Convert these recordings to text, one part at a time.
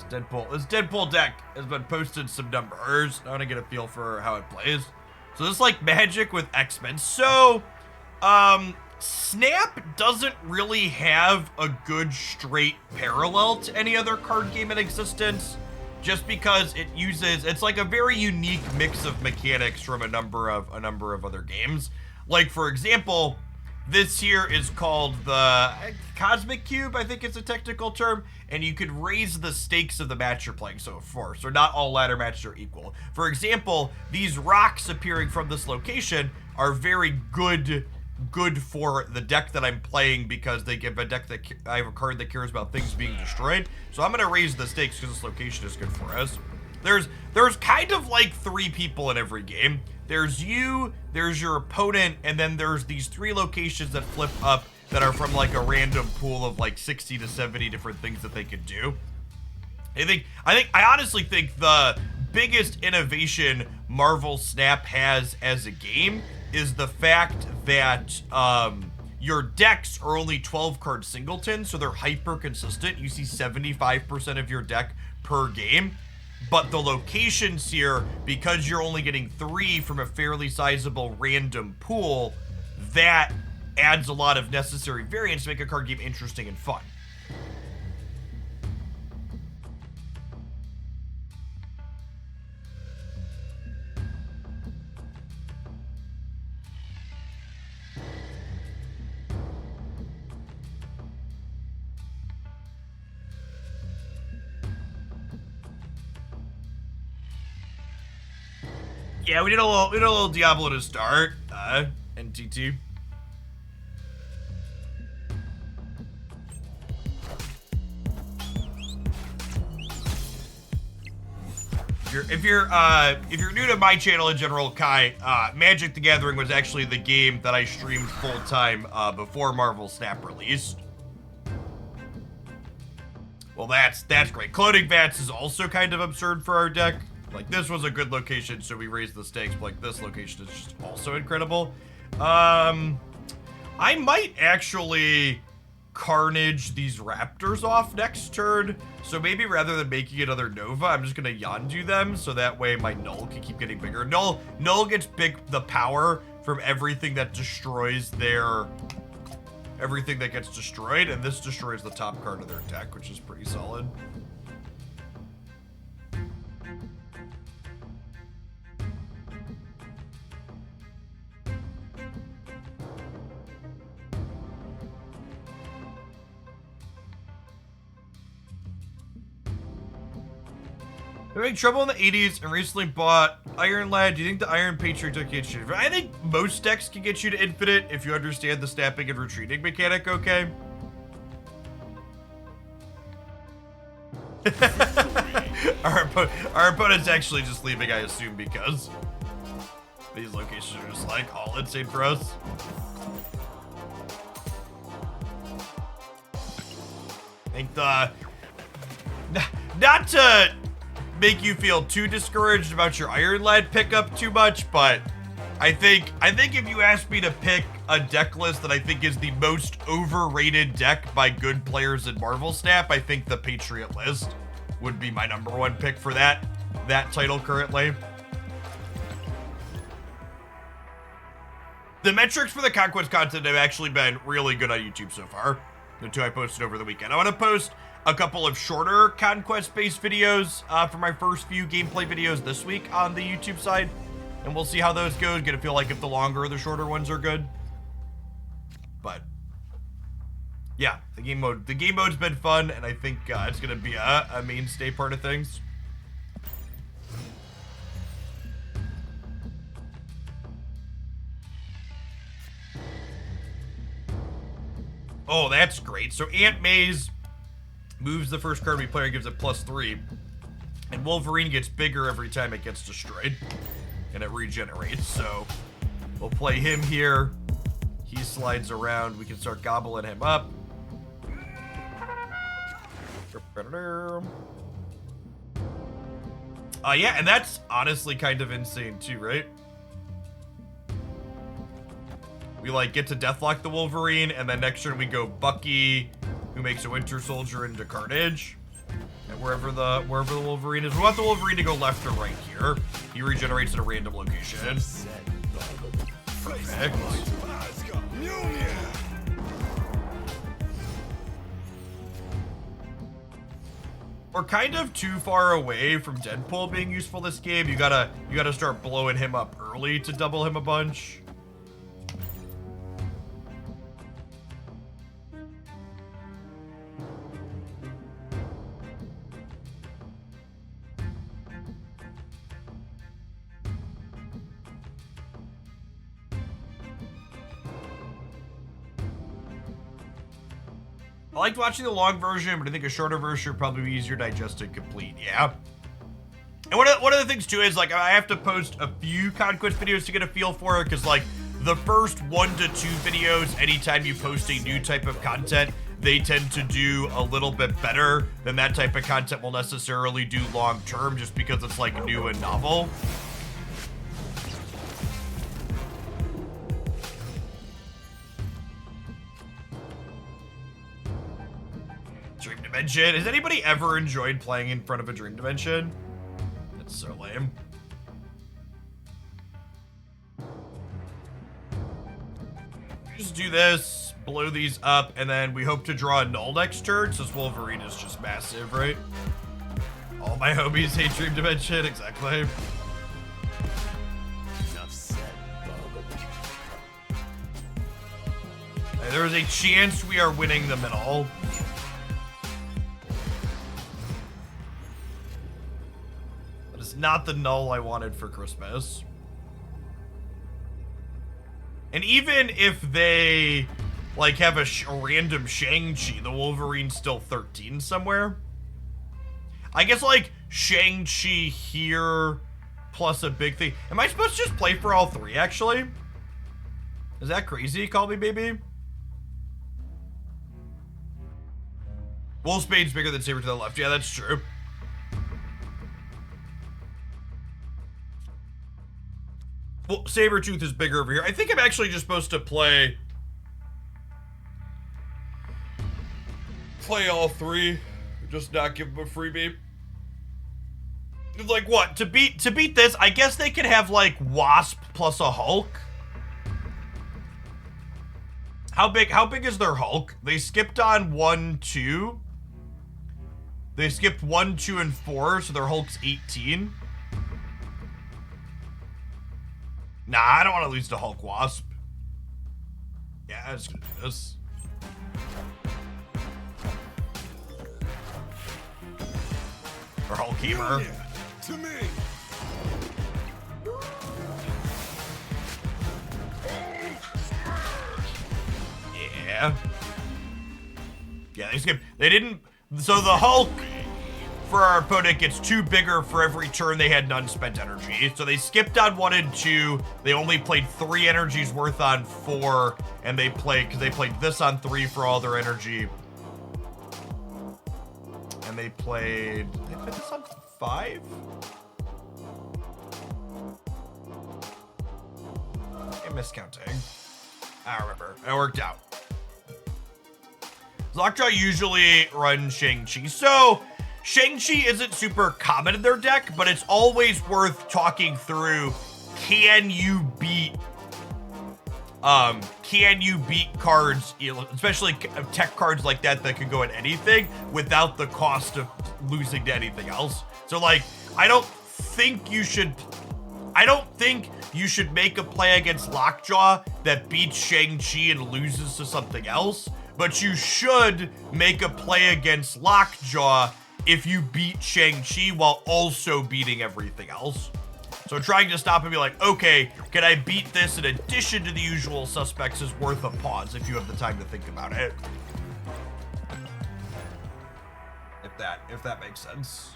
This Deadpool deck has been posted some numbers. I want to get a feel for how it plays. So this is like Magic with X-Men. So, Snap doesn't really have a good straight parallel to any other card game in existence, just because it's like a very unique mix of mechanics from a number of other games. Like, for example, this here is called the Cosmic Cube, I think it's a technical term, and you could raise the stakes of the match you're playing so far. So not all ladder matches are equal. For example, these rocks appearing from this location are very good for the deck that I'm playing, because they give a deck that I have a card that cares about things being destroyed. So I'm gonna raise the stakes because this location is good for us. There's kind of like 3 people in every game. There's you, there's your opponent, and then there's these 3 locations that flip up that are from like a random pool of like 60 to 70 different things that they could do. I honestly think the biggest innovation Marvel Snap has as a game is the fact that your decks are only 12 card singletons, so they're hyper consistent. You see 75% of your deck per game. But the locations here, because you're only getting 3 from a fairly sizable random pool, that adds a lot of necessary variance to make a card game interesting and fun. Yeah, we did a little Diablo to start, NTT. If you're new to my channel in general, Kai, Magic the Gathering was actually the game that I streamed full time before Marvel Snap released. Well, that's great. Cloning Vats is also kind of absurd for our deck. Like, this was a good location, so we raised the stakes, but like this location is just also incredible. I might actually Carnage these Raptors off next turn. So maybe rather than making another Nova, I'm just gonna Yondu them, so that way my Null can keep getting bigger. Null gets the power from everything that destroys everything that gets destroyed, and this destroys the top card of their deck, which is pretty solid. Having trouble in the 80s and recently bought Iron Lad. Do you think the Iron Patriot took get you? I think most decks can get you to infinite if you understand the snapping and retreating mechanic, okay? Our opponent's actually just leaving, I assume, because these locations are just like all insane for us. I think not to make you feel too discouraged about your Iron Lad pickup too much, but I think if you ask me to pick a deck list that I think is the most overrated deck by good players in Marvel Snap, I think the Patriot list would be my #1 pick for that title currently. The metrics for the Conquest content have actually been really good on YouTube so far. The 2 I posted over the weekend. I want to post a couple of shorter Conquest-based videos for my first few gameplay videos this week on the YouTube side, and we'll see how those go. Get a feel like if the longer or the shorter ones are good. But yeah, the game mode's been fun, and I think it's gonna be a mainstay part of things. Oh, that's great. So Aunt May's moves the first card we play and gives it +3. And Wolverine gets bigger every time it gets destroyed. And it regenerates, so we'll play him here. He slides around. We can start gobbling him up. Yeah, and that's honestly kind of insane too, right? We like get to Deathlock the Wolverine, and then next turn we go Bucky, who makes a Winter Soldier into Carnage. And wherever the Wolverine is, we want the Wolverine to go left or right here. He regenerates at a random location. Perfect. We're kind of too far away from Deadpool being useful this game. You gotta start blowing him up early to double him a bunch. I liked watching the long version, but I think a shorter version would probably be easier to digest and complete. Yeah. And one of the things too is like I have to post a few Conquest videos to get a feel for it, because like the first 1 to 2 videos, anytime you post a new type of content, they tend to do a little bit better than that type of content will necessarily do long term, just because it's like new and novel. Dream Dimension. Has anybody ever enjoyed playing in front of a Dream Dimension? That's so lame. Just do this, blow these up, and then we hope to draw a null next turn, since Wolverine is just massive, right? All my homies hate Dream Dimension, exactly. Enough said, there is a chance we are winning the middle. That is not the null I wanted for Christmas. And even if they, like, have a random Shang-Chi, the Wolverine's still 13 somewhere. I guess, like, Shang-Chi here, plus a big thing. Am I supposed to just play for all 3, actually? Is that crazy? Call me baby. Wolfsbane's bigger than Saber to the left. Yeah, that's true. Well, Sabretooth is bigger over here. I think I'm actually just supposed to play all 3, just not give them a freebie. Like what? To beat this, I guess they could have like Wasp plus a Hulk. How big is their Hulk? They skipped on 1, 2. They skipped 1, 2, and 4, so their Hulk's 18. Nah, I don't want to lose to Hulk Wasp. Yeah, I'm just gonna do this. Or Hulk Heamer. To me. Yeah. Yeah, they didn't. So the Hulk for our opponent gets 2 bigger for every turn they had unspent energy. So they skipped on 1 and 2. They only played 3 energies worth on 4, and they played this on 3 for all their energy. And they played this on 5? I'm miscounting. I don't remember. It worked out. Lockjaw usually runs Shang-Chi. So Shang-Chi isn't super common in their deck, but it's always worth talking through. Can you beat cards, especially tech cards like that could go at anything without the cost of losing to anything else? So like, I don't think you should make a play against Lockjaw that beats Shang-Chi and loses to something else, but you should make a play against Lockjaw if you beat Shang-Chi while also beating everything else. So trying to stop and be like, okay, can I beat this in addition to the usual suspects is worth a pause if you have the time to think about it. If that makes sense.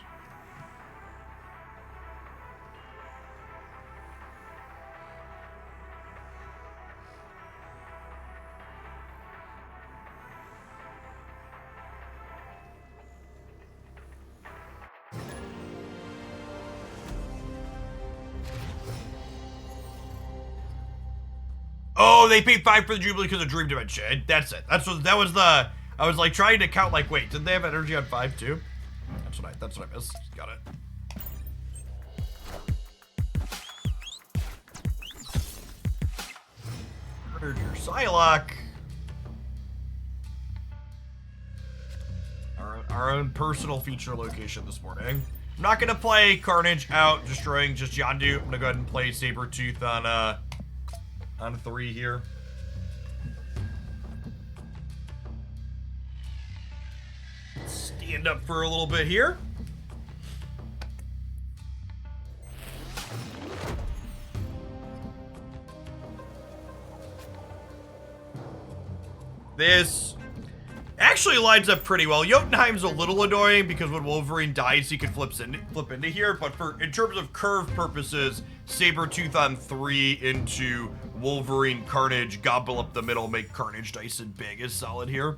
Oh, they paid 5 for the Jubilee because of Dream Dimension. That's it. I was like trying to count like, wait, did they have energy on 5 too? That's what I missed. Got it. Murdered your Psylocke. Our own personal feature location this morning. I'm not gonna play Carnage out, destroying just Yondu. I'm gonna go ahead and play Sabretooth on 3 here. Stand up for a little bit here. This actually lines up pretty well. Jotunheim's a little annoying because when Wolverine dies, he can flip into here. But in terms of curve purposes, Sabretooth on 3 into Wolverine Carnage, gobble up the middle, make Carnage nice and big is solid here.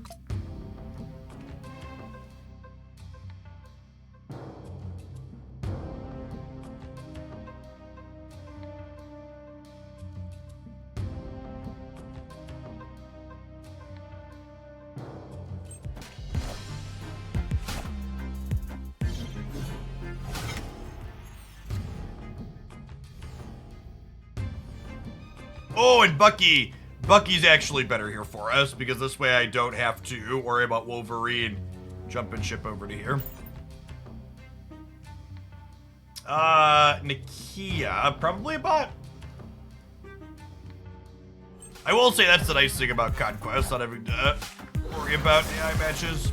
Oh, and Bucky's actually better here for us because this way I don't have to worry about Wolverine jumping ship over to here. Nakia, probably a bot. I will say that's the nice thing about Conquest, not having to worry about AI matches.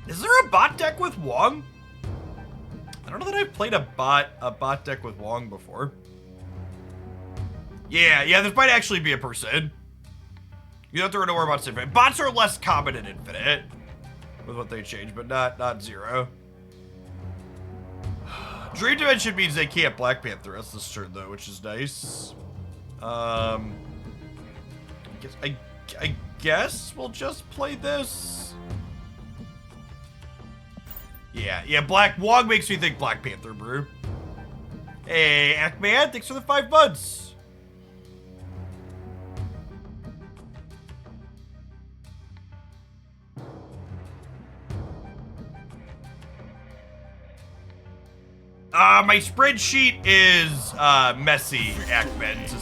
Is there a bot deck with Wong? I don't know that I've played a bot deck with Wong before. Yeah, this might actually be a person. You don't have to worry about Infinite. Bots are less common in Infinite with what they changed, but not Zero. Dream Dimension means they can't Black Panther us this turn though, which is nice. I guess we'll just play this. Yeah, Wong makes me think Black Panther brew. Hey, Ackman, thanks for the 5 months. My spreadsheet is messy, Ackman, to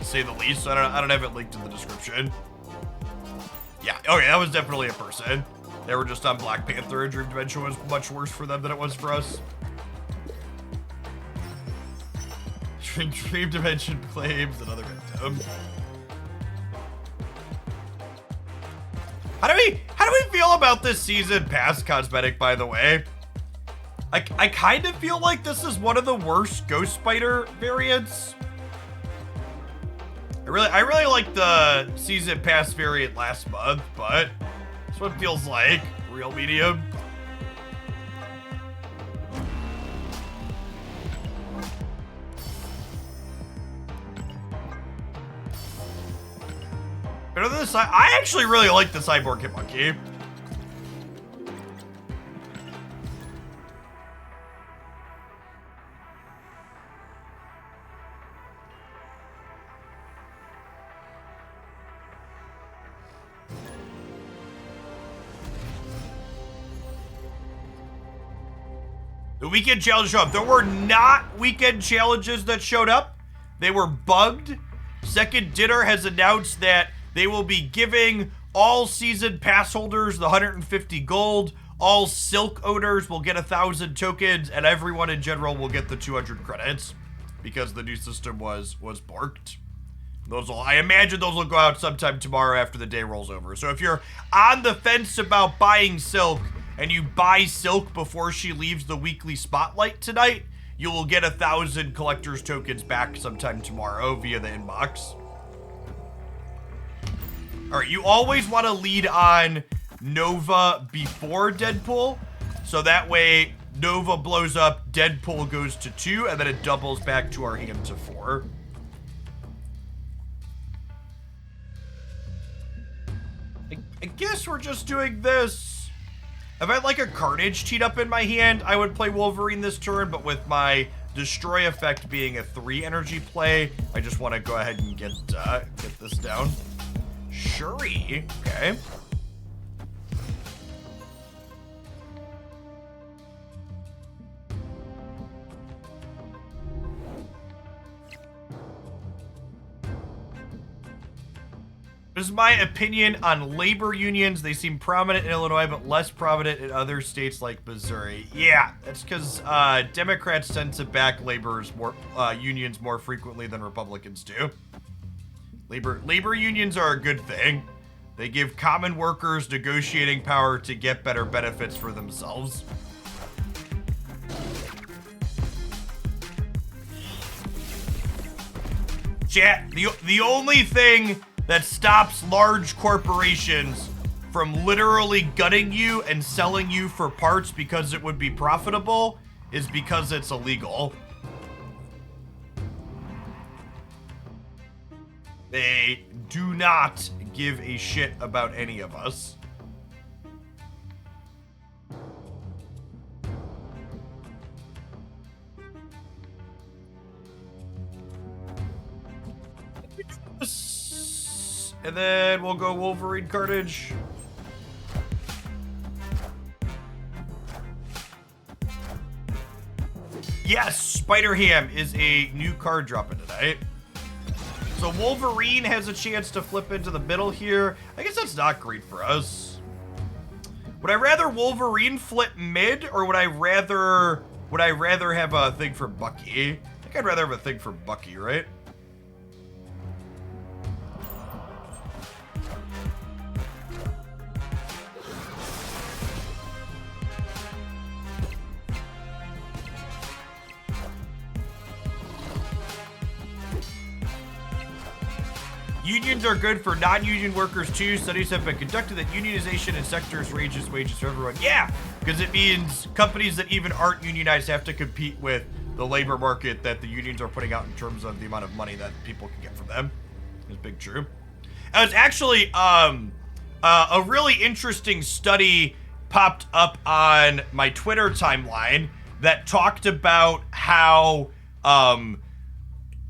say the least. So I don't have it linked in the description. Yeah, okay, that was definitely a person. They were just on Black Panther, and Dream Dimension was much worse for them than it was for us. Dream Dimension claims another victim. How do we feel about this season pass cosmetic, by the way? I kind of feel like this is one of the worst Ghost Spider variants. I really like the season pass variant last month, but this one feels like real medium. Better than this, I actually really like the Cyborg Hitmonkey. The weekend challenge showed up. There were not weekend challenges that showed up. They were bugged. Second Dinner has announced that they will be giving all season pass holders the 150 gold. All Silk owners will get 1,000 tokens, and everyone in general will get the 200 credits because the new system was borked. I imagine those will go out sometime tomorrow after the day rolls over. So if you're on the fence about buying Silk, and you buy Silk before she leaves the weekly spotlight tonight, you will get 1,000 collector's tokens back sometime tomorrow via the inbox. All right, you always want to lead on Nova before Deadpool, so that way Nova blows up, Deadpool goes to 2, and then it doubles back to our hand to 4. I guess we're just doing this. If I had like a Carnage teed up in my hand, I would play Wolverine this turn, but with my Destroy effect being a 3 energy play. I just want to go ahead and get this down. Shuri, okay. This is my opinion on labor unions. They seem prominent in Illinois, but less prominent in other states like Missouri. Yeah, that's because Democrats tend to back unions more frequently than Republicans do. Labor unions are a good thing. They give common workers negotiating power to get better benefits for themselves. Chat, the only thing that stops large corporations from literally gutting you and selling you for parts because it would be profitable is because it's illegal. They do not give a shit about any of us. And then we'll go Wolverine Carnage. Yes, Spider-Ham is a new card dropping tonight. So Wolverine has a chance to flip into the middle here. I guess that's not great for us. Would I rather Wolverine flip mid, or would I rather have a thing for Bucky? I think I'd rather have a thing for Bucky, right? Unions are good for non-union workers too. Studies have been conducted that unionization in sectors raises wages for everyone. Yeah, because it means companies that even aren't unionized have to compete with the labor market that the unions are putting out in terms of the amount of money that people can get from them. It's big true. It's actually a really interesting study popped up on my Twitter timeline that talked about how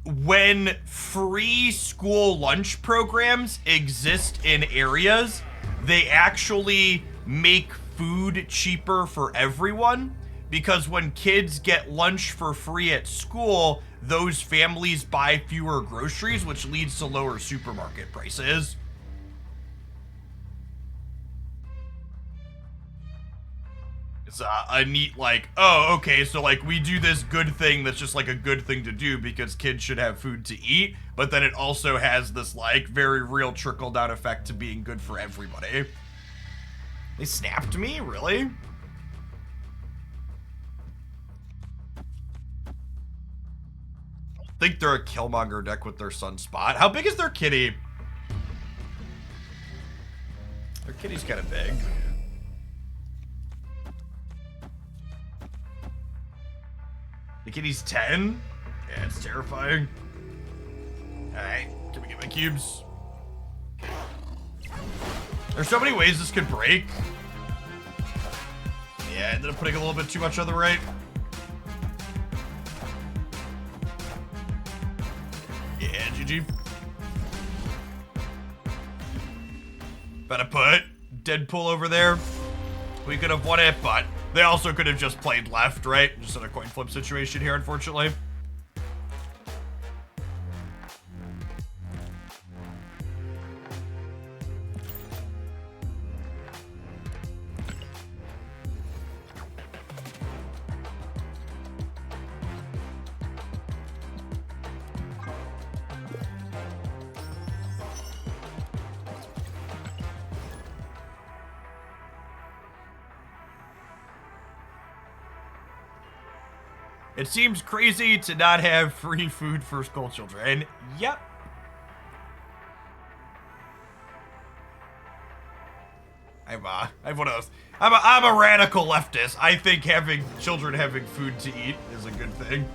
when free school lunch programs exist in areas, they actually make food cheaper for everyone, because when kids get lunch for free at school, those families buy fewer groceries, which leads to lower supermarket prices. It's a neat, like, oh, okay, so, like, we do this good thing that's just, like, a good thing to do because kids should have food to eat, but then it also has this, like, very real trickle-down effect to being good for everybody. They snapped me? Really? I think they're a Killmonger deck with their Sunspot. How big is their kitty? Their kitty's kind of big. The kitty's 10? Yeah, it's terrifying. Alright, can we get my cubes? There's so many ways this could break. Yeah, I ended up putting a little bit too much on the right. Yeah, GG. Better put Deadpool over there. We could have won it, but they also could have just played left, right? Just in a coin flip situation here, unfortunately. It seems crazy to not have free food for school children. Yep. I'm one of those. I'm a radical leftist. I think having children having food to eat is a good thing.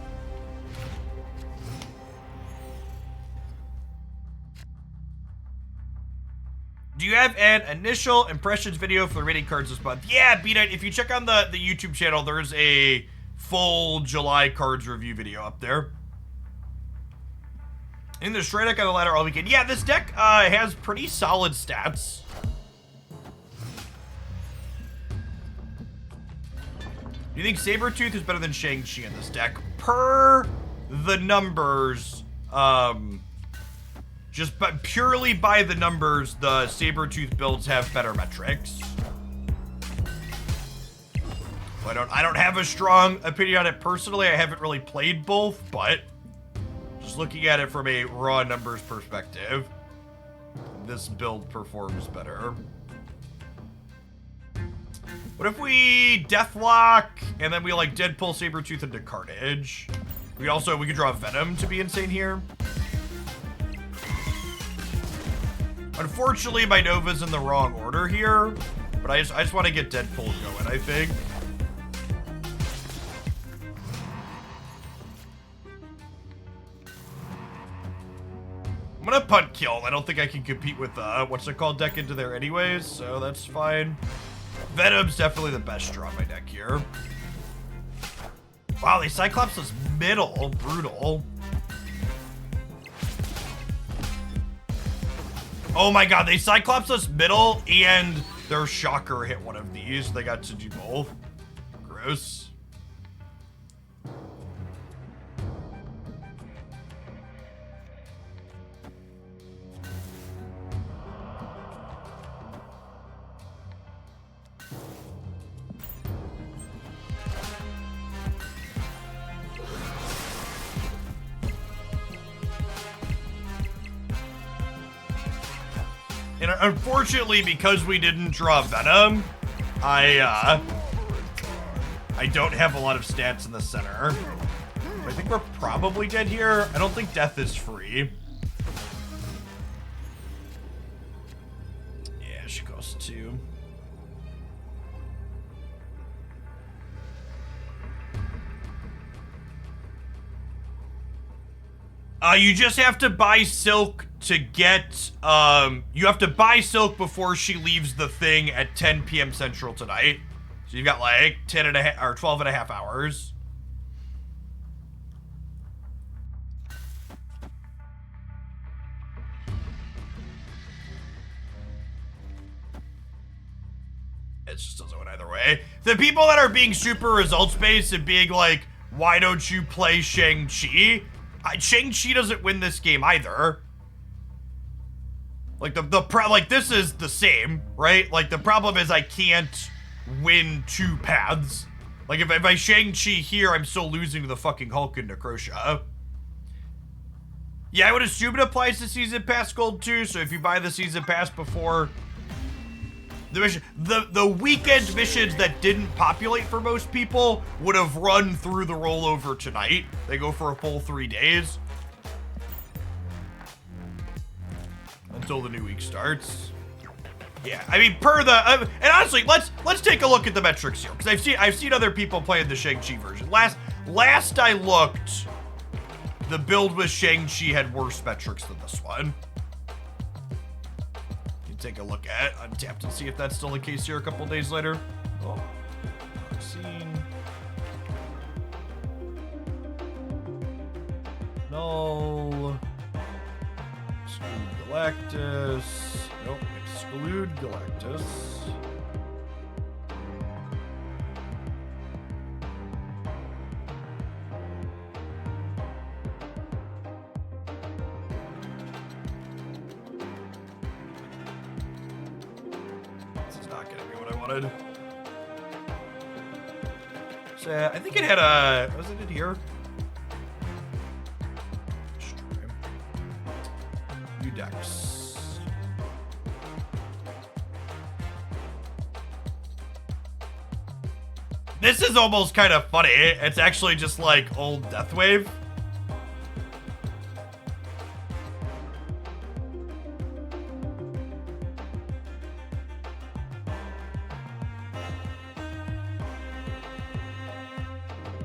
Do you have an initial impressions video for the rating cards this month? Yeah, B-Night, if you check on the YouTube channel, there's a full July cards review video up there. In the straight deck on the ladder all weekend. Yeah, this deck has pretty solid stats. Do you think Sabretooth is better than Shang-Chi in this deck? Per the numbers, purely by the numbers, the Sabretooth builds have better metrics. I don't have a strong opinion on it personally. I haven't really played both, but just looking at it from a raw numbers perspective, this build performs better. What if we Deathlock and then we like Deadpool Sabretooth into Carnage? We could draw Venom to be insane here. Unfortunately, my Nova's in the wrong order here, but I just want to get Deadpool going, I think. I'm gonna punt kill. I don't think I can compete with what's it called deck into there anyways, so that's fine. Venom's definitely the best draw in my deck here. Wow, they Cyclops this middle. Brutal. Oh my god, they Cyclops us middle and their Shocker hit one of these. They got to do both. Gross. And unfortunately, because we didn't draw Venom, I don't have a lot of stats in the center. I think we're probably dead here. I don't think death is free. Yeah, she goes 2. You just have to buy Silk to get, you have to buy Silk before she leaves the thing at 10 p.m. Central tonight. So you've got like 10 and a half, or 12 and a half hours. It just doesn't win either way. The people that are being super results-based and being like, why don't you play Shang-Chi? Shang-Chi doesn't win this game either. Like like this is the same, right? Like the problem is I can't win 2 paths. Like if I Shang-Chi here, I'm still losing to the fucking Hulk and Necrosha. Yeah, I would assume it applies to Season Pass Gold too, so if you buy the Season Pass before the mission, the weekend missions that didn't populate for most people would have run through the rollover tonight. They go for a full 3 days. Until the new week starts. Yeah, I mean, per the and honestly, let's take a look at the metrics here, because I've seen other people playing the Shang-Chi version. Last I looked, the build with Shang-Chi had worse metrics than this one. You can take a look at Untapped and see if that's still the case here a couple days later. Oh, scene. No. Exclude Galactus. Nope. Exclude Galactus. This is not gonna be what I wanted. So I think it had a, wasn't it here? Decks. This is almost kind of funny. It's actually just like old Deathwave.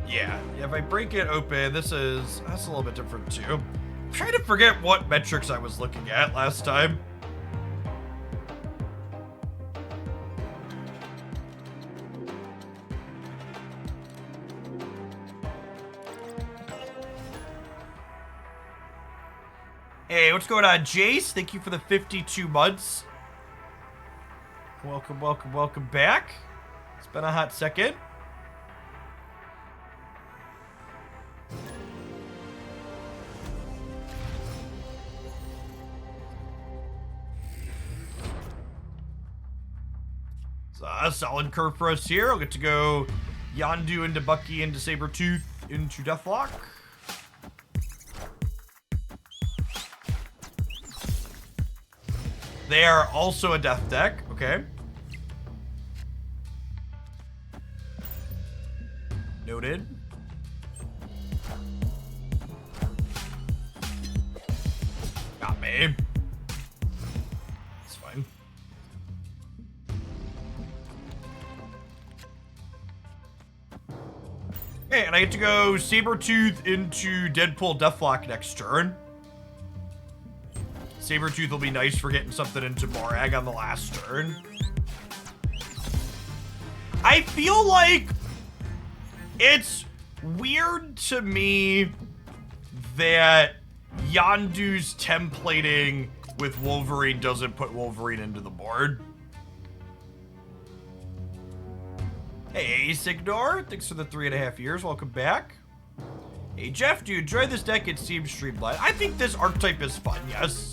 Yeah, if I break it open, that's a little bit different too. I'm trying to forget what metrics I was looking at last time. Hey, what's going on, Jace? Thank you for the 52 months. Welcome, welcome, welcome back. It's been a hot second. A solid curve for us here. We'll get to go Yondu into Bucky into Sabretooth into Deathlock. They are also a death deck. Okay. Noted. Got me. It's fine. Okay, and I get to go Sabretooth into Deadpool Deathlock next turn. Sabretooth will be nice for getting something into Morag on the last turn. I feel like it's weird to me that Yondu's templating with Wolverine doesn't put Wolverine into the board. Hey, Signor, thanks for the 3.5 years. Welcome back. Hey, Jeff, do you enjoy this deck? It seems streamlined. I think this archetype is fun, yes.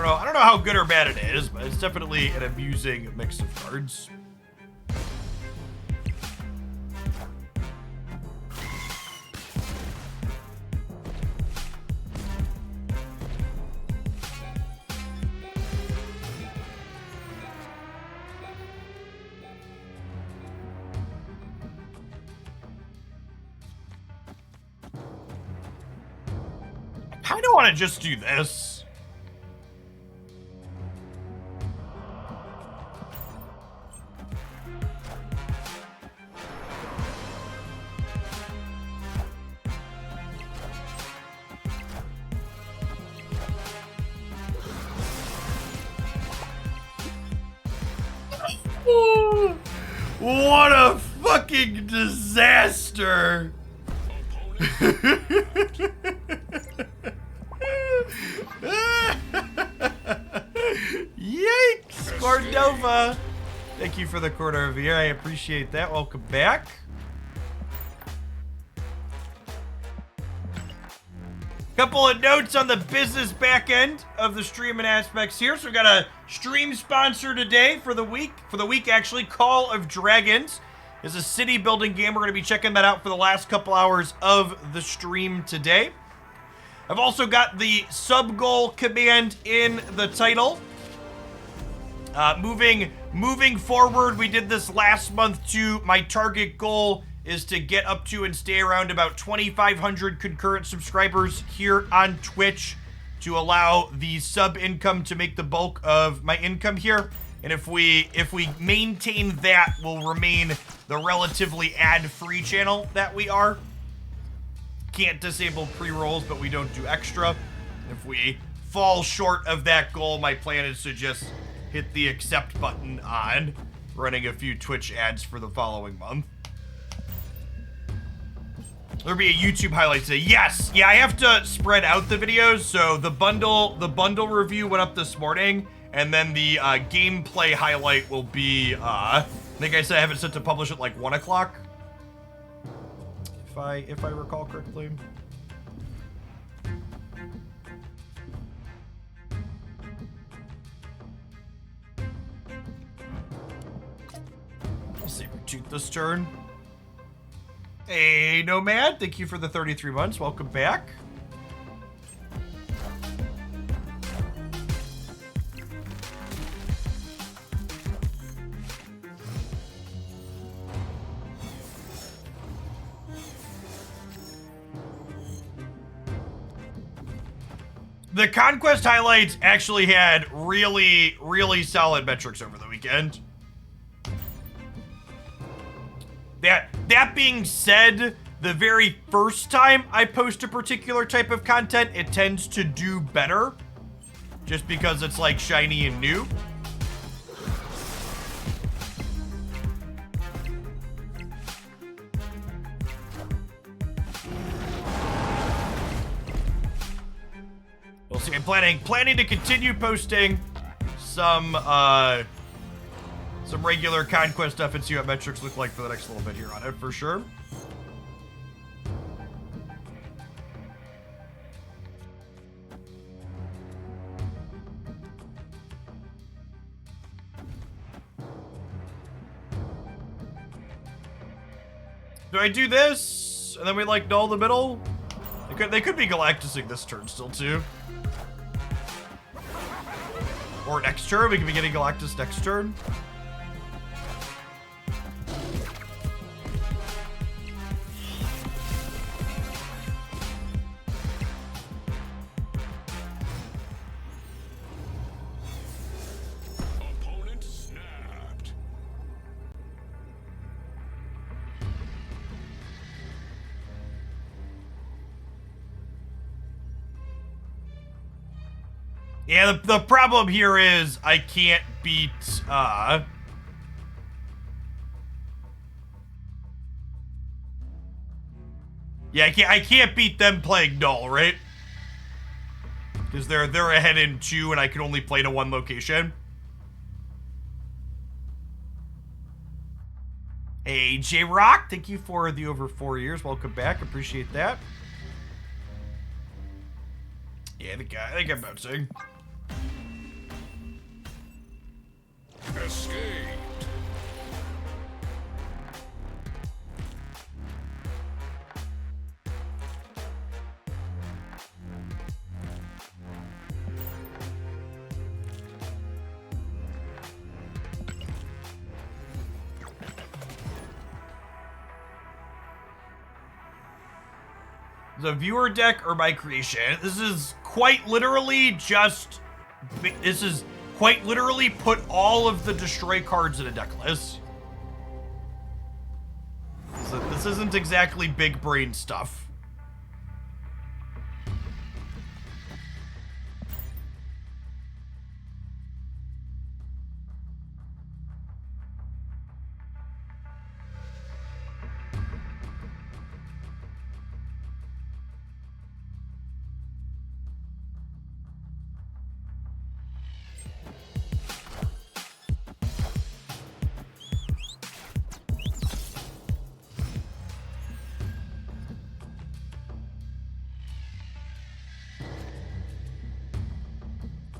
I don't know how good or bad it is, but it's definitely an amusing mix of cards. I kind of want to just do this. What a fucking disaster! Yikes! Cordova! Thank you for the quarter of a year. I appreciate that. Welcome back. Couple of notes on the business back end of the streaming aspects here. So we got a stream sponsor today for the week. Actually, Call of Dragons is a city building game. We're going to be checking that out for the last couple hours of the stream today. I've also got the sub goal command in the title. Moving forward, we did this last month too. My target goal is to get up to and stay around about 2,500 concurrent subscribers here on Twitch to allow the sub income to make the bulk of my income here. And if we maintain that, we'll remain the relatively ad-free channel that we are. Can't disable pre-rolls, but we don't do extra. If we fall short of that goal, my plan is to just hit the accept button on running a few Twitch ads for the following month. There'll be a YouTube highlight today. Yes, yeah, I have to spread out the videos. So the bundle review went up this morning, and then the gameplay highlight will be. I think I said I have it set to publish at like 1 o'clock, if I recall correctly. I'll Sabretooth this turn. Hey, Nomad, thank you for the 33 months. Welcome back. The Conquest highlights actually had really, really solid metrics over the weekend. That being said, the very first time I post a particular type of content, it tends to do better just because it's like shiny and new. we'll see. I'm planning to continue posting some regular Conquest stuff and see what metrics look like for the next little bit here on it, for sure. Do I do this, and then we, like, null the middle? They could be Galactusing this turn still, too. Or next turn, we could be getting Galactus next turn. Yeah, the problem here is I can't beat, yeah, I can't beat them playing null, right? Because they're ahead in 2 and I can only play to 1 location. Hey, J-Rock, thank you for the over 4 years. Welcome back, appreciate that. Yeah, I think I'm bouncing. Escaped. The viewer deck or my creation? This is quite literally just... This is quite literally put all of the destroy cards in a deck list. So this isn't exactly big brain stuff.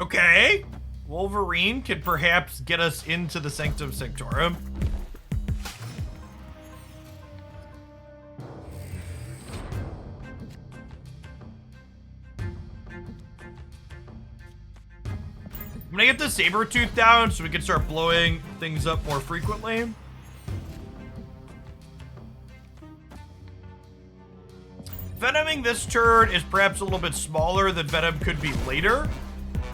Okay, Wolverine could perhaps get us into the Sanctum Sanctorum. I'm gonna get the Sabretooth down so we can start blowing things up more frequently. Venoming this turn is perhaps a little bit smaller than Venom could be later.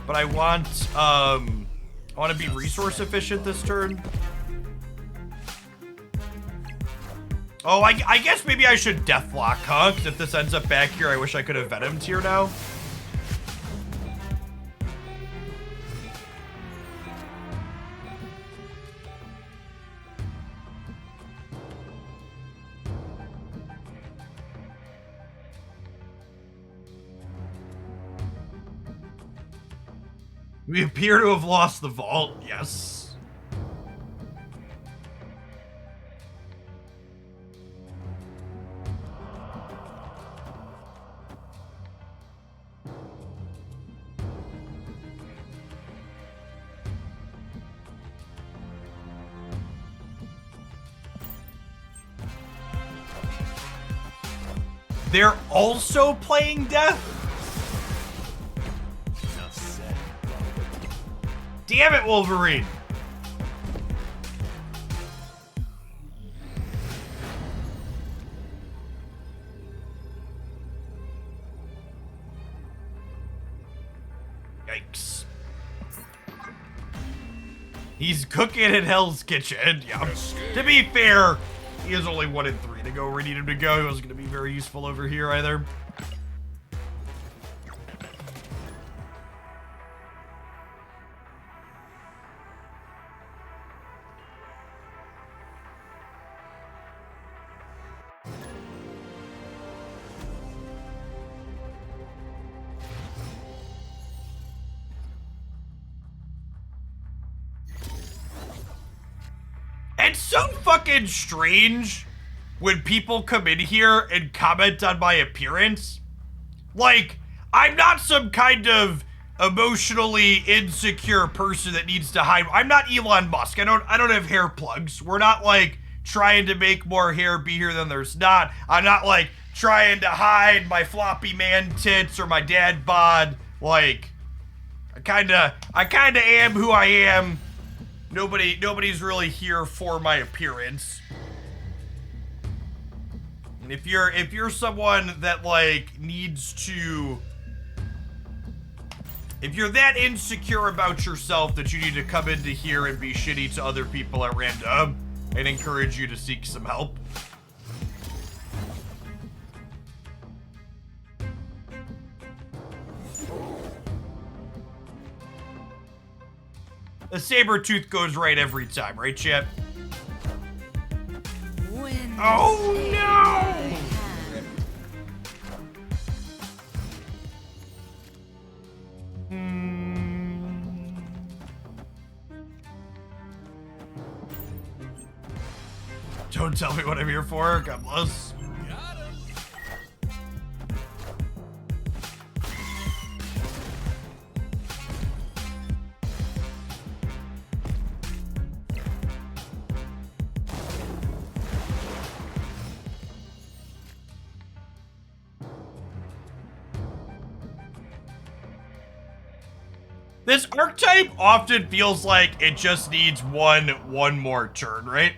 But I want to be resource efficient this turn. Oh, I guess maybe I should Deathlock, huh? 'Cause if this ends up back here, I wish I could have Venomed here now. We appear to have lost the vault, yes. They're also playing Death? Damn it, Wolverine! Yikes. He's cooking in Hell's Kitchen. Yeah. To be fair, he is only 1 in 3 to go where we need him to go. He wasn't going to be very useful over here either. so fucking strange when people come in here and comment on my appearance. Like, I'm not some kind of emotionally insecure person that needs to hide. I'm not Elon Musk. I don't have hair plugs. We're not like trying to make more hair be here than there's not. I'm not like trying to hide my floppy man tits or my dad bod. Like, I kinda am who I am. Nobody's really here for my appearance. And if you're someone that like needs to, if you're that insecure about yourself that you need to come into here and be shitty to other people at random, I'd encourage you to seek some help. The saber tooth goes right every time, right, chat? Oh no! Don't tell me what I'm here for. God bless. This archetype often feels like it just needs one more turn, right?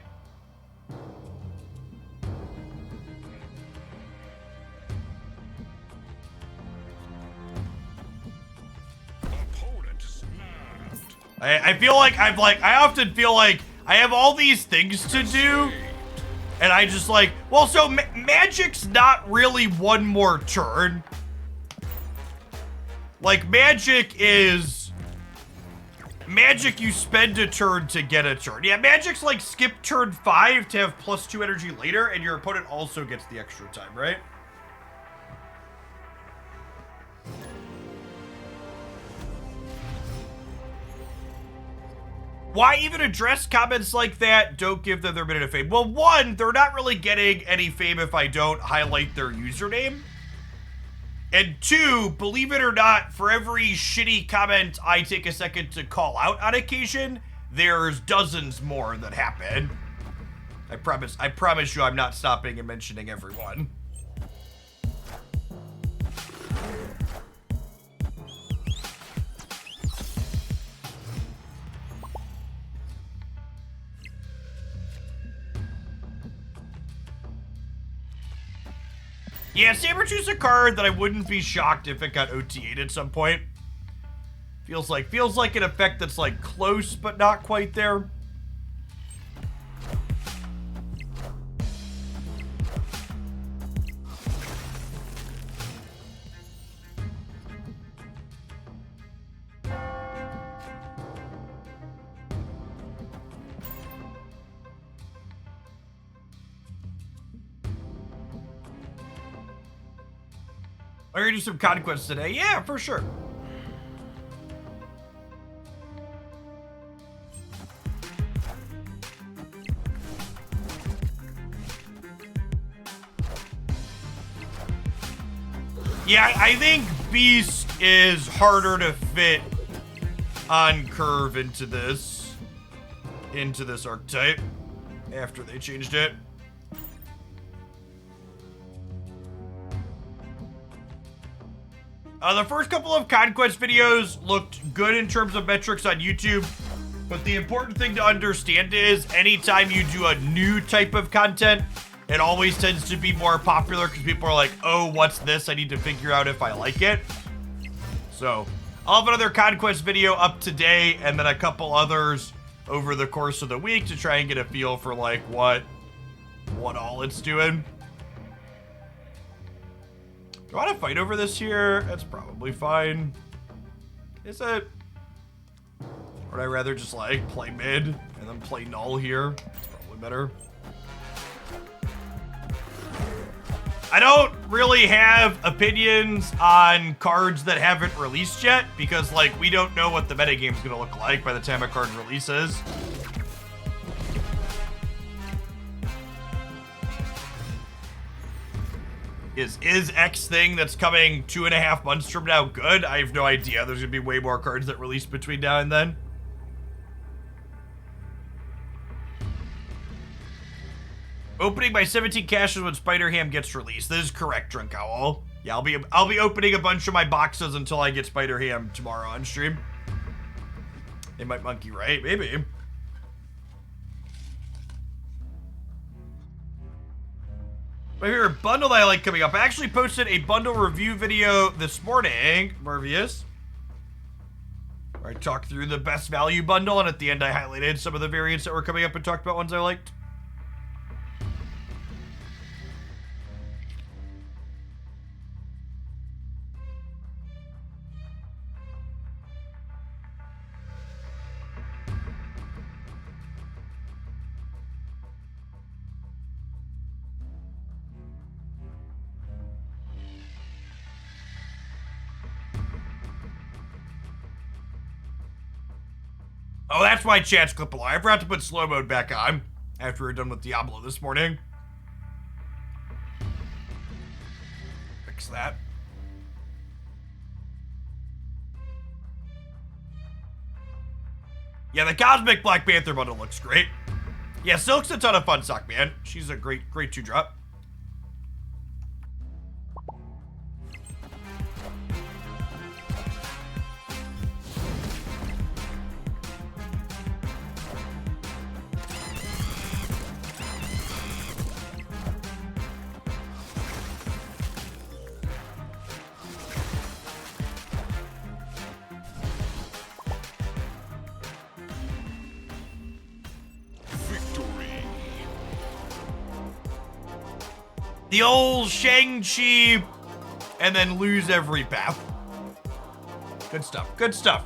I feel like I often feel like I have all these things to do, and I just like, well, so magic's not really one more turn. Like, magic, you spend a turn to get a turn. Yeah, magic's like skip turn 5 to have +2 energy later, and your opponent also gets the extra time, right? Why even address comments like that? Don't give them their minute of fame. Well, one, they're not really getting any fame if I don't highlight their username. And two, believe it or not, for every shitty comment I take a second to call out on occasion, there's dozens more that happen. I promise you I'm not stopping and mentioning everyone. Yeah, Sabertooth's a card that I wouldn't be shocked if it got OTA'd at some point. Feels like an effect that's like close but not quite there. Are you gonna do some Conquest today? Yeah, for sure. Yeah, I think Beast is harder to fit on curve into this archetype after they changed it. The first couple of Conquest videos looked good in terms of metrics on YouTube, but the important thing to understand is anytime you do a new type of content, it always tends to be more popular because people are like, oh, what's this? I need to figure out if I like it. So I'll have another Conquest video up today and then a couple others over the course of the week to try and get a feel for like what all it's doing. Do I want to fight over this here? That's probably fine. Is it? Or would I rather just like play mid and then play null here? It's probably better. I don't really have opinions on cards that haven't released yet because like we don't know what the metagame's gonna look like by the time a card releases. Is X thing that's coming 2.5 months from now good? I have no idea. There's gonna be way more cards that release between now and then. Opening my 17 caches when Spider-Ham gets released. That is correct, Drunk Owl. Yeah, I'll be opening a bunch of my boxes until I get Spider-Ham tomorrow on stream. They might monkey, right? Maybe. My favorite bundle that I like coming up. I actually posted a bundle review video this morning, Marvius, where I talked through the best value bundle, and at the end I highlighted some of the variants that were coming up and talked about ones I liked. Oh, that's why chat's clip below. I forgot to put slow mode back on after we were done with Diablo this morning. Fix that. Yeah, the Cosmic Black Panther bundle looks great. Yeah, Silk's a ton of fun, Sock Man. She's a great 2-drop. The old Shang-Chi, and then lose every path. Good stuff, good stuff.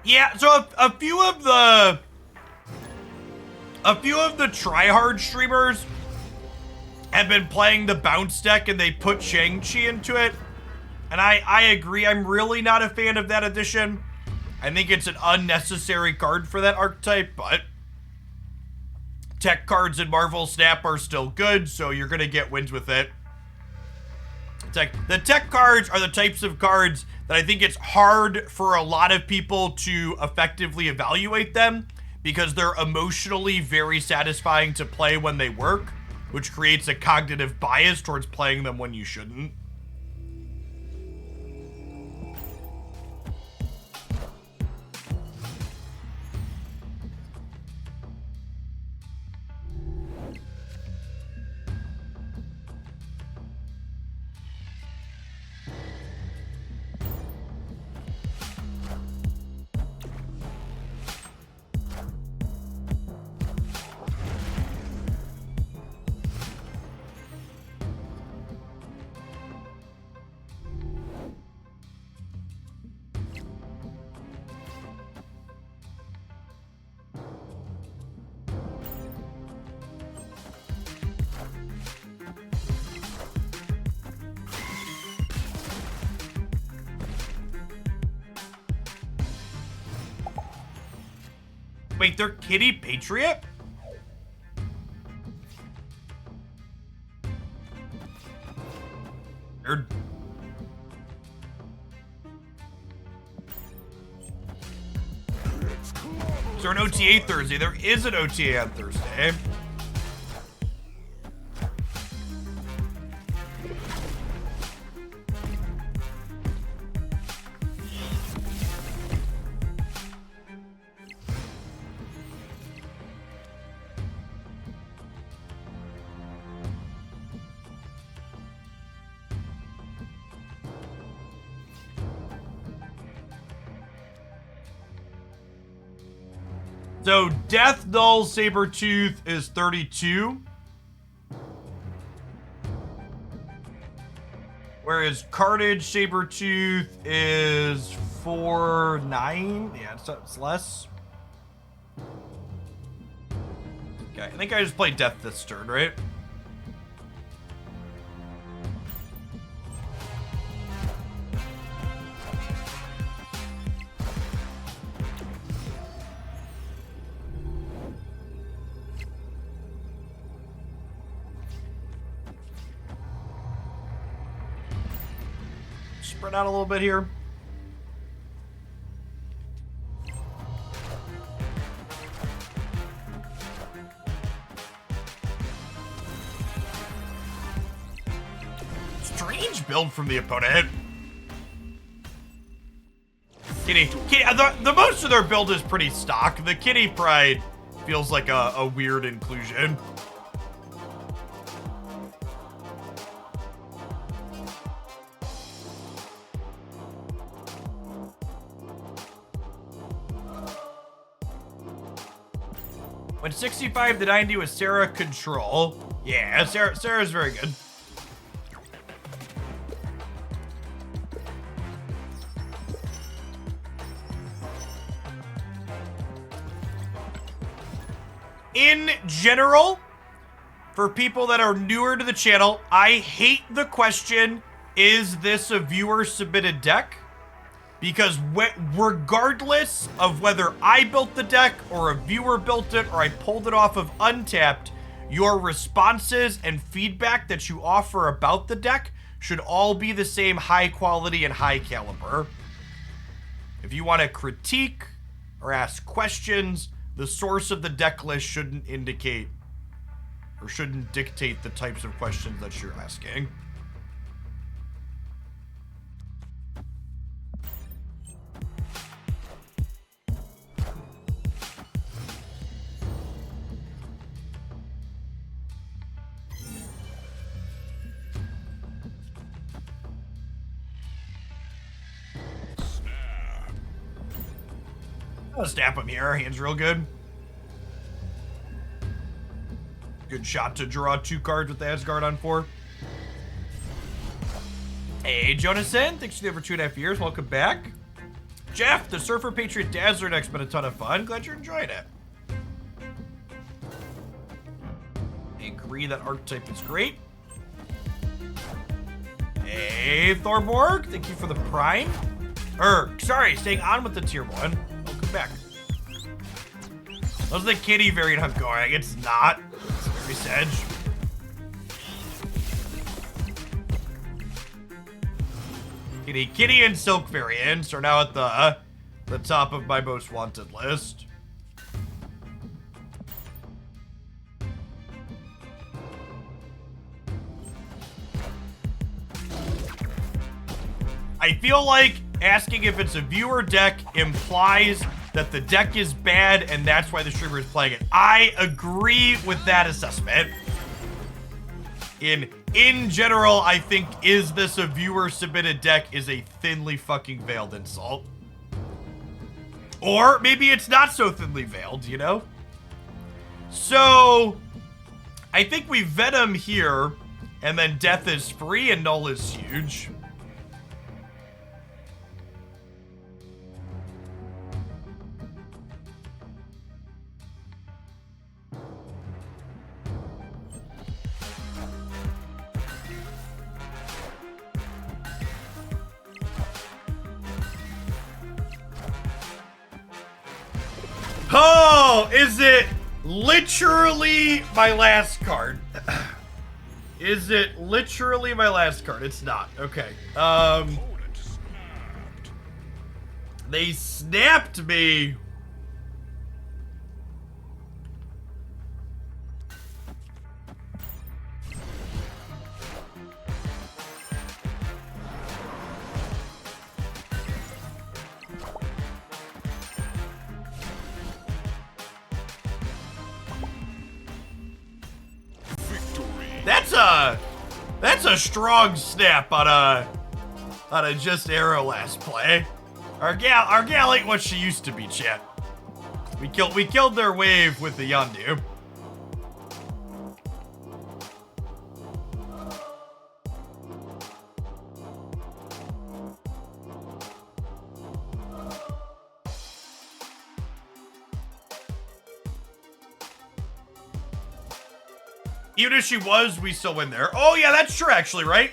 Yeah, so a few of the tryhard streamers have been playing the bounce deck and they put Shang-Chi into it. And I agree, I'm really not a fan of that addition. I think it's an unnecessary card for that archetype, but tech cards in Marvel Snap are still good, so you're gonna get wins with it. The tech cards are the types of cards that I think it's hard for a lot of people to effectively evaluate them because they're emotionally very satisfying to play when they work, which creates a cognitive bias towards playing them when you shouldn't. Wait, they're Kitty Patriot? Weird. Is there an OTA Thursday? There is an OTA on Thursday. So Death Null Sabretooth is 32. Whereas Carnage Sabretooth is 4-9. Yeah, it's less. Okay, I think I just played Death this turn, right? Spread out a little bit here. Strange build from the opponent. Kitty, the most of their build is pretty stock. The Kitty Pride feels like a weird inclusion. When 65 to 90 with Sarah control. Yeah, Sarah's very good. In general, for people that are newer to the channel, I hate the question, is this a viewer submitted deck? Because regardless of whether I built the deck or a viewer built it or I pulled it off of Untapped, your responses and feedback that you offer about the deck should all be the same high quality and high caliber. If you want to critique or ask questions, the source of the deck list shouldn't indicate or shouldn't dictate the types of questions that you're asking. I'll snap him here. Hand's real good. Good shot to draw 2 cards with the Asgard on 4. Hey, Jonathan. Thanks for the over 2.5 years. Welcome back. Jeff, the Surfer Patriot Dazzler deck's been a ton of fun. Glad you're enjoying it. I agree that archetype is great. Hey, Thorborg. Thank you for the Prime. Sorry, staying on with the tier 1. Back. How's the Kitty variant hunt going? It's not. It's very sedge. Kitty and Silk variants are now at the top of my most wanted list. I feel like asking if it's a viewer deck implies that the deck is bad and that's why the streamer is playing it. I agree with that assessment. In general, I think is this a viewer submitted deck is a thinly fucking veiled insult. Or maybe it's not so thinly veiled, you know? So I think we Venom here and then Death is free and Null is huge. Oh, is it literally my last card? Is it literally my last card? It's not. Okay. They snapped me. That's a strong snap on a just arrow last play. Our gal ain't what she used to be, chat. We killed their wave with the Yondu. Even if she was, we still win there. Oh, yeah, that's true, actually, right?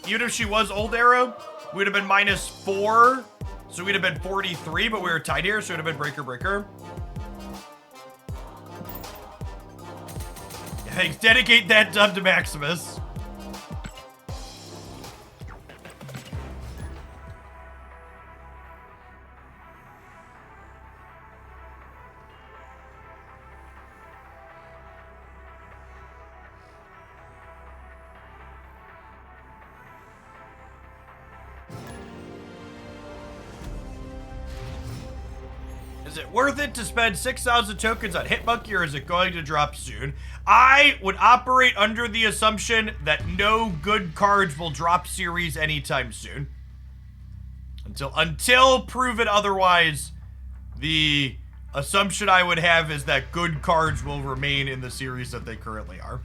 Even if she was old arrow, we'd have been -4. So we'd have been 43, but we were tied here, so it would have been breaker, breaker. Yeah, thanks. Dedicate that dub to Maximus. Is it worth it to spend 6,000 tokens on Hitmonkey, or is it going to drop soon? I would operate under the assumption that no good cards will drop series anytime soon. Until proven otherwise, the assumption I would have is that good cards will remain in the series that they currently are.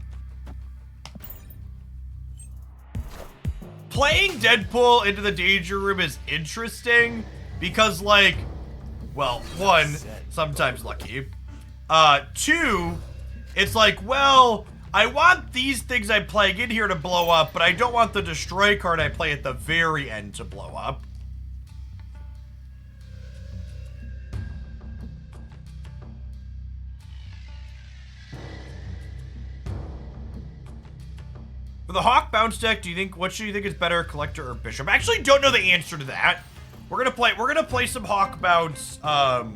Playing Deadpool into the Danger Room is interesting because, like, well, one, sometimes lucky. Two, it's like, well, I want these things I'm playing in here to blow up, but I don't want the destroy card I play at the very end to blow up. For the Hawk bounce deck, what should you think is better, Collector or Bishop? I actually don't know the answer to that. We're gonna play some Hawk bounce. We're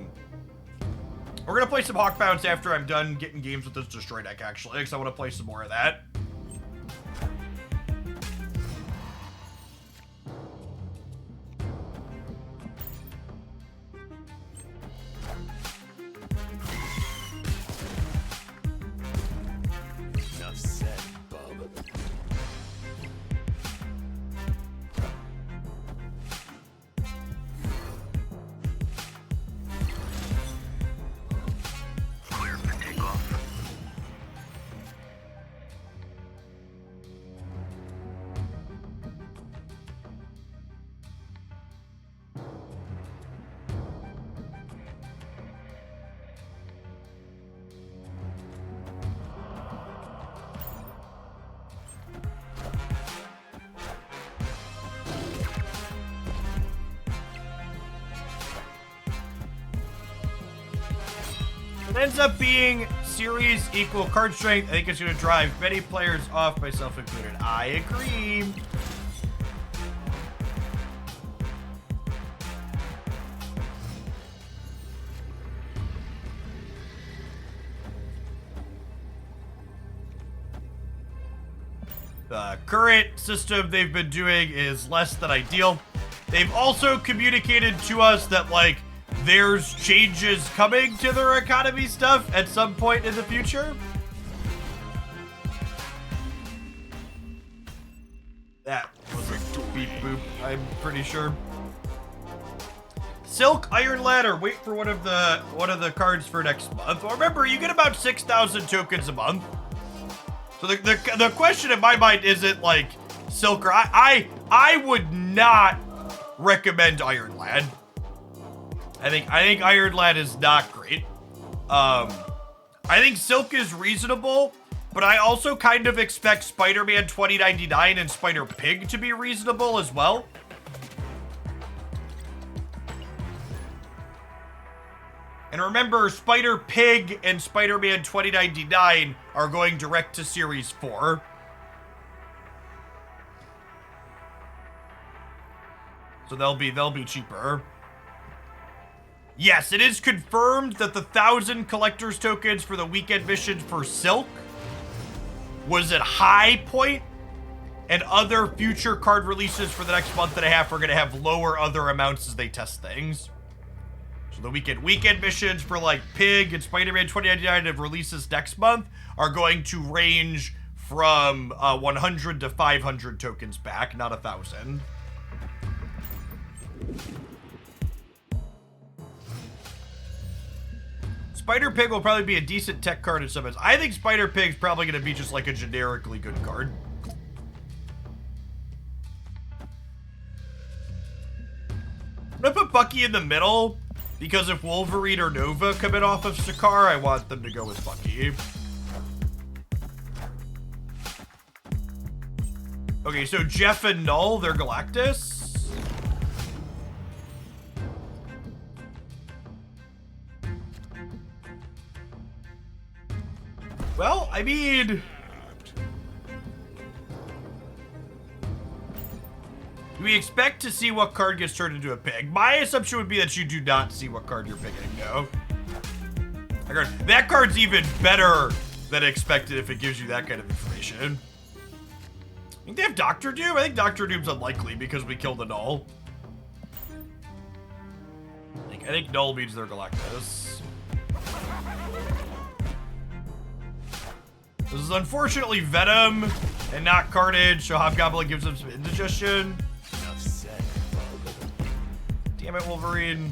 gonna play some Hawk bounce after I'm done getting games with this destroy deck, actually, because I want to play some more of that. Enough said, bub. It ends up being series equal card strength. I think it's going to drive many players off, myself included. I agree. The current system they've been doing is less than ideal. They've also communicated to us that, like, there's changes coming to their economy stuff at some point in the future. That was a beep boop, I'm pretty sure. Silk, Iron Ladder, wait for one of the cards for next month. Well, remember, you get about 6,000 tokens a month. So the question in my mind isn't like Silk or I would not recommend Iron Lad. I think Iron Lad is not great. I think Silk is reasonable, but I also kind of expect Spider-Man 2099 and Spider-Pig to be reasonable as well. And remember, Spider-Pig and Spider-Man 2099 are going direct to Series 4. So they'll be cheaper. Yes, it is confirmed that the 1,000 collector's tokens for the weekend mission for Silk was at high point, and other future card releases for the next month and a half are going to have lower other amounts as they test things. So the weekend missions for like Pig and Spider-Man 2099 of releases next month are going to range from 100 to 500 tokens back, not 1,000. Spider-Pig will probably be a decent tech card in some ways. I think Spider-Pig's probably going to be just like a generically good card. I'm going to put Bucky in the middle, because if Wolverine or Nova come in off of Sakaar, I want them to go with Bucky. Okay, so Jeff and Null, they're Galactus. Well, I mean... do we expect to see what card gets turned into a pig? My assumption would be that you do not see what card you're picking, no. That card's even better than expected if it gives you that kind of information. I think they have Doctor Doom? I think Doctor Doom's unlikely because we killed the Null. I think Null means they're Galactus. This is unfortunately Venom and not Carnage, so Hobgoblin gives them some indigestion. Enough said. Damn it, Wolverine.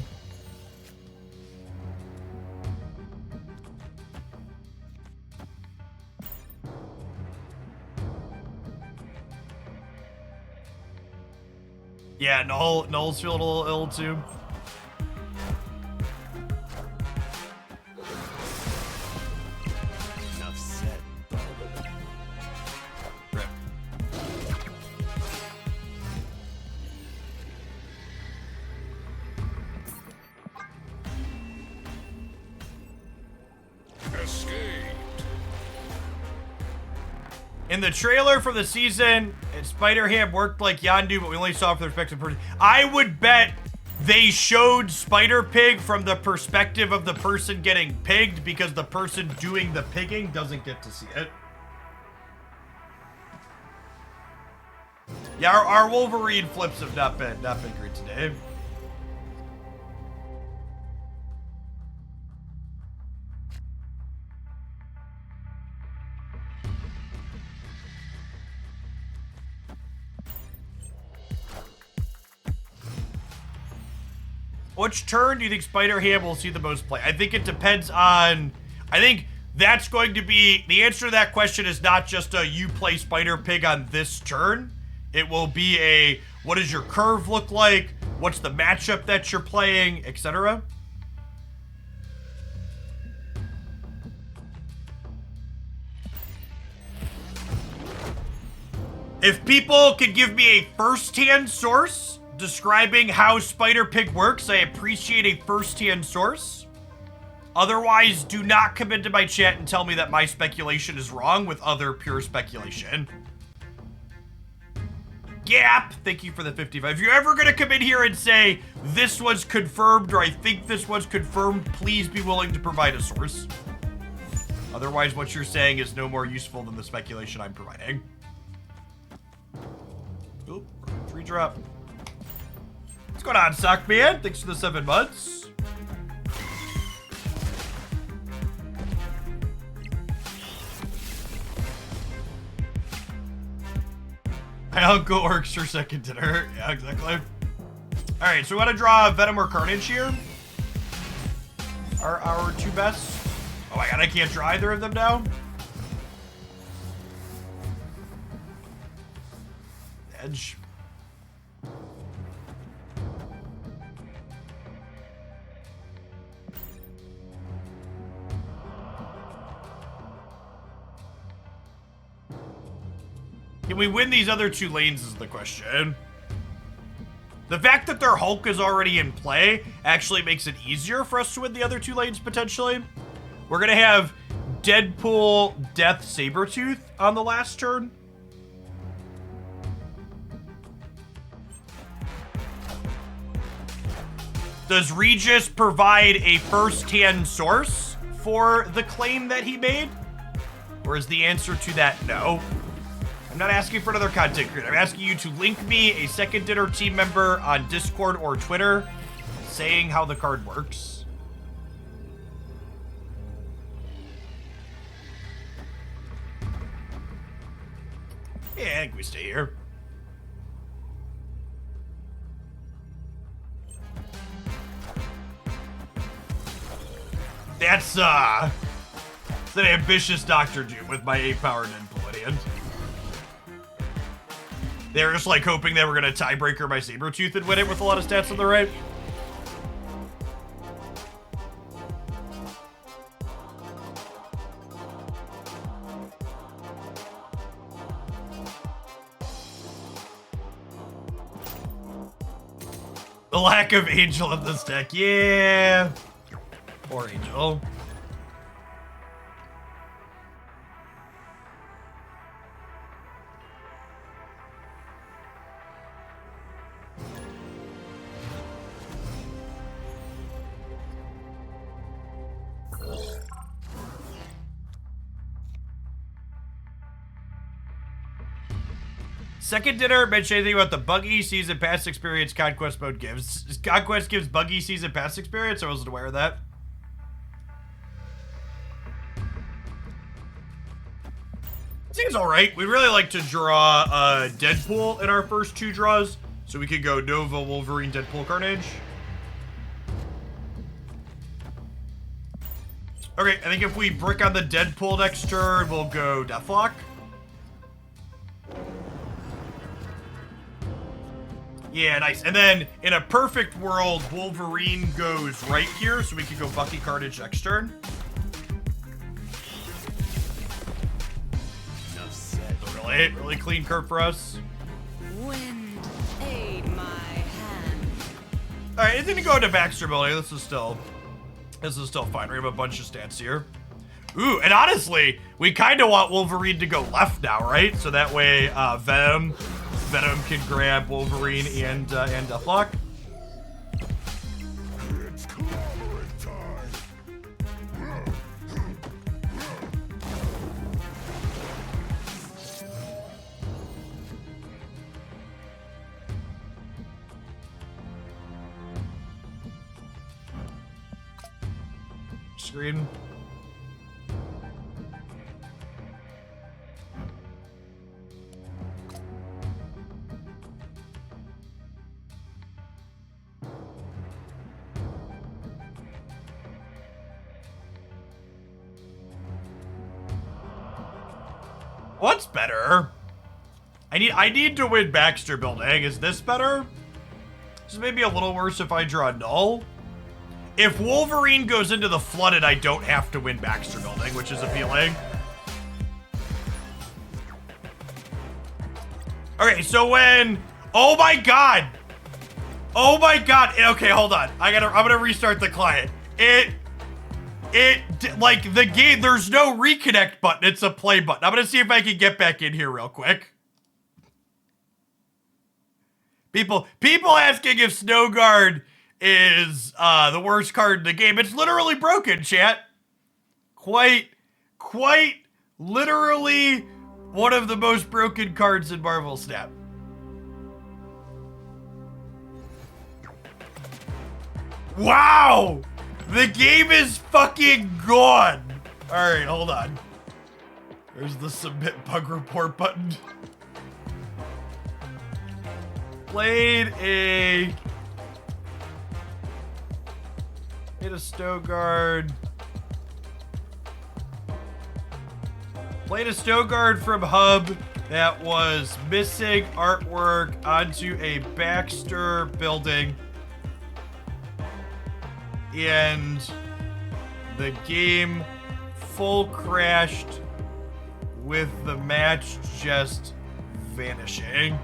Yeah, Null's feeling a little ill too. Enough said. Rip. Escaped. In the trailer for the season, Spider-Ham worked like Yondu, but we only saw it from the perspective of the person. I would bet they showed Spider-Pig from the perspective of the person getting pigged because the person doing the pigging doesn't get to see it. Yeah, our Wolverine flips have not been great today. Which turn do you think Spider-Ham will see the most play? I think it depends on... I think that's going to be... The answer to that question is not just a you play Spider-Pig on this turn. It will be a what does your curve look like? What's the matchup that you're playing, etc. If people could give me a first-hand source describing how Spider-Pig works, I appreciate a first-hand source. Otherwise, do not come into my chat and tell me that my speculation is wrong with other pure speculation. Gap, thank you for the 55. If you're ever going to come in here and say, this was confirmed, or I think this was confirmed, please be willing to provide a source. Otherwise, what you're saying is no more useful than the speculation I'm providing. Oop, free drop. What's going on, Sockman? Thanks for the 7 months. My uncle works for second dinner. Yeah, exactly. Alright, so we want to draw Venom or Carnage here. Our two best. Oh my god, I can't draw either of them now. Edge. Can we win these other two lanes is the question. The fact that their Hulk is already in play actually makes it easier for us to win the other two lanes, potentially. We're going to have Deadpool, Death, Sabretooth on the last turn. Does Regis provide a first-hand source for the claim that he made? Or is the answer to that no? I'm not asking for another content creator. I'm asking you to link me a second dinner team member on Discord or Twitter saying how the card works. Yeah, I think we stay here. That's an ambitious Dr. Doom with my 8-power Deadpool at the end. They were just like hoping they were going to tiebreaker my Sabretooth and win it with a lot of stats on the right. The lack of Angel in this deck. Yeah. Poor Angel. Second dinner mentioned anything about the buggy season pass experience Conquest mode gives. Conquest gives buggy season pass experience? I wasn't aware of that. Seems alright. We'd really like to draw Deadpool in our first 2 draws, so we could go Nova, Wolverine, Deadpool, Carnage. Okay, I think if we brick on the Deadpool next turn, we'll go Deathlock. Yeah, nice. And then, in a perfect world, Wolverine goes right here, so we can go Bucky Carnage next turn. So really clean curve for us. Wind, aid my hand. Alright, it's gonna go into Baxter Building. This is still fine. We have a bunch of stats here. Ooh, and honestly, we kind of want Wolverine to go left now, right? So that way, Venom can grab Wolverine and Deathlock. It's clobbering time. Screen. What's better? I need to win Baxter Building. Is this better? This is maybe a little worse if I draw Null. If Wolverine goes into the Flooded, I don't have to win Baxter Building, which is appealing. Okay, so when... Oh my god! Oh my god! Okay, hold on. I'm gonna restart the client. Like, the game, there's no reconnect button. It's a play button. I'm gonna see if I can get back in here real quick. People asking if Snowguard is the worst card in the game. It's literally broken, chat. Quite literally one of the most broken cards in Marvel Snap. Wow! The game is fucking gone! Alright, hold on. There's the submit bug report button. Played a Snowguard. Played a Snowguard from Hub that was missing artwork onto a Baxter Building. And the game full crashed with the match just vanishing.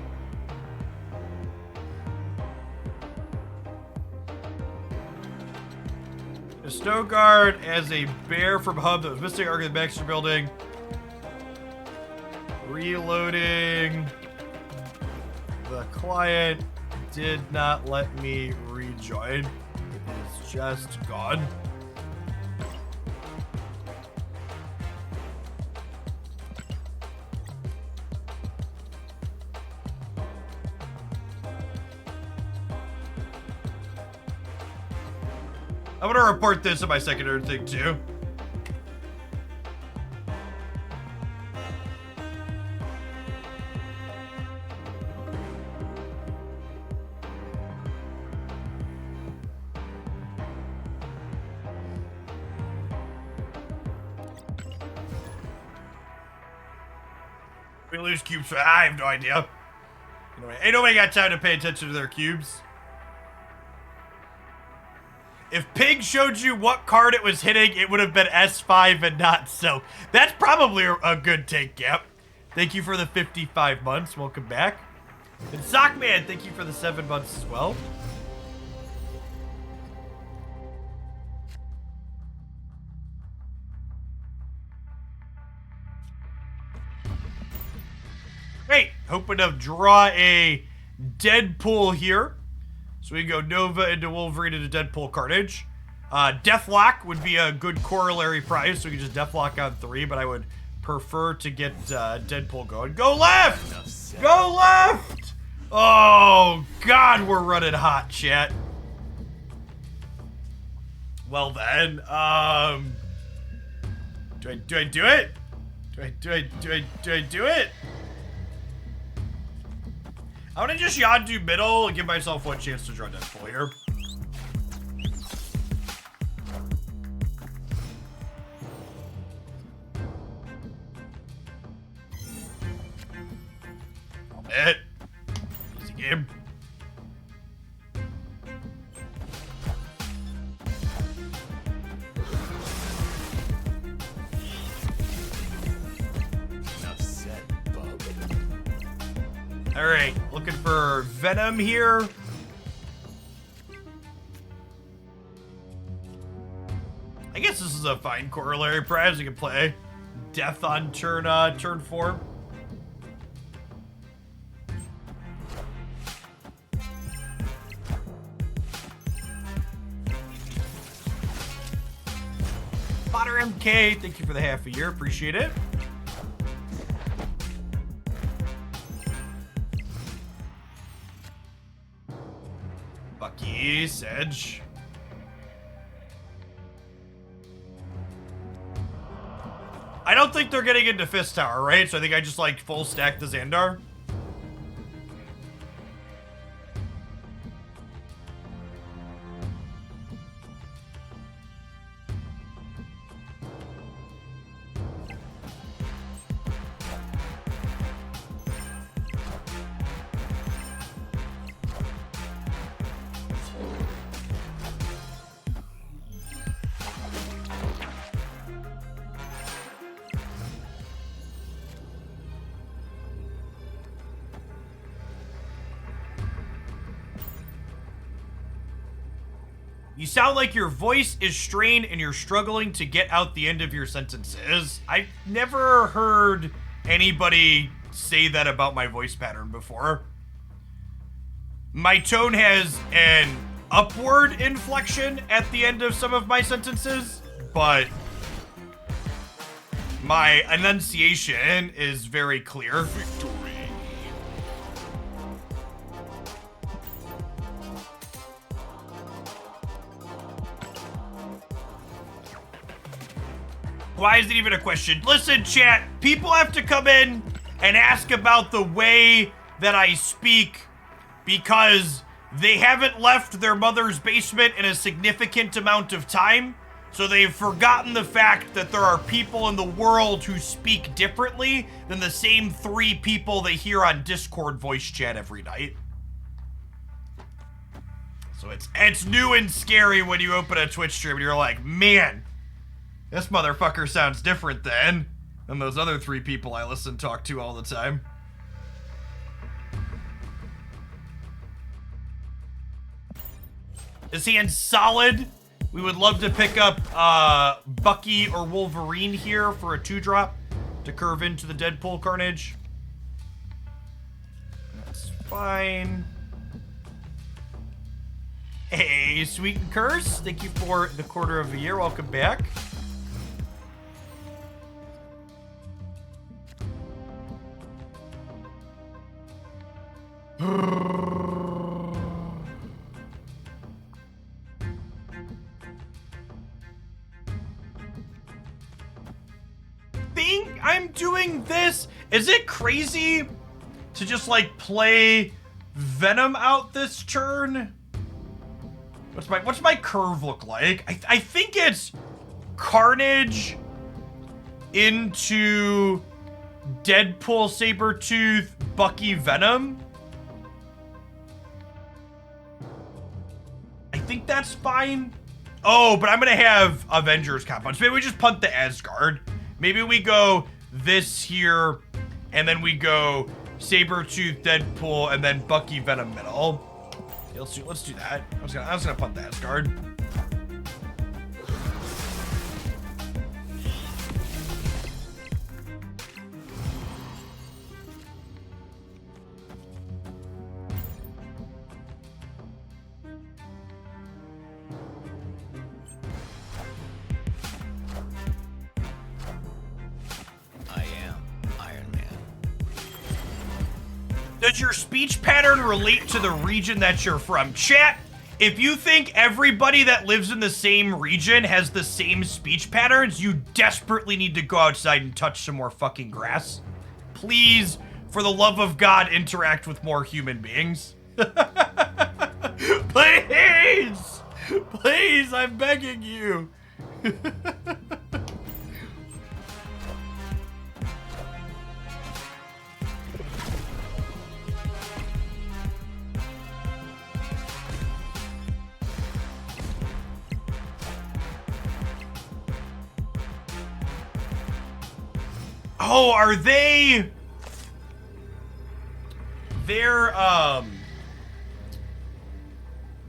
The Snowguard as a bear from Hub that was missing artwork in the Baxter Building. Reloading. The client did not let me rejoin. It's just gone. I'm gonna report this in my secondary thing too. We lose cubes. I have no idea. Ain't nobody got time to pay attention to their cubes. If Pig showed you what card it was hitting, it would have been S5 and not so. That's probably a good take, Gap. Thank you for the 55 months. Welcome back. And Sockman, thank you for the 7 months as well. hoping to draw a Deadpool here. So we go Nova into Wolverine into Deadpool Carnage. Deathlock would be a good corollary prize, so we can just Deathlock on 3, but I would prefer to get Deadpool going. Go left! Go left! Oh, God, we're running hot, chat. Well then, do I do it? Do I do it? I'm gonna just Yondu middle and give myself one chance to draw Deadpool here. It. Easy game. Alright, looking for Venom here. I guess this is a fine corollary prize. You can play Death on turn 4. Potter MK, thank you for the half a year. Appreciate it. Bucky, Sedge. I don't think they're getting into Fist Tower, right? So I think I just like full stack the Xandar. You sound like your voice is strained and you're struggling to get out the end of your sentences. I've never heard anybody say that about my voice pattern before. My tone has an upward inflection at the end of some of my sentences, but my enunciation is very clear. Victory. Why is it even a question? Listen, chat, people have to come in and ask about the way that I speak because they haven't left their mother's basement in a significant amount of time. So they've forgotten the fact that there are people in the world who speak differently than the same 3 people they hear on Discord voice chat every night. So it's new and scary when you open a Twitch stream and you're like, man, this motherfucker sounds different than those other 3 people I listen to talk to all the time. Is hand solid? We would love to pick up Bucky or Wolverine here for a 2-drop to curve into the Deadpool Carnage. That's fine. Hey, Sweet and Curse, thank you for the quarter of a year. Welcome back. Think I'm doing this? Is it crazy to just like play Venom out this turn? What's my curve look like? I think it's Carnage into Deadpool, Sabretooth, Bucky, Venom. I think that's fine. Oh, but I'm gonna have Avengers compounds. Maybe we just punt the Asgard. Maybe we go this here, and then we go Sabretooth, Deadpool, and then Bucky, Venom middle. Yeah, let's do that. I was gonna punt the Asgard. Does your speech pattern relate to the region that you're from? Chat, if you think everybody that lives in the same region has the same speech patterns, you desperately need to go outside and touch some more fucking grass. Please, for the love of God, interact with more human beings. Please! Please, I'm begging you. Oh, are they? They're a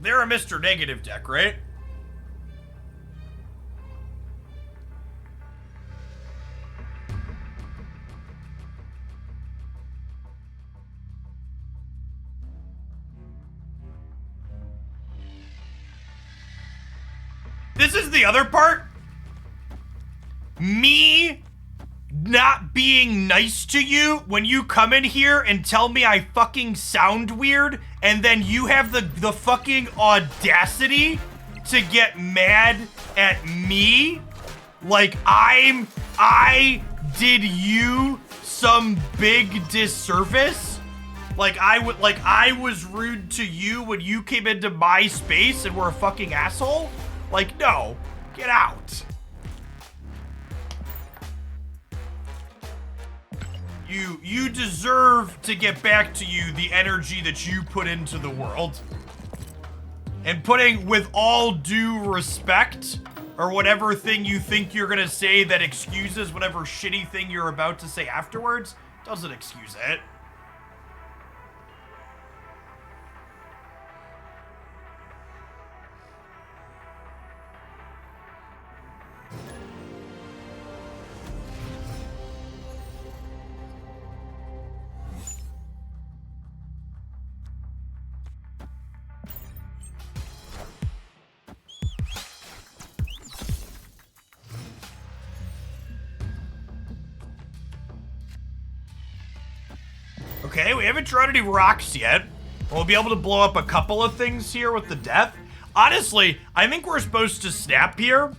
Mr. Negative deck, right? This is the other part. Me not being nice to you when you come in here and tell me I fucking sound weird, and then you have the fucking audacity to get mad at me like I did you some big disservice. Like I was rude to you when you came into my space and were a fucking asshole. Like, no, get out. You deserve to get back to you the energy that you put into the world. And putting with all due respect, or whatever thing you think you're gonna say that excuses whatever shitty thing you're about to say afterwards, doesn't excuse it. Okay, we haven't drawn any rocks yet. We'll be able to blow up a couple of things here with the death. Honestly, I think we're supposed to snap here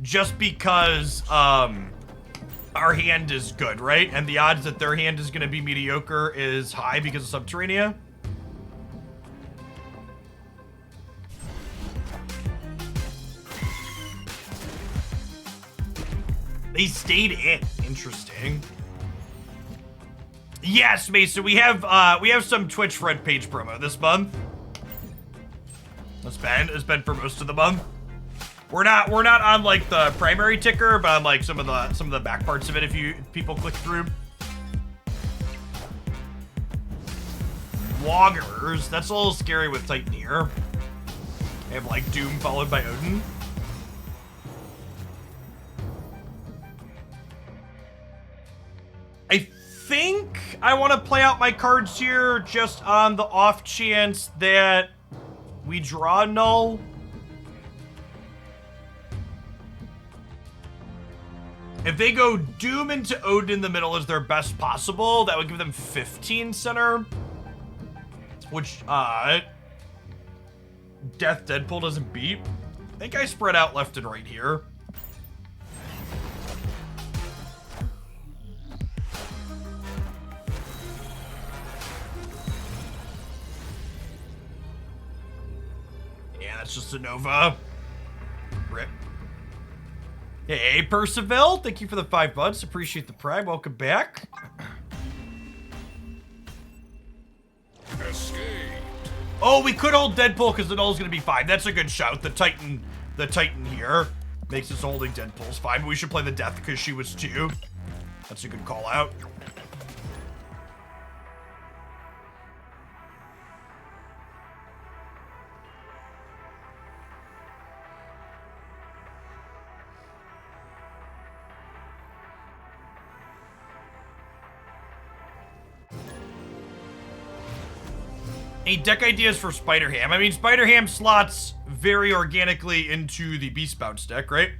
just because our hand is good, right? And the odds that their hand is going to be mediocre is high because of Subterranea. They stayed in. Interesting. Yes, Mason, we have some Twitch front page promo this month. It's been for most of the month. We're not on like the primary ticker, but on like some of the back parts of it if people click through. Loggers, that's a little scary with Titaneer. They have like Doom followed by Odin. I think I want to play out my cards here just on the off chance that we draw null. If they go Doom into Odin in the middle as their best possible, that would give them 15 center. Which, Death Deadpool doesn't beat. I think I spread out left and right here. That's just a Nova. Rip. Hey, Percival. Thank you for the 5 bucks. Appreciate the prime. Welcome back. Escape. Oh, we could hold Deadpool because the null's gonna be fine. That's a good shout. The Titan here makes us holding Deadpool's fine. But we should play the Death because she was 2. That's a good call out. Any deck ideas for Spider-Ham? I mean, Spider-Ham slots very organically into the Beast Bounce deck, right?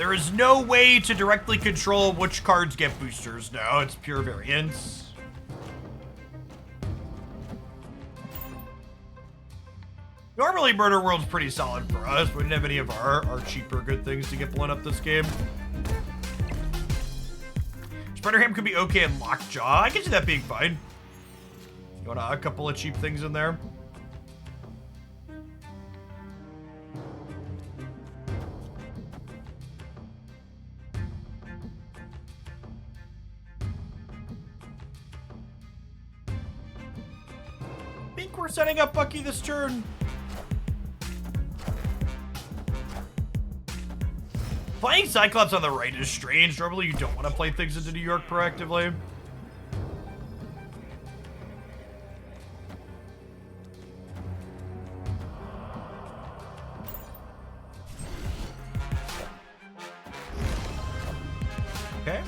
There is no way to directly control which cards get boosters. No, it's pure variance. Normally, Murder World's pretty solid for us. We didn't have any of our cheaper good things to get blown up this game. Spider-Ham could be okay in Lockjaw. I can see that being fine. You want a couple of cheap things in there? I think we're setting up Bucky this turn. Playing Cyclops on the right is strange. Normally you don't want to play things into New York proactively. Okay.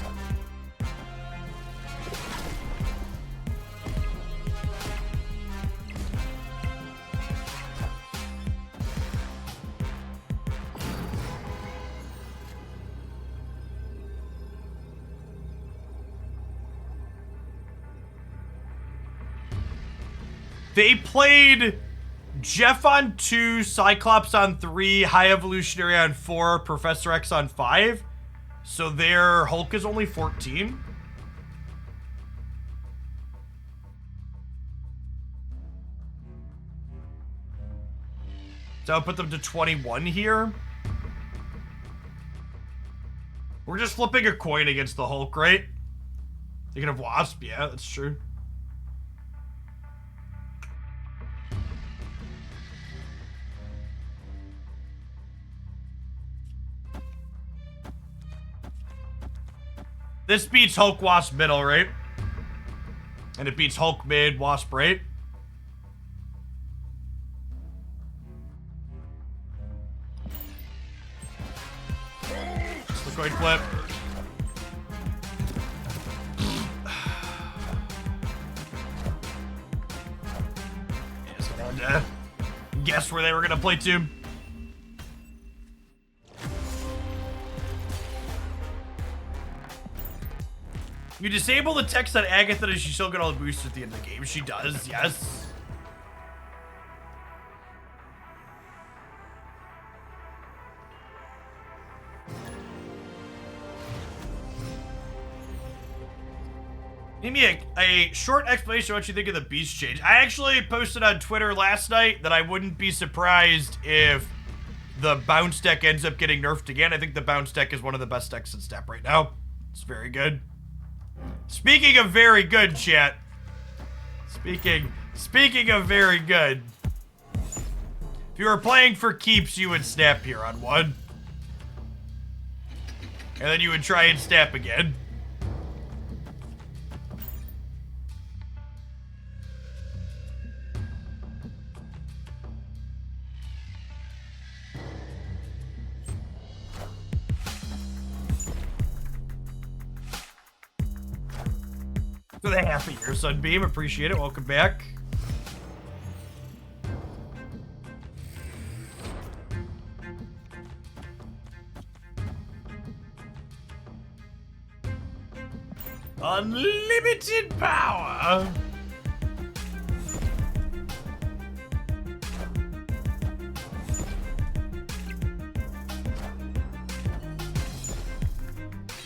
They played Jeff on 2, Cyclops on 3, High Evolutionary on 4, Professor X on 5. So their Hulk is only 14. So I'll put them to 21 here. We're just flipping a coin against the Hulk, right? Thinking of Wasp, yeah, that's true. This beats Hulk, Wasp, middle, right? And it beats Hulk, mid, Wasp, right? Just the coin flip. Just wanted to guess where they were gonna play to. You disable the text on Agatha, does she still get all the boosts at the end of the game? She does, yes. Give me a short explanation of what you think of the beast change. I actually posted on Twitter last night that I wouldn't be surprised if the bounce deck ends up getting nerfed again. I think the bounce deck is one of the best decks in Step right now. It's very good. Speaking of very good, chat. Speaking of very good. If you were playing for keeps, you would snap here on 1. And then you would try and snap again. For the half a year, Sunbeam. Appreciate it. Welcome back. Unlimited power.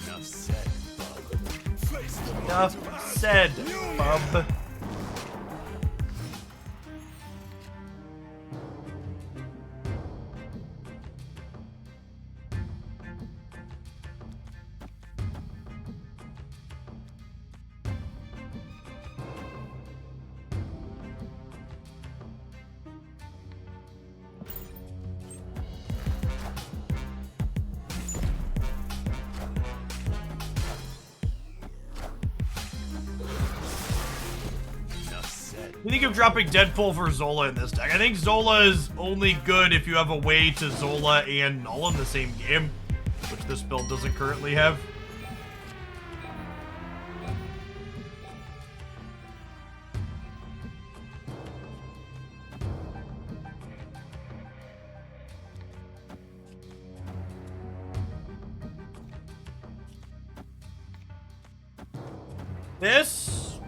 Enough said, bub. Face the Enough said, bub. You think of dropping Deadpool for Zola in this deck? I think Zola is only good if you have a way to Zola and Null in the same game, which this build doesn't currently have. This.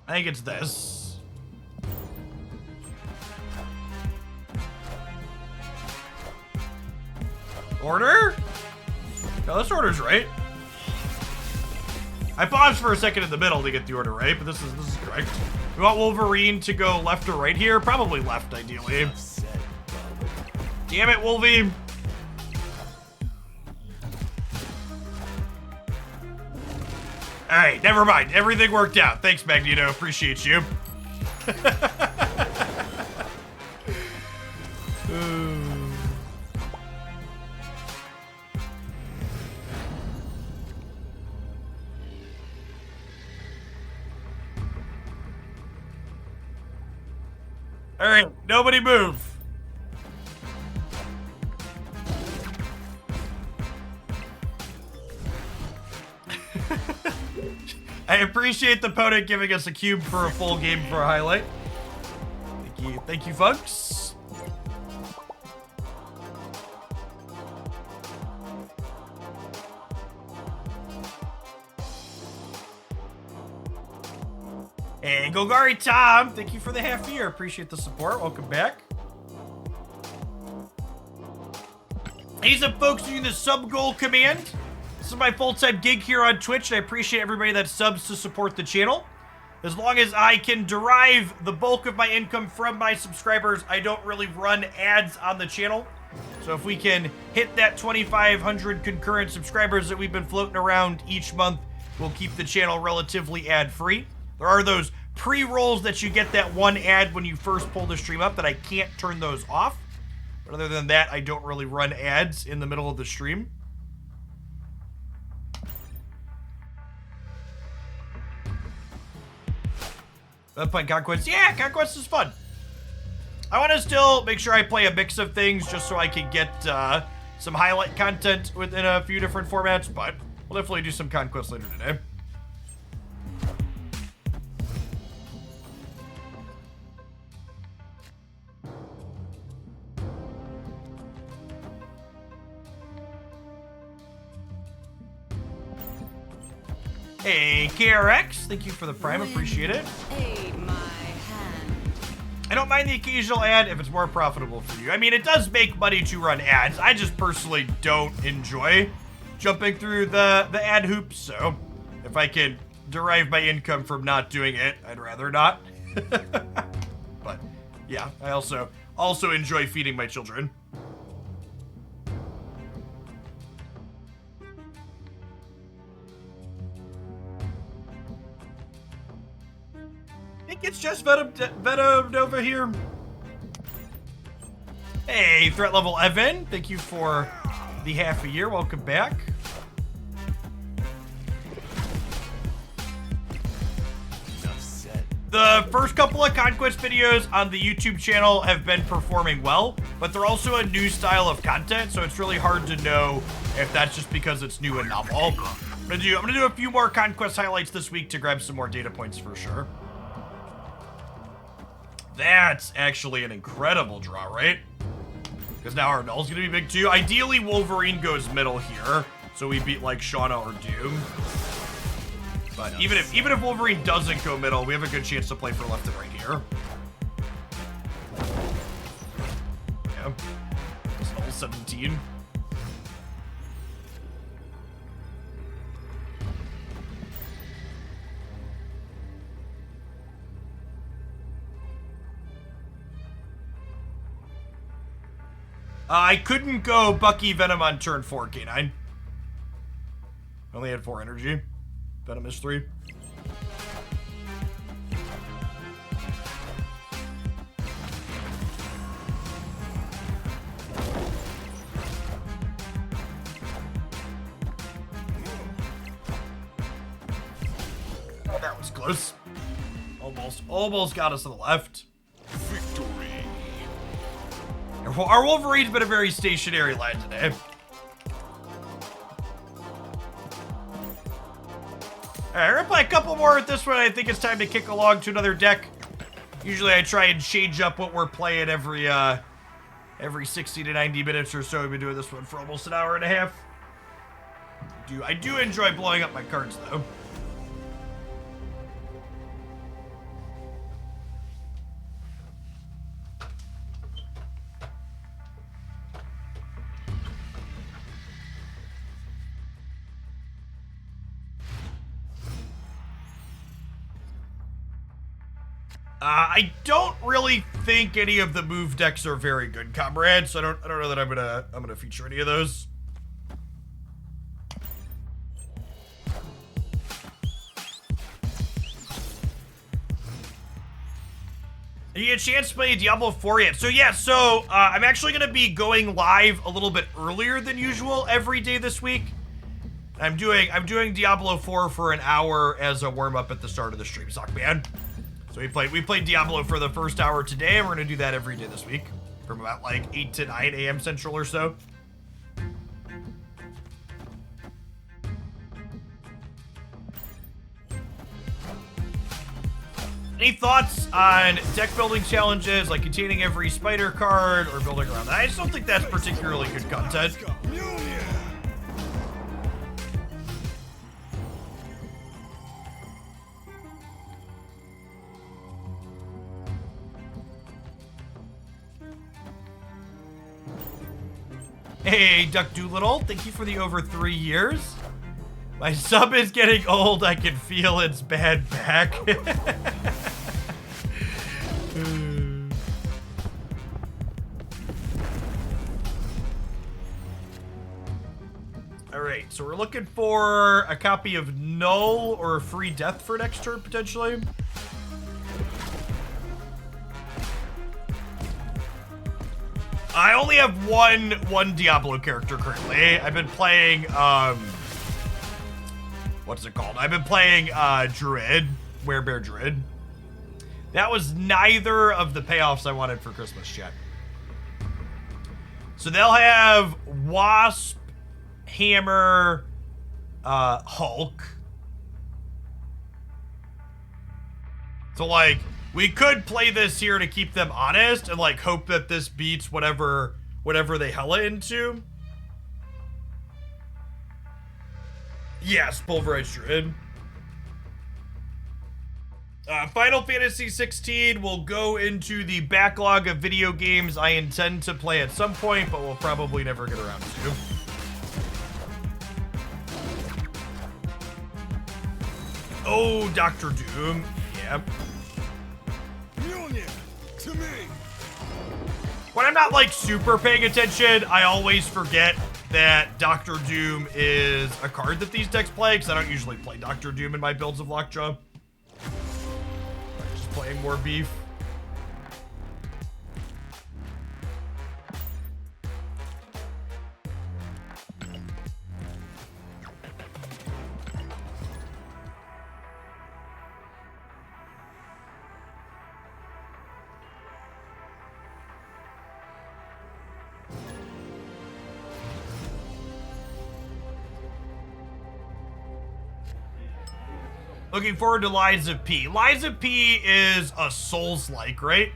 I think it's this. Order? No, this order's right. I paused for a second in the middle to get the order right, but this is correct. We want Wolverine to go left or right here? Probably left, ideally. Damn it, Wolvie. Alright, never mind. Everything worked out. Thanks, Magneto. Appreciate you. Alright, nobody move. I appreciate the opponent giving us a cube for a full game for a highlight. Thank you. Thank you, folks. And Golgari Tom, thank you for the half year. Appreciate the support. Welcome back. He's up, folks, using the sub goal command. This is my full-time gig here on Twitch, and I appreciate everybody that subs to support the channel. As long as I can derive the bulk of my income from my subscribers, I don't really run ads on the channel. So if we can hit that 2,500 concurrent subscribers that we've been floating around each month, we'll keep the channel relatively ad-free. There are those pre-rolls that you get that one ad when you first pull the stream up that I can't turn those off. But other than that, I don't really run ads in the middle of the stream. Playing Conquest. Yeah, Conquest is fun. I want to still make sure I play a mix of things just so I can get some highlight content within a few different formats, but we'll definitely do some Conquest later today. Hey, KRX, thank you for the Prime, appreciate it. Aid my hand. I don't mind the occasional ad if it's more profitable for you. I mean, it does make money to run ads. I just personally don't enjoy jumping through the ad hoops, so if I can derive my income from not doing it, I'd rather not. But yeah, I also enjoy feeding my children. I think it's just Venom Nova here. Hey, threat level Evan, thank you for the half a year. Welcome back. The first couple of Conquest videos on the YouTube channel have been performing well, but they're also a new style of content, so it's really hard to know if that's just because it's new and novel. I'm gonna do a few more Conquest highlights this week to grab some more data points for sure. That's actually an incredible draw, right? Because now our null's gonna be big too. Ideally, Wolverine goes middle here, so we beat like Shauna or Doom. But even if Wolverine doesn't go middle, we have a good chance to play for left and right here. Yeah. It's level 17. I couldn't go Bucky Venom on turn 4, K9. Only had 4 energy. Venom is 3. Oh, that was close. Almost got us to the left. Victory. Our Wolverine's been a very stationary line today. Alright, we're gonna play a couple more with this one. I think it's time to kick along to another deck. Usually I try and change up what we're playing every every 60 to 90 minutes or so. I've been doing this one for almost an hour and a half. I do enjoy blowing up my cards, though. I don't really think any of the move decks are very good, comrades. So I don't know that I'm gonna feature any of those. You get a chance to play Diablo 4 yet? So yeah, I'm actually gonna be going live a little bit earlier than usual every day this week. I'm doing Diablo 4 for an hour as a warm up at the start of the stream, Sock Man. So we played Diablo for the first hour today, and we're gonna do that every day this week from about like 8 to 9 a.m. Central or so. Any thoughts on deck building challenges, like containing every spider card or building around that? I just don't think that's particularly good content. Hey, Duck Doolittle, thank you for the over 3 years. My sub is getting old, I can feel its bad back. Alright, so we're looking for a copy of Null or a free death for next turn, potentially. I only have one Diablo character currently. I've been playing, what's it called? I've been playing, Druid, Werebear Druid. That was neither of the payoffs I wanted for Christmas, chat. So they'll have Wasp, Hammer, Hulk. So, like, we could play this here to keep them honest and, like, hope that this beats whatever they hella into. Yes, Pulverized Druid. Final Fantasy 16 will go into the backlog of video games I intend to play at some point, but we'll probably never get around to. Oh, Dr. Doom. Yep. To me. When I'm not, like, super paying attention, I always forget that Dr. Doom is a card that these decks play, because I don't usually play Dr. Doom in my builds of Lockjaw. Just playing more beef. Looking forward to Lies of P. Lies of P is a Souls-like, right?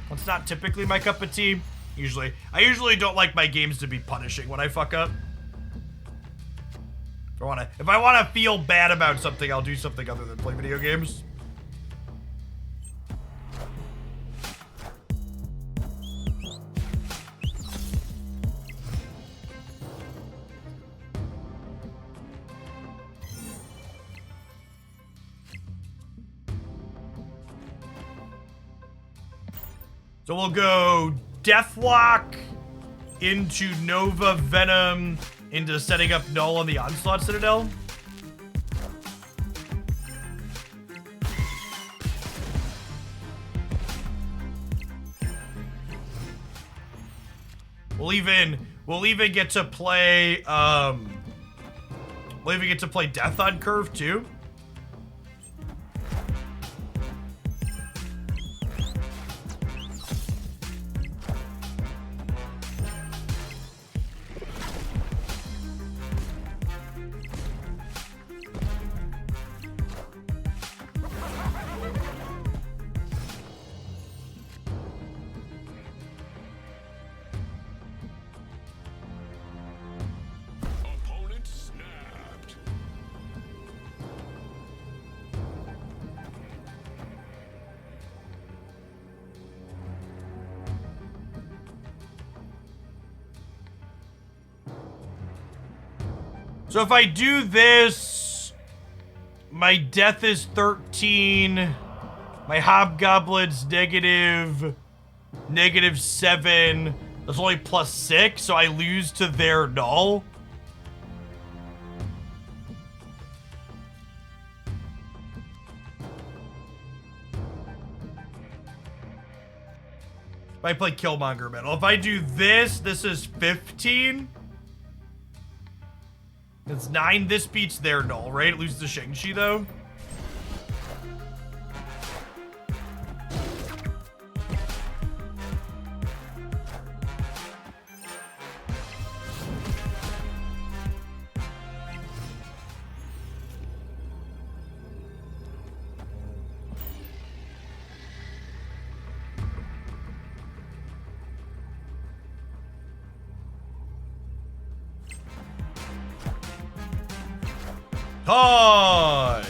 That's not typically my cup of tea. I usually don't like my games to be punishing when I fuck up. If I wanna feel bad about something, I'll do something other than play video games. So we'll go Deathlock into Nova Venom into setting up Null on the Onslaught Citadel. We'll even get to play Death on Curve too. So if I do this, my death is 13. My hobgoblin's -7. That's only +6, so I lose to their null. If I play Killmonger Metal. If I do this, this is 15. It's 9. This beats their null, right? It loses to Shang-Chi, though. Hi.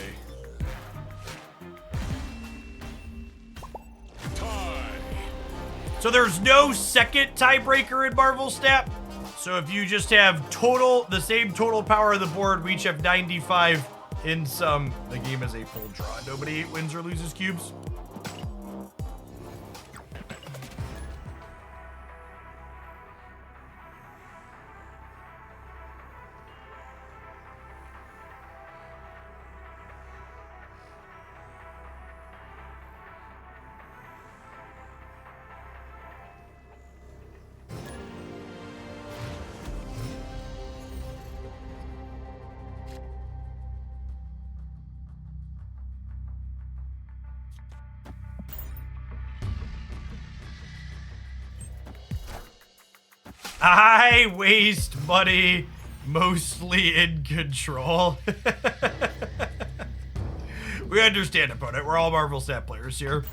So there's no second tiebreaker in Marvel Snap. So if you just have the same total power of the board, we each have 95 in some, the game is a full draw. Nobody wins or loses cubes. I waste money mostly in control. We understand, opponent. We're all Marvel Snap players here.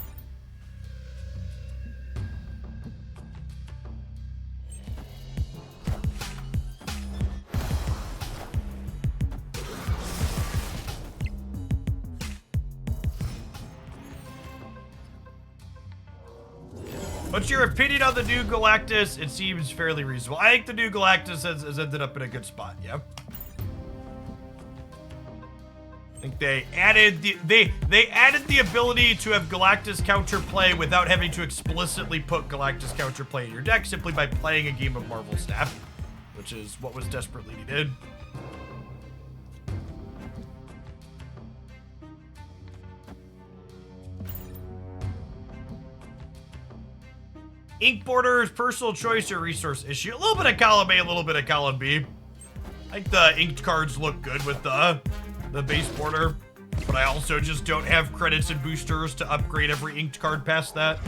What's your opinion on the new Galactus? It seems fairly reasonable. I think the new Galactus has ended up in a good spot, yeah. I think they added they added the ability to have Galactus counterplay without having to explicitly put Galactus counterplay in your deck, simply by playing a game of Marvel Snap, which is what was desperately needed. Ink borders, personal choice, or resource issue. A little bit of column A, a little bit of column B. I think the inked cards look good with the base border, but I also just don't have credits and boosters to upgrade every inked card past that.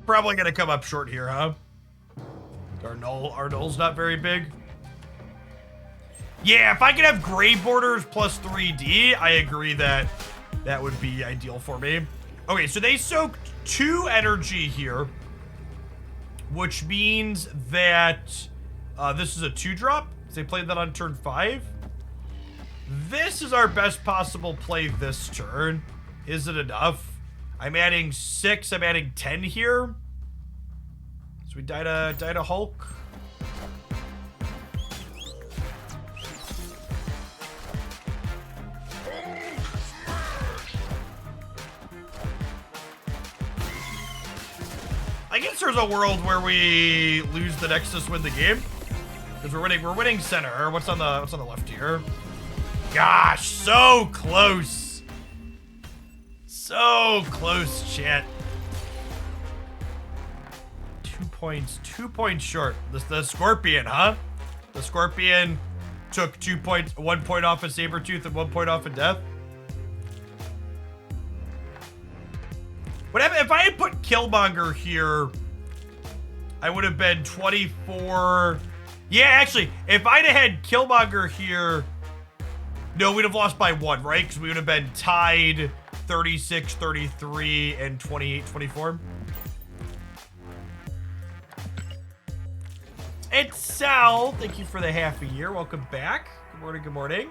Probably gonna come up short here, huh? Our null's not very big. Yeah, if I could have gray borders plus 3D, I agree that that would be ideal for me. Okay, so they soaked 2 energy here, which means that this is a 2-drop. They played that on turn 5. This is our best possible play this turn. Is it enough? I'm adding 6, I'm adding 10 here. So we died a Hulk. I guess there's a world where we lose the Nexus, win the game. Because we're winning center. What's on the left here? Gosh, so close. So close, chat. 2 points short. The Scorpion, huh? The Scorpion took 2 points, 1 point off of Sabretooth and 1 point off of Death. What happened if I had put Killmonger here? I would have been 24. Yeah, actually, if I'd have had Killmonger here, no, we'd have lost by 1, right? Because we would have been tied 36, 33, and 28, 24. It's Sal. Thank you for the half a year. Welcome back. Good morning, good morning.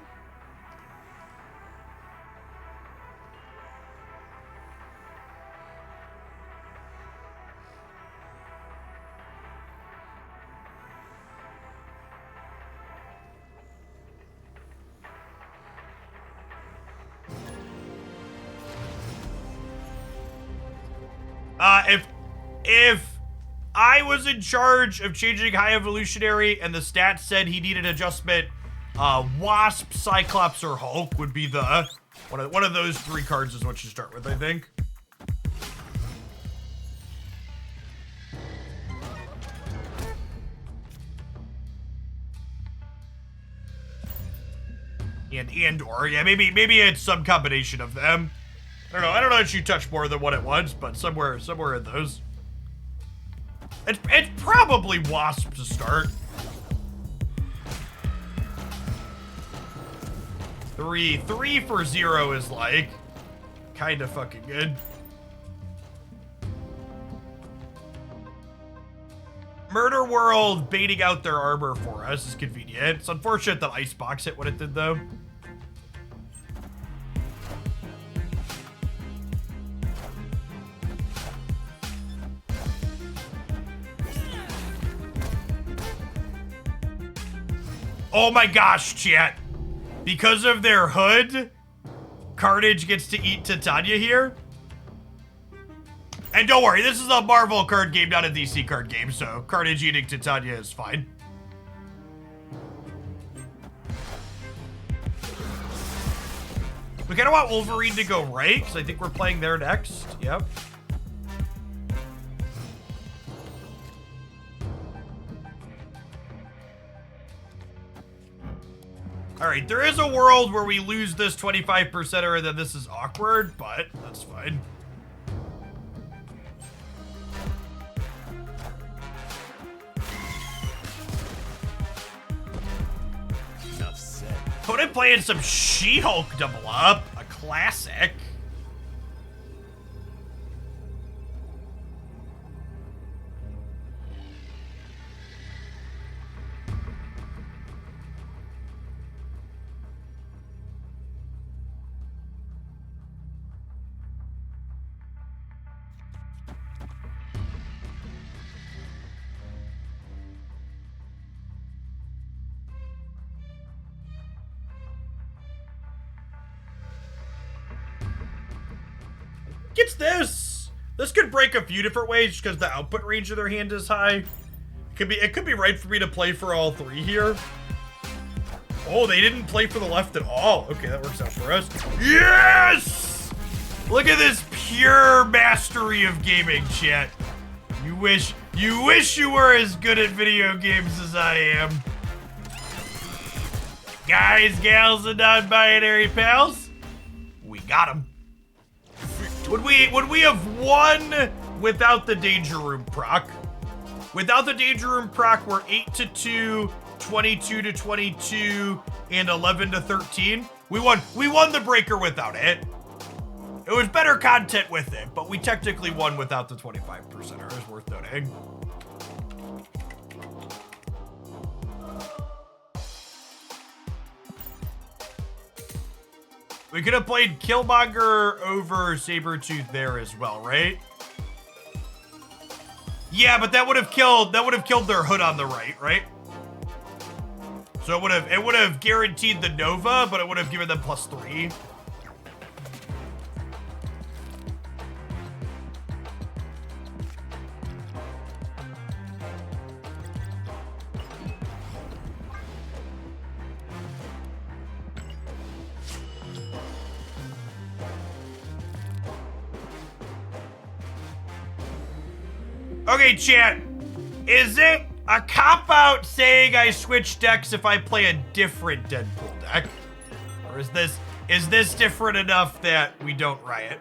If I was in charge of changing High Evolutionary and the stats said he needed adjustment, Wasp, Cyclops, or Hulk would be the one of those 3 cards is what you start with, I think. And/or yeah, maybe it's some combination of them. I don't know if you touch more than what it was, but somewhere in those. It's probably Wasp to start. 3 for 0 is like kind of fucking good. Murder World baiting out their armor for us is convenient. It's unfortunate that Icebox hit what it did though. Oh my gosh, chat. Because of their hood, Carnage gets to eat Titania here. And don't worry, this is a Marvel card game, not a DC card game, so Carnage eating Titania is fine. We kind of want Wolverine to go right, because I think we're playing there next. Yep. Alright, there is a world where we lose this 25%er and then this is awkward, but that's fine. Enough said. Opponent playing some She-Hulk double up, a classic. Gets this. This could break a few different ways just because the output range of their hand is high. It could be right for me to play for all 3 here. Oh, they didn't play for the left at all. Okay, that works out for us. Yes! Look at this pure mastery of gaming, chat. You wish you were as good at video games as I am. Guys, gals, and non-binary pals, we got them. Would we have won without the Danger Room proc? Without the Danger Room proc, we're 8-2, 22-22, and 11-13. We won the breaker without it. It was better content with it, but we technically won without the 25%er. It's worth noting. We could have played Killmonger over Sabretooth there as well, right? Yeah, but that would have killed their hood on the right? So it would have guaranteed the Nova, but it would have given them +3. Okay, chat. Is it a cop-out saying I switch decks if I play a different Deadpool deck? Or is this different enough that we don't riot?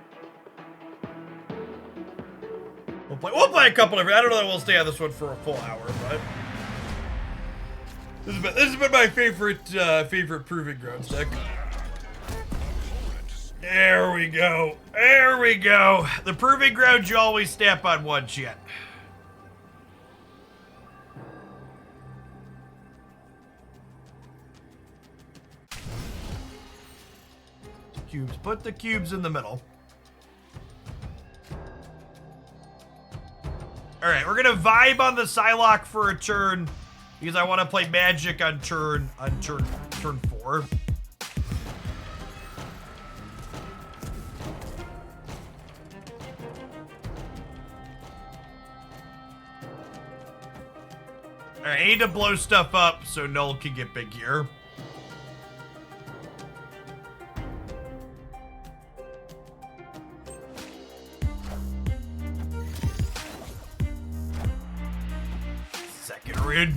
We'll play a couple of. I don't know that we'll stay on this one for a full hour, but this has been my favorite Proving Grounds deck. There we go. There we go. The Proving Ground you always snap on one, chat. cubes. Put the cubes in the middle. All right, we're gonna vibe on the Psylocke for a turn because I want to play Magic on turn 4. All right, I need to blow stuff up so Null can get big here. Second rid.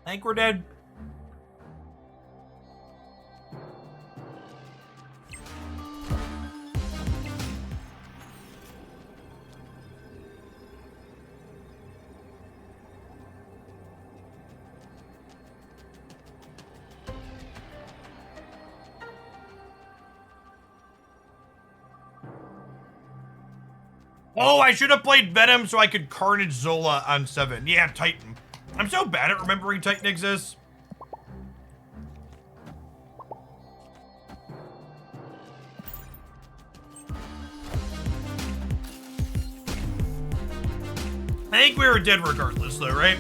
I think we're dead. Oh, I should have played Venom so I could Carnage Zola on 7. Yeah, Titan. I'm so bad at remembering Titan exists. I think we were dead regardless though, right?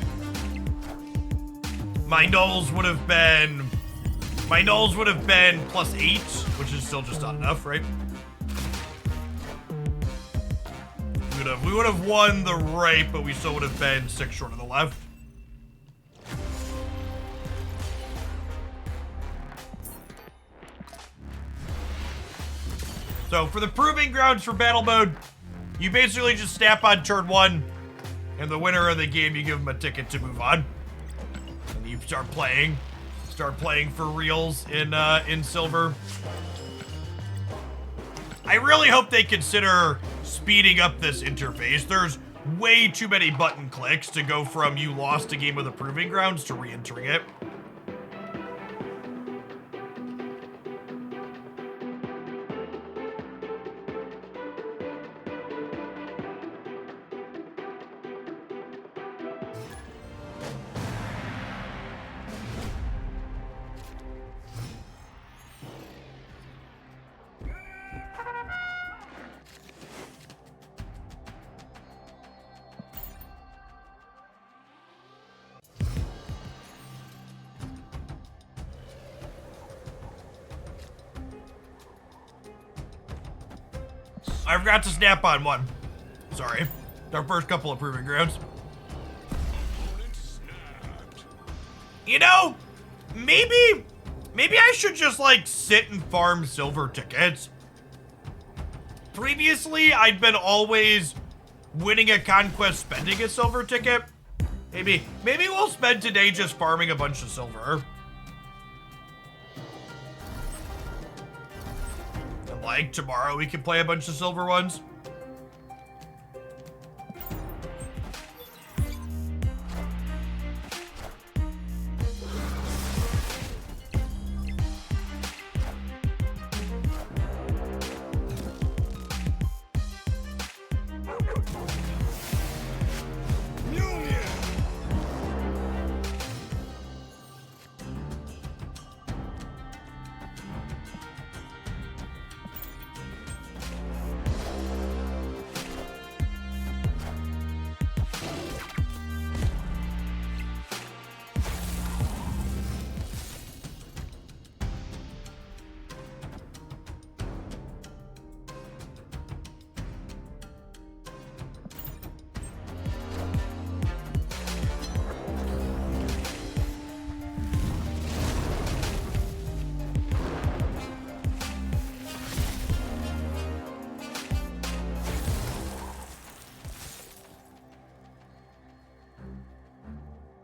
My nulls would have been +8, which is still just not enough, right? We would have won the right, but we still would have been 6 short of the left. So for the proving grounds for battle mode, you basically just snap on turn 1, and the winner of the game, you give them a ticket to move on. And you start playing for reals in Silver. I really hope they consider speeding up this interface. There's way too many button clicks to go from you lost a game with a proving grounds to re-entering it. I forgot to snap on one. Sorry. Our first couple of proving grounds. You know, maybe I should just like sit and farm silver tickets. Previously, I'd been always winning a conquest spending a silver ticket. Maybe we'll spend today just farming a bunch of silver. And like tomorrow we can play a bunch of silver ones.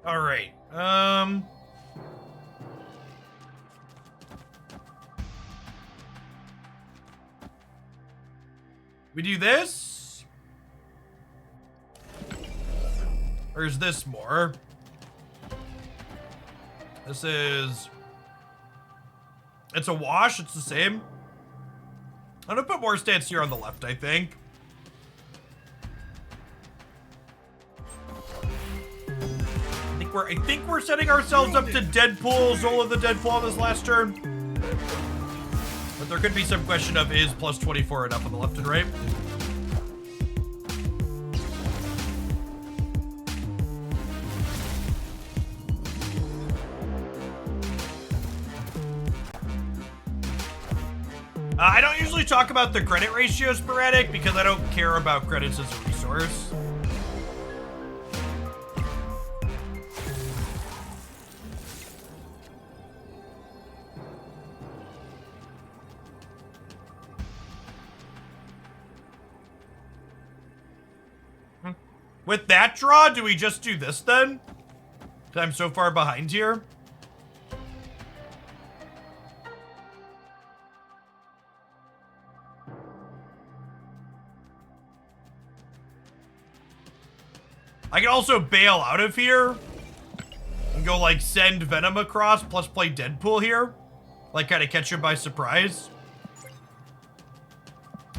All right. We do this? Or is this more? This is... It's a wash, it's the same. I'm gonna put more stats here on the left, I think. I think we're setting ourselves up to Deadpool, Zola the Deadpool on this last turn. But there could be some question of, is plus 24 enough on the left and right? I don't usually talk about the credit ratio sporadic because I don't care about credits as a resource. With that draw, do we just do this then? 'Cause I'm so far behind here. I can also bail out of here and go like send Venom across plus play Deadpool here. Like kind of catch him by surprise.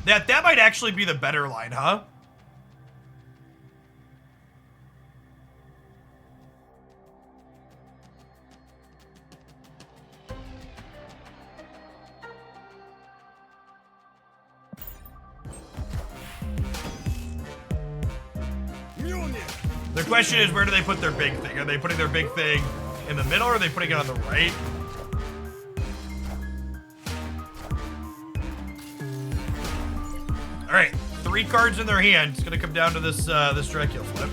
That might actually be the better line, huh? The question is, where do they put their big thing? Are they putting their big thing in the middle, or are they putting it on the right? All right, 3 cards in their hand. It's gonna come down to this this Dracula flip.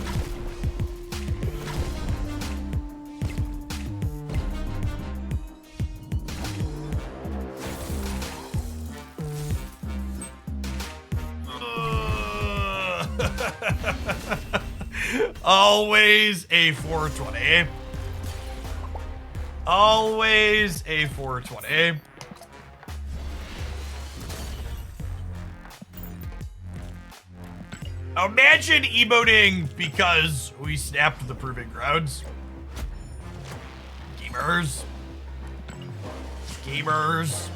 Always a 420. Always a 420. Imagine emoting because we snapped the Proving Grounds. Gamers. Gamers.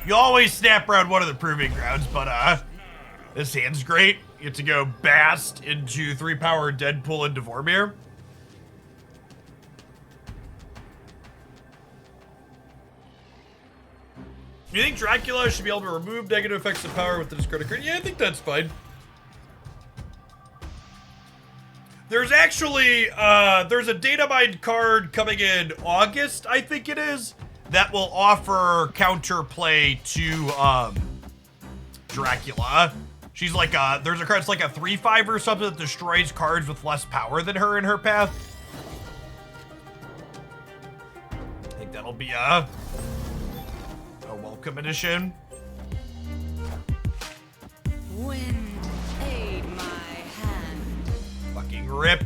You always snap around one of the Proving Grounds, but this hand's great. You get to go Bast into 3-power Deadpool into Vormir. You think Dracula should be able to remove negative effects of power with the discarded card? Yeah, I think that's fine. There's actually, there's a data mine card coming in August, I think it is, that will offer counterplay to Dracula. She's like there's a card, it's like a 3/5 or something that destroys cards with less power than her in her path. I think that'll be a welcome addition. Wind, aid my hand. Fucking rip.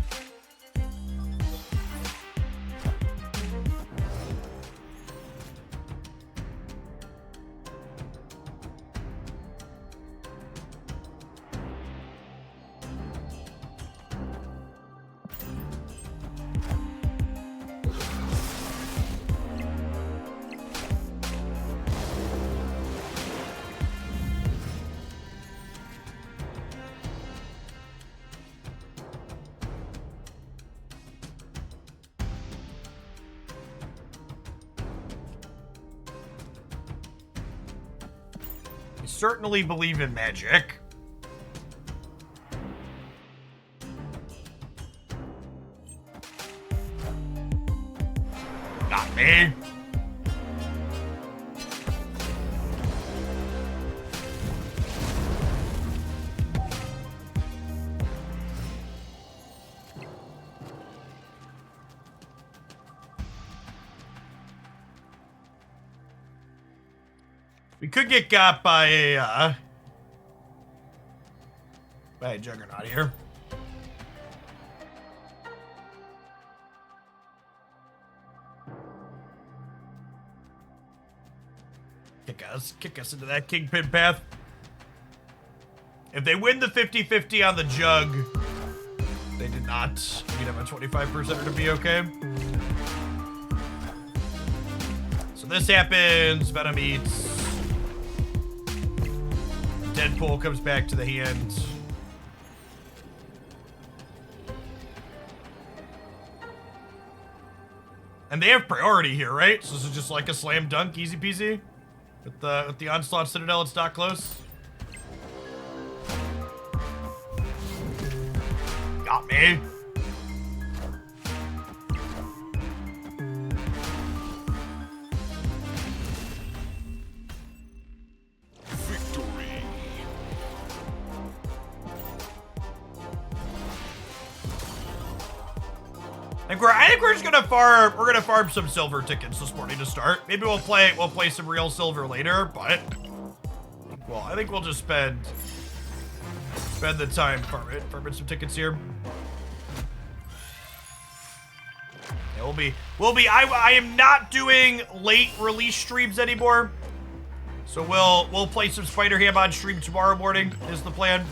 Certainly believe in magic. Not me. We could get got by a juggernaut here. Kick us into that kingpin path. If they win the 50-50 on the jug, they did not. You'd have a 25% to be okay. So this happens. Venom eats. Deadpool comes back to the hand. And they have priority here, right? So this is just like a slam dunk, easy peasy. With the Onslaught Citadel, it's not close. Got me. Victory. I think we're just gonna farm. We're gonna farm some silver tickets this morning to start. Maybe we'll play some real silver later, but well, I think we'll just spend the time farming some tickets here. Yeah, we'll be. I am not doing late release streams anymore, so we'll play some Spider Ham on stream tomorrow morning. Is the plan?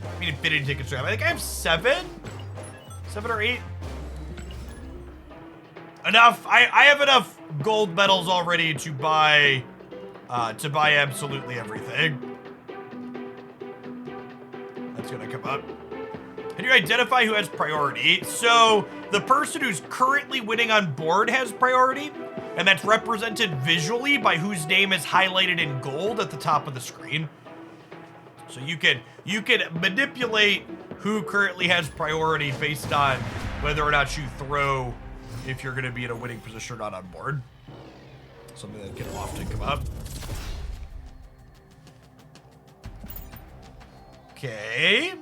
I mean, bidding tickets. I think I have 7 or 8. Enough. I have enough gold medals already to buy absolutely everything. That's gonna come up. Can you identify who has priority? So the person who's currently winning on board has priority, and that's represented visually by whose name is highlighted in gold at the top of the screen. So you can manipulate who currently has priority based on whether or not you throw, if you're going to be in a winning position or not on board. Something that can often come up. Okay.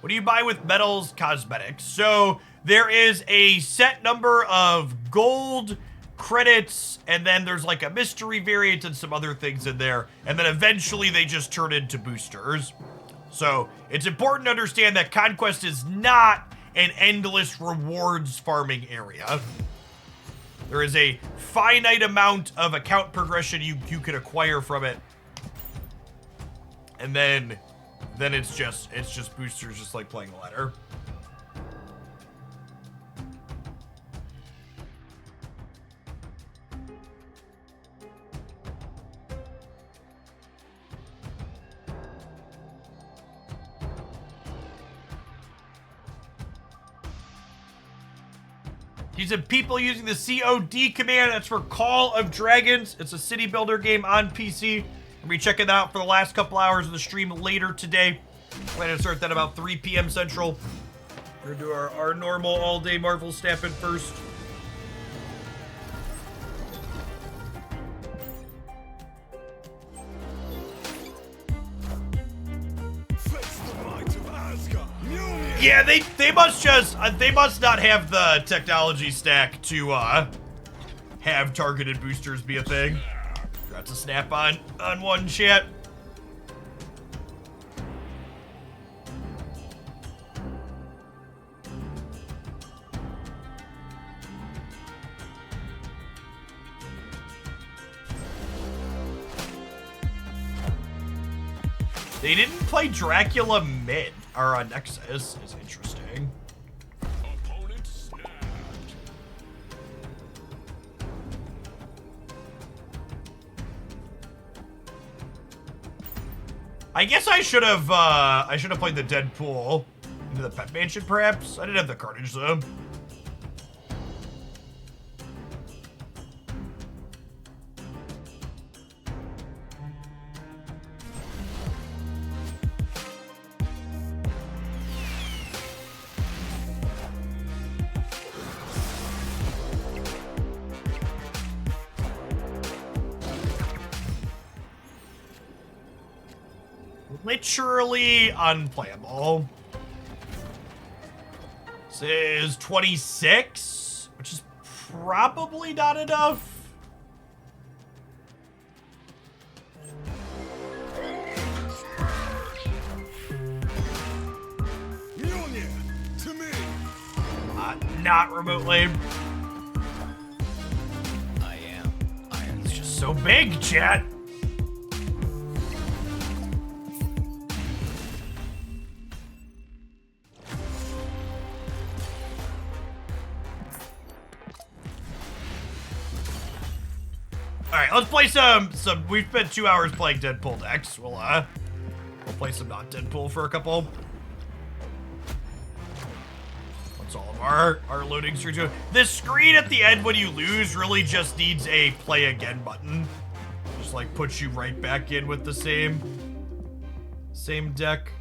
What do you buy with metals cosmetics? So there is a set number of gold credits, and then there's like a mystery variant and some other things in there. And then eventually they just turn into boosters. So it's important to understand that Conquest is not an endless rewards farming area. There is a finite amount of account progression you can acquire from it. And then it's just boosters, just like playing a ladder. These are people using the COD command. That's for Call of Dragons. It's a city builder game on PC. We'll be checking that out for the last couple hours of the stream later today. Plan to start that about 3 p.m. Central. We're gonna do our normal all-day Marvel stamping first. Yeah, they must not have the technology stack to have targeted boosters be a thing. Got to snap on one chat. They didn't play Dracula mid, or Nexus, is interesting. Opponent snapped. I guess I should have played the Deadpool into the Pet Mansion, perhaps. I didn't have the Carnage though. Literally unplayable. This is 26, which is probably not enough. Not remotely. I am Iron It's just so big, chat. Alright, let's play some we've spent 2 hours playing Deadpool decks. We'll play some not Deadpool for a couple. Once all of our loading screens go. This screen at the end when you lose really just needs a play again button. Just like puts you right back in with the same deck.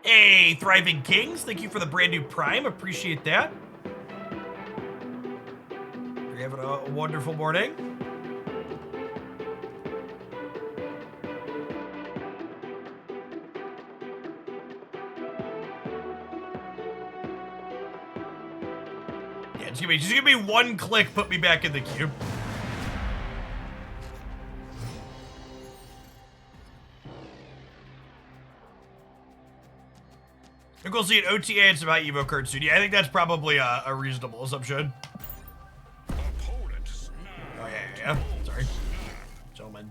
Hey, Thriving Kings, thank you for the brand new Prime. Appreciate that. You're having a wonderful morning. Yeah, just give me one click, put me back in the queue. I think we'll see an OTA and some high Evo cards soon. Yeah, I think that's probably a reasonable assumption. Oh, yeah. Sorry.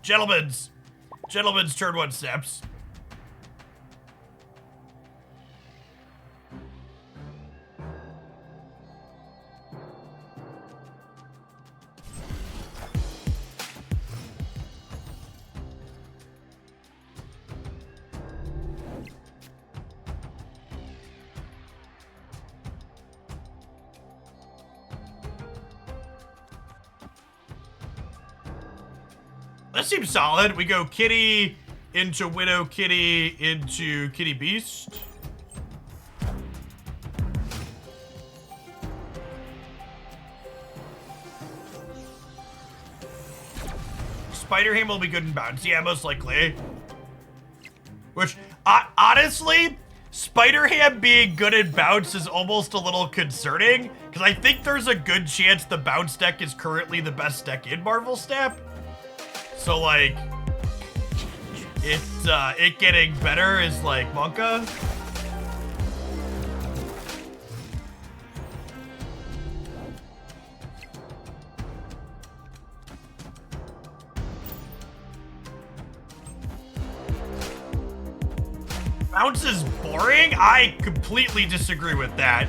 Gentlemen's turn 1 steps. That seems solid. We go Kitty into Widow Kitty into Kitty Beast. Spider-Ham will be good in bounce. Yeah, most likely. Which, honestly, Spider-Ham being good in bounce is almost a little concerning, because I think there's a good chance the bounce deck is currently the best deck in Marvel Snap. So, like, it getting better is, like, Monka. Bounce is boring? I completely disagree with that.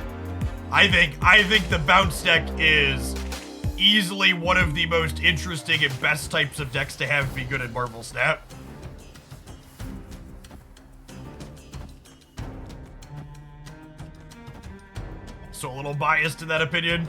I think the bounce deck is easily one of the most interesting and best types of decks to have be good at Marvel Snap. So a little biased in that opinion.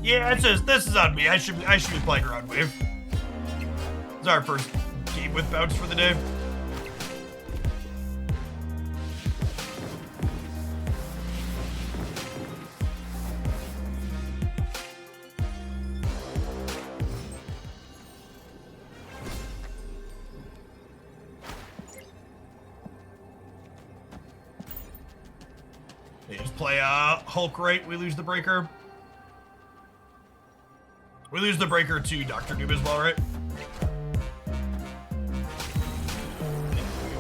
Yeah, it's just, this is on me. I should be playing around wave. It's our first game with bounce for the day. They just play Hulk right, we lose the breaker. We lose the breaker to Dr. Noob as well, right?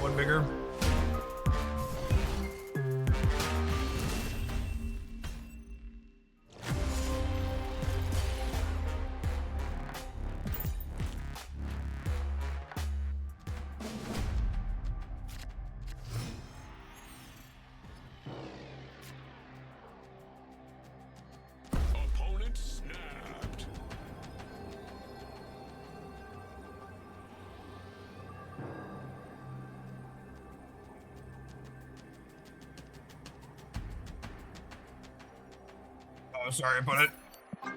One bigger. Opponent snapped. Oh, sorry, I put it. Oh,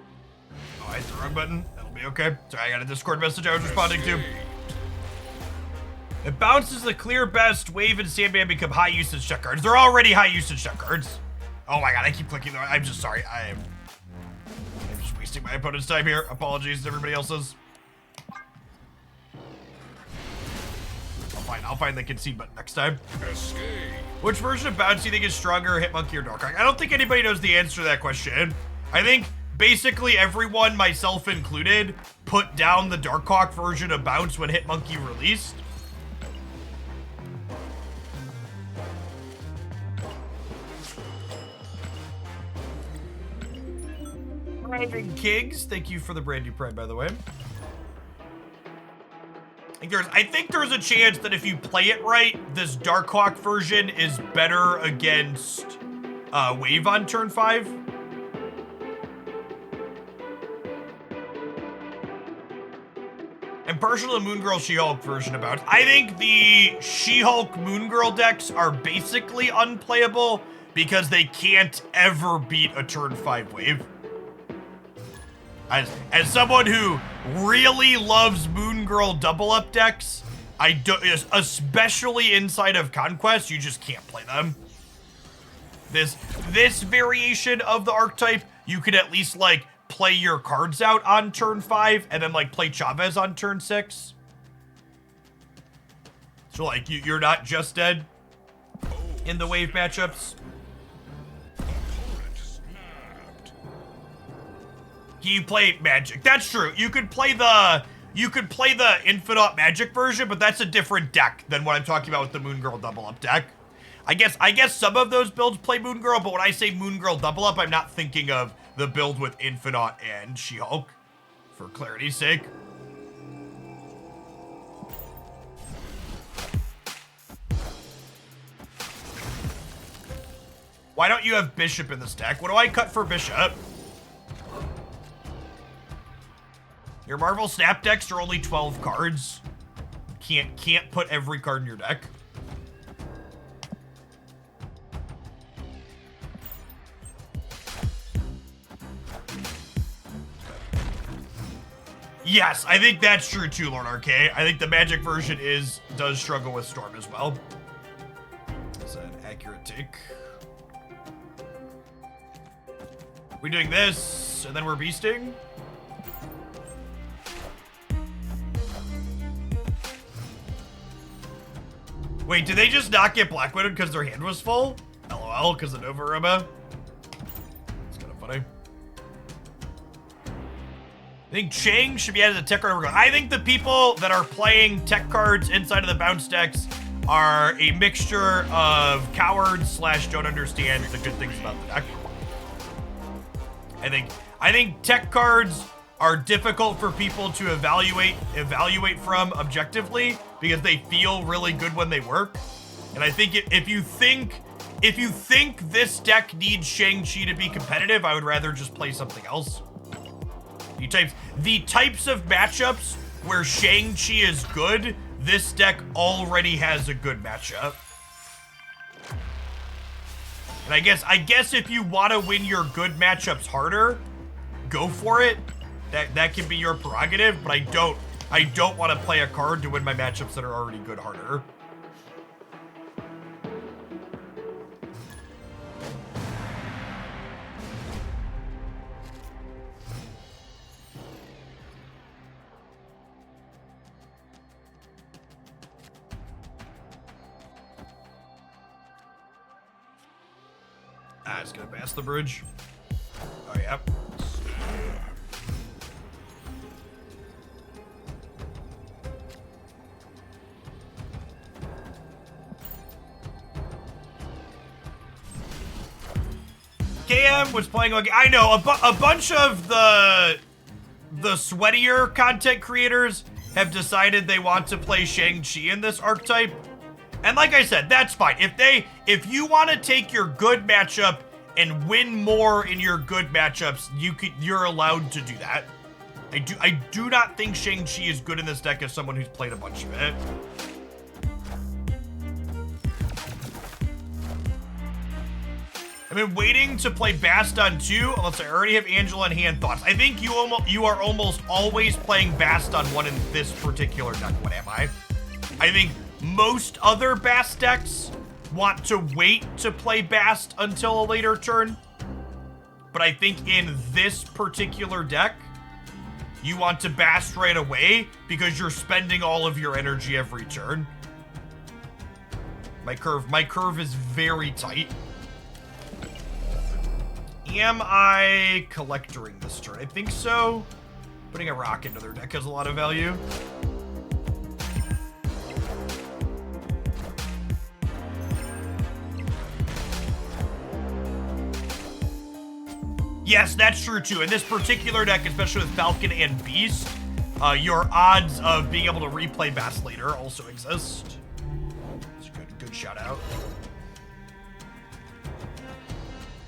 I hit the wrong button. That'll be okay. Sorry, I got a Discord message I was responding to. It bounces the clear best. Wave and Sandman become high usage check cards. They're already high usage check cards. Oh my god, I keep clicking. I'm just sorry. wasting my opponent's time here. Apologies to everybody else's. I'll find the concede button next time. Escape. Which version of Bounce do you think is stronger, Hitmonkey or Darkhawk? I don't think anybody knows the answer to that question. I think basically everyone, myself included, put down the Darkhawk version of Bounce when Hitmonkey released. Driving Kigs, thank you for the brand new Prime, by the way. I think there's a chance that if you play it right, this Darkhawk version is better against Wave on turn 5. I'm partial to Moon Girl She-Hulk version about it. I think the She-Hulk Moon Girl decks are basically unplayable because they can't ever beat a turn 5 wave. As someone who really loves Moon Girl double up decks, I do, especially inside of Conquest, you just can't play them. This variation of the archetype, you could at least like play your cards out on turn 5 and then like play Chavez on turn 6. So like you're not just dead in the wave matchups. You play Magic. That's true. You could play the Infinite Magic version, but that's a different deck than what I'm talking about with the Moon Girl double up deck. I guess some of those builds play Moon Girl, but when I say Moon Girl double up, I'm not thinking of the build with Infinite and She-Hulk, for clarity's sake. Why don't you have Bishop in this deck? What do I cut for Bishop? Your Marvel Snap decks are only 12 cards. Can't put every card in your deck. Yes, I think that's true too, Lord RK. I think the Magic version does struggle with Storm as well. That's an accurate take. We're doing this, and then we're beasting. Wait, did they just not get Black Widow because their hand was full? LOL, because of Nova Roma. It's kind of funny. I think Chang should be added to tech card. I think the people that are playing tech cards inside of the bounce decks are a mixture of cowards / don't understand the good things about the deck. I think tech cards are difficult for people to evaluate from objectively because they feel really good when they work. And I think if you think this deck needs Shang-Chi to be competitive, I would rather just play something else. The types of matchups where Shang-Chi is good, this deck already has a good matchup. And I guess if you want to win your good matchups harder, go for it. That can be your prerogative, but I don't want to play a card to win my matchups that are already good harder. It's gonna pass the bridge. Oh, yeah. KM was playing. I know a bunch of the sweatier content creators have decided they want to play Shang-Chi in this archetype. And like I said, that's fine. If you want to take your good matchup and win more in your good matchups, you're allowed to do that. I do not think Shang-Chi is good in this deck as someone who's played a bunch of it. I've been waiting to play Baston 2 unless I already have Angela in hand. Thoughts? I think you are almost always playing Baston 1 in this particular deck. What am I? I think most other Bast decks want to wait to play Bast until a later turn. But I think in this particular deck, you want to Bast right away because you're spending all of your energy every turn. My curve is very tight. Am I collectoring this turn? I think so. Putting a rock into their deck has a lot of value. Yes, that's true too. In this particular deck, especially with Falcon and Beast, your odds of being able to replay Bast later also exist. It's a good shout out.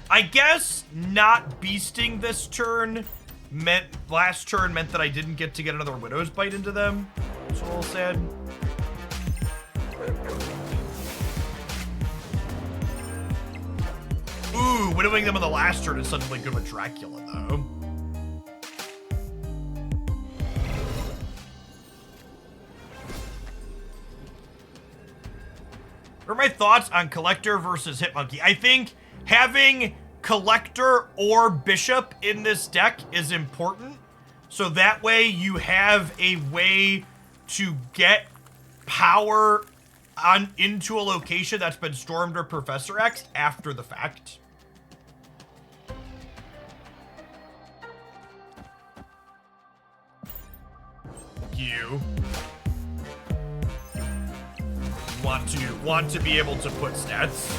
I guess not beasting this turn last turn meant that I didn't get to get another Widow's Bite into them. It's a little sad. Ooh, widowing them on the last turn is suddenly good with Dracula, though. What are my thoughts on Collector versus Hitmonkey? I think having Collector or Bishop in this deck is important. So that way you have a way to get power into a location that's been stormed or Professor X after the fact. You want to be able to put stats.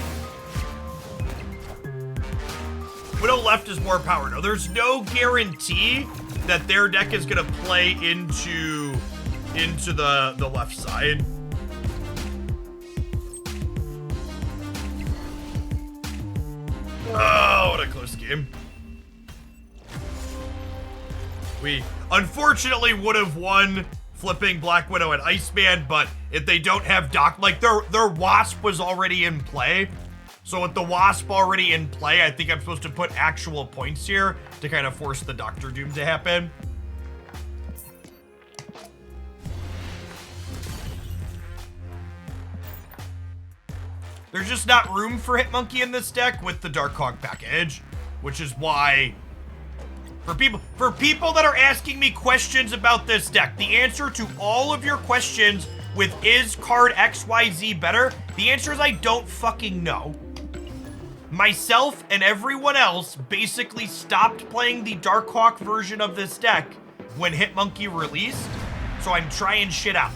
Widow left is more power. No, there's no guarantee that their deck is gonna play into the left side. Oh, what a close game. We unfortunately would have won flipping Black Widow and Iceman, but if they don't have like their Wasp was already in play. So with the Wasp already in play, I think I'm supposed to put actual points here to kind of force the Doctor Doom to happen. There's just not room for Hitmonkey in this deck with the Darkhawk package, which is why for people that are asking me questions about this deck, the answer to all of your questions with is card XYZ better, the answer is I don't fucking know. Myself and everyone else basically stopped playing the Darkhawk version of this deck when Hitmonkey released, so I'm trying shit out.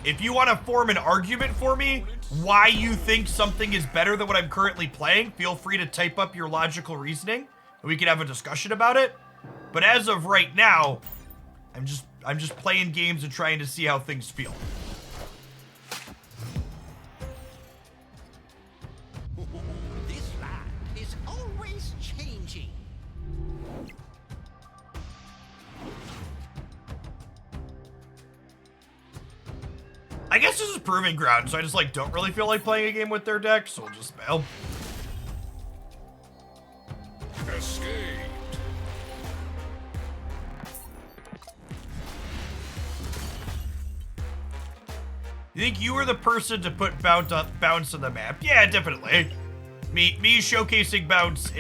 If you want to form an argument for me why you think something is better than what I'm currently playing, feel free to type up your logical reasoning and we can have a discussion about it. But as of right now, I'm just playing games and trying to see how things feel. This land is always changing. I guess this is proving ground, so I just like don't really feel like playing a game with their deck, so we'll just bail. Escaped. You think you were the person to put bounce on the map? Yeah, definitely. Me showcasing bounce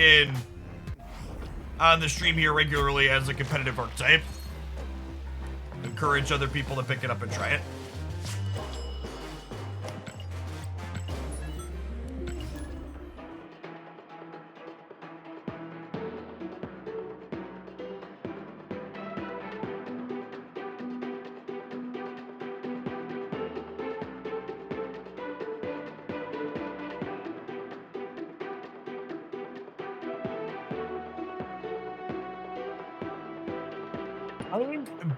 on the stream here regularly as a competitive archetype. Encourage other people to pick it up and try it.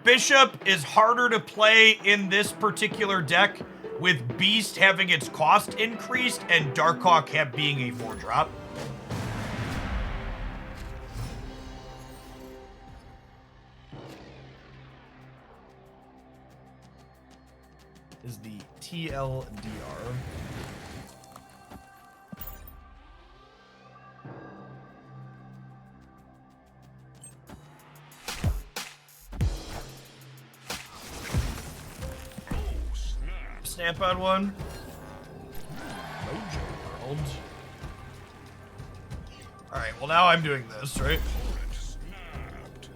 Bishop is harder to play in this particular deck with Beast having its cost increased and Darkhawk being a 4-drop. Is the TLDR. Snap on one. Mojo World. All right, well now I'm doing this, right? Opponent snapped.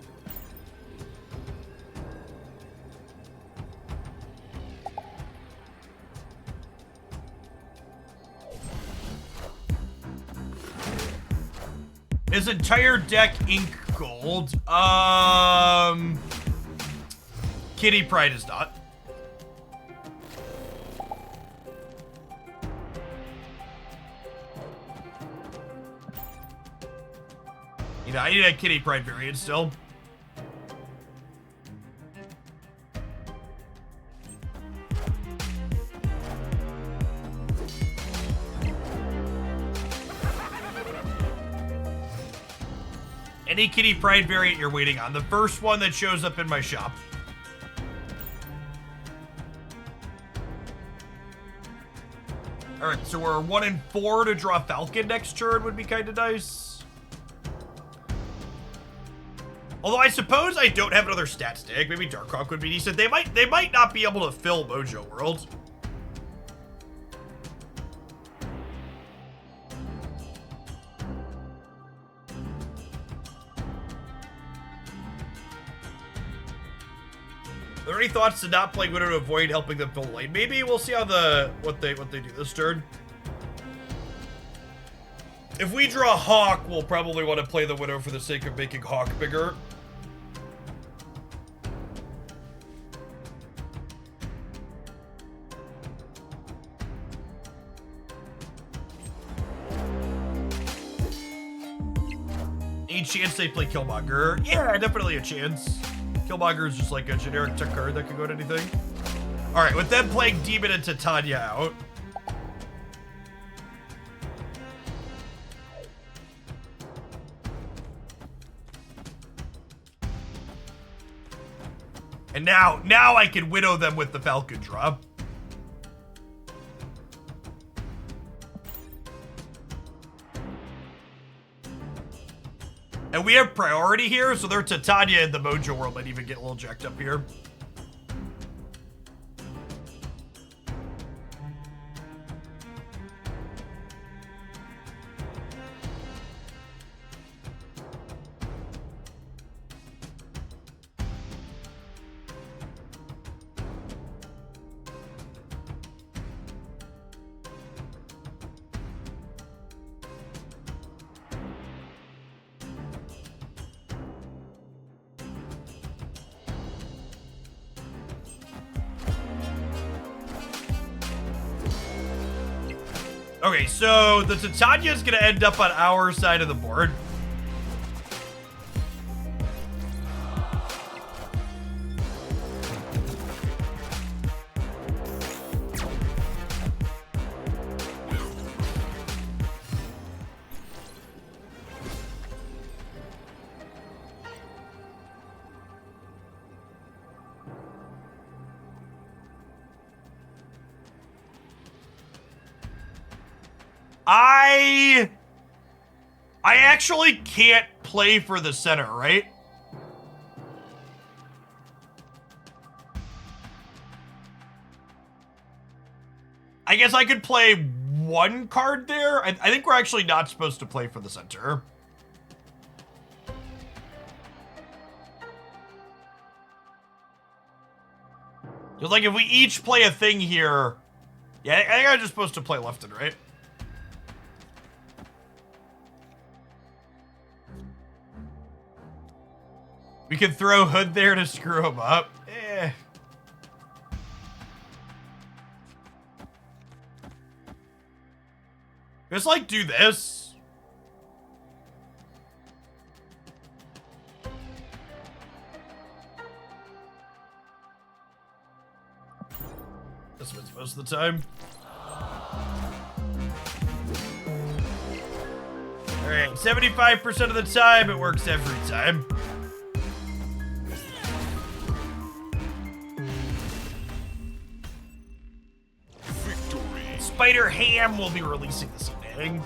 His entire deck ink gold. Kitty Pride is not. You know, I need a Kitty Pride variant still. Any Kitty Pride variant you're waiting on. The first one that shows up in my shop. Alright, so we're 1 and 4 to draw Falcon next turn would be kind of nice. Although I suppose I don't have another stat stick. Maybe Darkhawk would be decent. They might not be able to fill Mojo World. Are there any thoughts to not playing Widow to avoid helping them fill the lane? Maybe we'll see how what they do this turn. If we draw Hawk, we'll probably want to play the Widow for the sake of making Hawk bigger. Any chance they play Killmonger? Yeah, definitely a chance. Killmonger is just like a generic tech card that can go to anything. All right, with them playing Demon and Titania out. And now I can Widow them with the Falcon drop. And we have priority here, so their Titania in the Mojo World might even get a little jacked up here. Okay, so the Titania is gonna end up on our side of the board. I actually can't play for the center, right? I guess I could play one card there. I think we're actually not supposed to play for the center. Just like if we each play a thing here, yeah, I think I'm just supposed to play left and right. We can throw Hood there to screw him up. Eh. Just like do this. This one's most of the time. Alright, 75% of the time, it works every time. Spider Ham will be releasing this evening.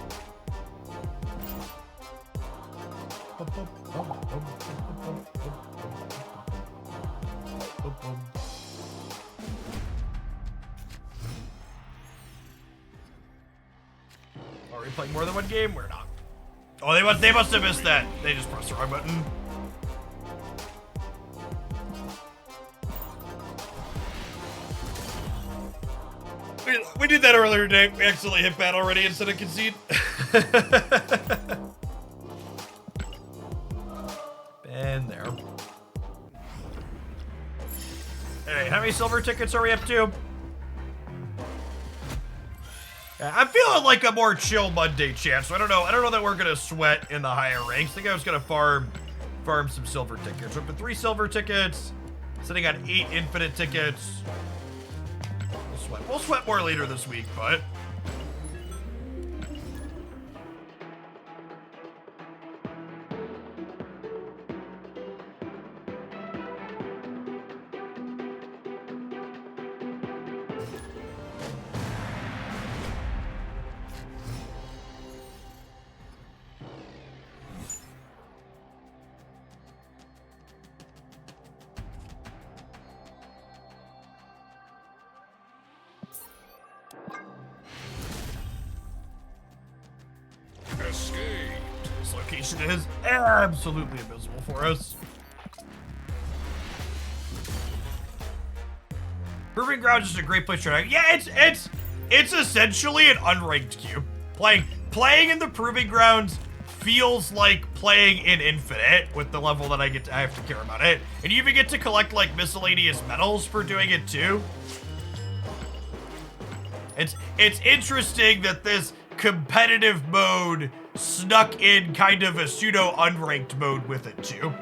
Are we playing more than one game? We're not. Oh, they must have missed that. They just pressed the wrong button. We did that earlier today. We accidentally hit bat already instead of concede. And there. Alright, how many silver tickets are we up to? I'm feeling like a more chill Monday, chat, so I don't know that we're gonna sweat in the higher ranks. I think I was gonna farm some silver tickets. We're up to 3 silver tickets, sitting on 8 infinite tickets. We'll sweat more later this week, but Escape. this location is absolutely invisible for us. Proving Grounds is a great place to try. Yeah, it's essentially an unranked cube. Playing in the Proving Grounds feels like playing in Infinite with the level that I have to care about it. And you even get to collect like miscellaneous medals for doing it too. It's interesting that this competitive mode snuck in kind of a pseudo unranked mode with it too.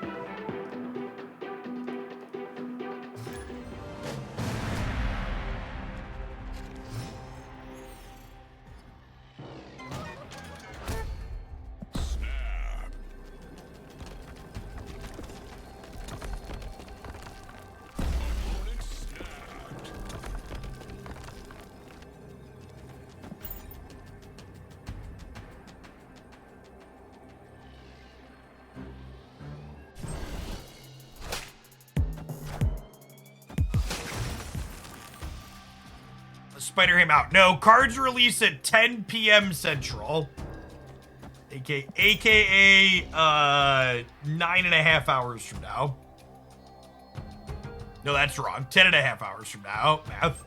Spider him out. No, cards release at 10 p.m. Central. AKA 9.5 hours from now. No, that's wrong. 10.5 hours from now. Math.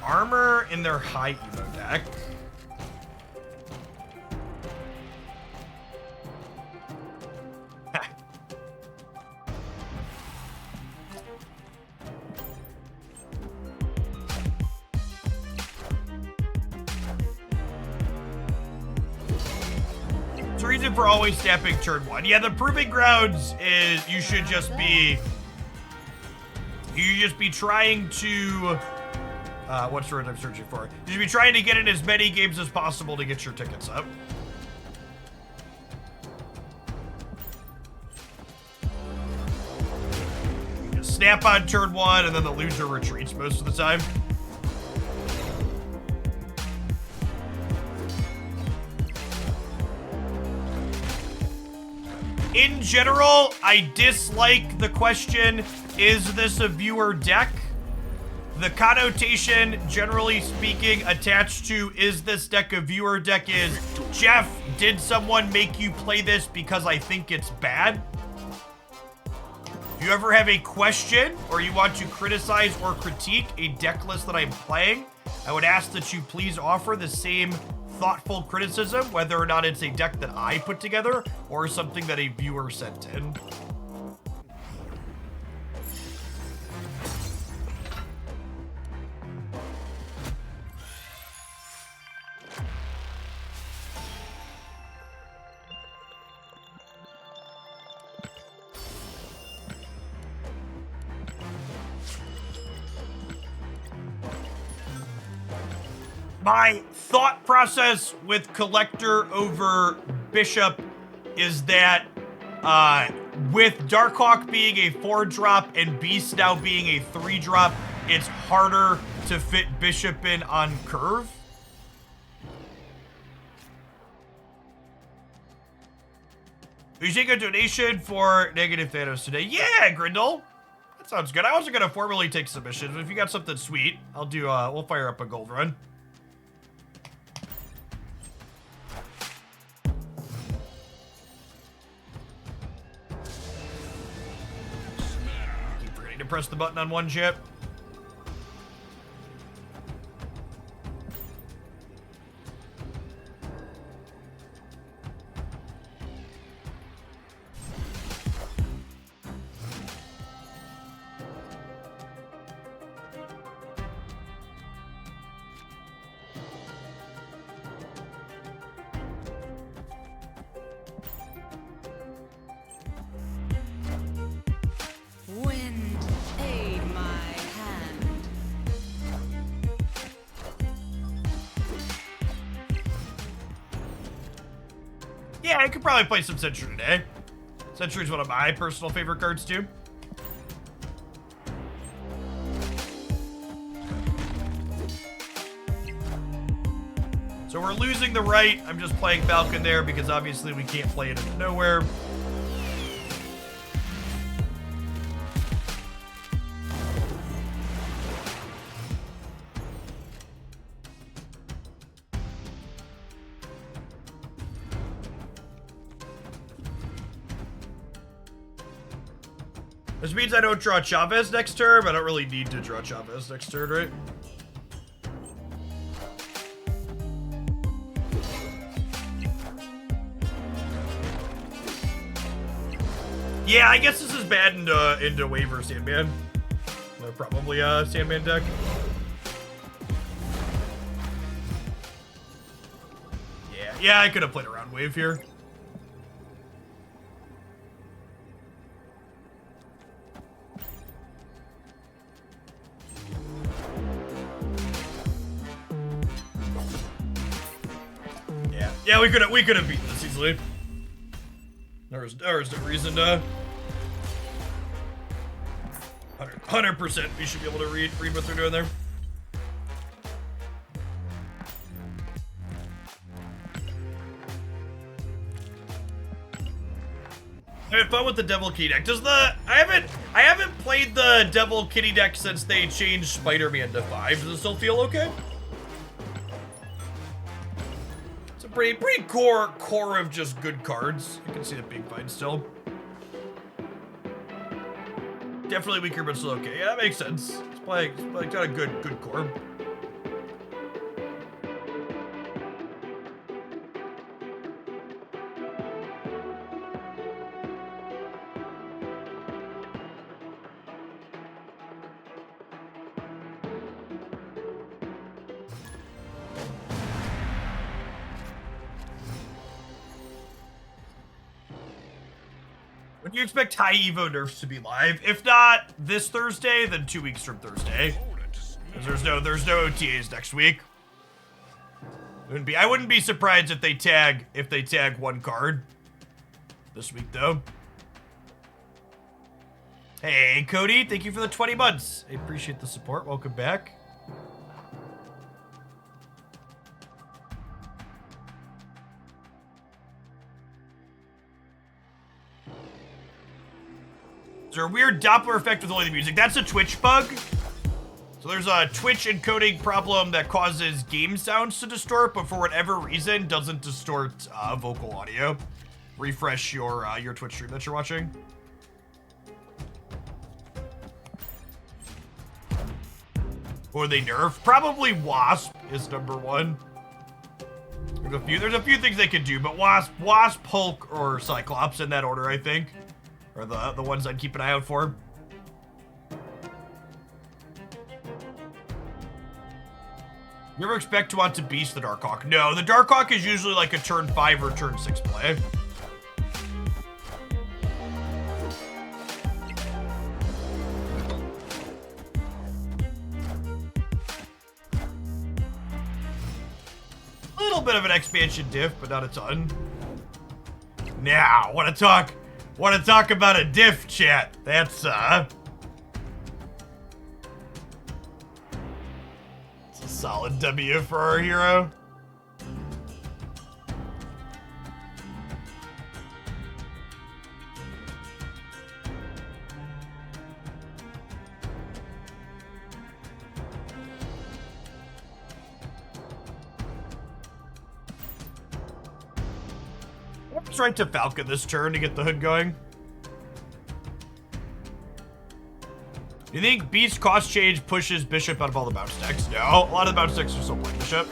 Armor in their high emo deck. Reason for always stepping turn 1. Yeah, the Proving Grounds is you should just be trying to what's the word I'm searching for? You should be trying to get in as many games as possible to get your tickets up. You just snap on turn 1 and then the loser retreats most of the time. In general, I dislike the question, is this a viewer deck? The connotation, generally speaking, attached to is this deck a viewer deck is, Jeff, did someone make you play this because I think it's bad? If you ever have a question or you want to criticize or critique a deck list that I'm playing, I would ask that you please offer the same thoughtful criticism, whether or not it's a deck that I put together or something that a viewer sent in. My thought process with Collector over Bishop is that with Darkhawk being a 4-drop and Beast now being a 3-drop, it's harder to fit Bishop in on curve. We should take a donation for Negative Thanos today. Yeah, Grindle. Sounds good. I wasn't gonna formally take submissions, but if you got something sweet, I'll do. We'll fire up a gold run. Keep forgetting to press the button on one chip. Wind, aid my hand. Yeah, I could probably play some Sentry today. Sentry's one of my personal favorite cards too. So we're losing the right. I'm just playing Falcon there because obviously we can't play it into nowhere. This means I don't draw Chavez next turn. I don't really need to draw Chavez next turn, right? Yeah, I guess this is bad into waiver Sandman. Probably Sandman deck. Yeah, I could have played around wave here. Yeah, we could have beaten this easily. There was no reason to. 100% we should be able to read what they're doing there. I had fun with the Devil Kitty deck. I haven't played the Devil Kitty deck since they changed Spider-Man to 5. Does it still feel okay? It's a pretty core of just good cards. I can see it being fine still. Definitely weaker, but still okay. Yeah, that makes sense. It's got a good core. When do you expect high Evo nerfs to be live? If not this Thursday, then 2 weeks from Thursday. Because there's no OTAs next week. I wouldn't be surprised if they tag one card this week though. Hey Cody, thank you for the 20 months. I appreciate the support. Welcome back. Is there a weird Doppler effect with only the music? That's a Twitch bug. So there's a Twitch encoding problem that causes game sounds to distort, but for whatever reason doesn't distort vocal audio. Refresh your Twitch stream that you're watching. Or they nerf? Probably Wasp is number one. There's a few things they could do, but Wasp, Hulk, or Cyclops in that order, I think. Are the ones I'd keep an eye out for. You ever expect to want to beast the Darkhawk? No, the Darkhawk is usually like a turn 5 or turn 6 play. A little bit of an expansion diff, but not a ton. Now, want to talk about a diff, chat. That's it's a solid W for our hero. right to Falcon this turn to get the hood going. Do you think Beast cost change pushes Bishop out of all the bounce decks? No, a lot of the bounce decks are still playing Bishop.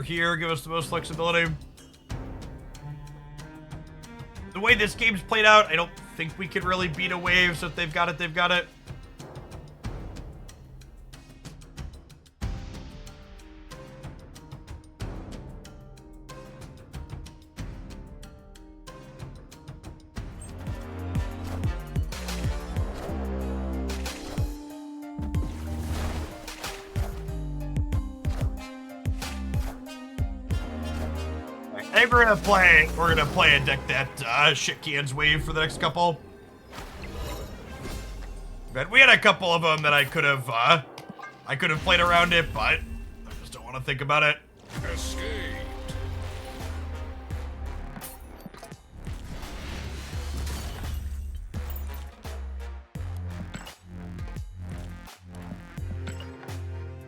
Here, give us the most flexibility. The way this game's played out, I don't think we could really beat a wave, so if they've got it, they've got it. I think we're gonna play a deck that shit cans wave for the next couple. But we had a couple of them that I could have played around it, but I just don't want to think about it. Escaped.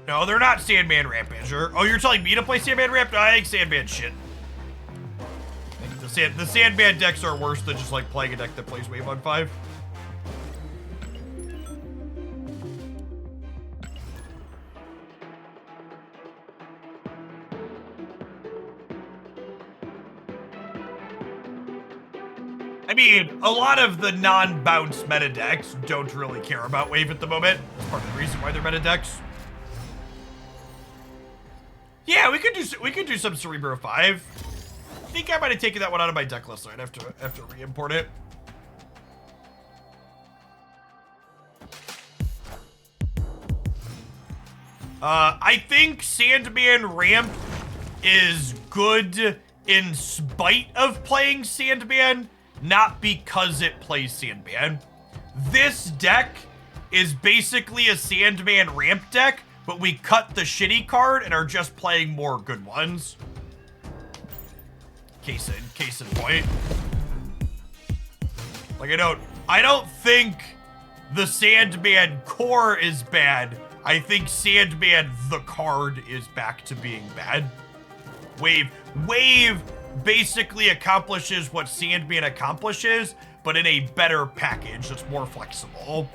No, they're not Sandman Rampager. Oh, you're telling me to play Sandman Ramp? No, I think Sandman shit. The Sandman decks are worse than just like playing a deck that plays Wave on 5. I mean, a lot of the non-bounce meta decks don't really care about Wave at the moment. That's part of the reason why they're meta decks. Yeah, we could do some Cerebro 5. I think I might have taken that one out of my deck list, so I'd have to re-import it. I think Sandman Ramp is good in spite of playing Sandman, not because it plays Sandman. This deck is basically a Sandman Ramp deck, but we cut the shitty card and are just playing more good ones. Case in point. Like I don't think the Sandman core is bad. I think Sandman the card is back to being bad. Wave basically accomplishes what Sandman accomplishes, but in a better package that's more flexible.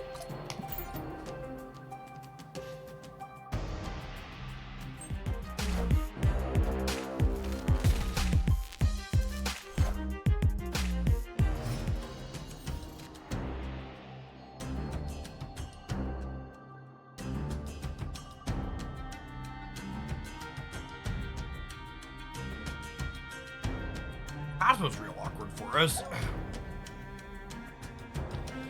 That was real awkward for us.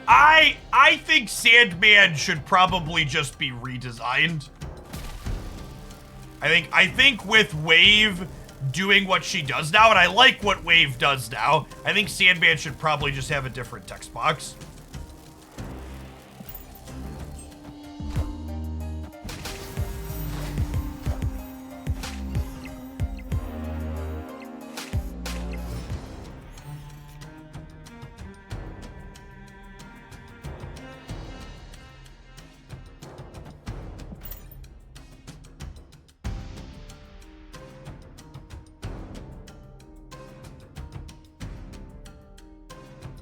I think Sandman should probably just be redesigned. I think with Wave doing what she does now, and I like what Wave does now, I think Sandman should probably just have a different text box.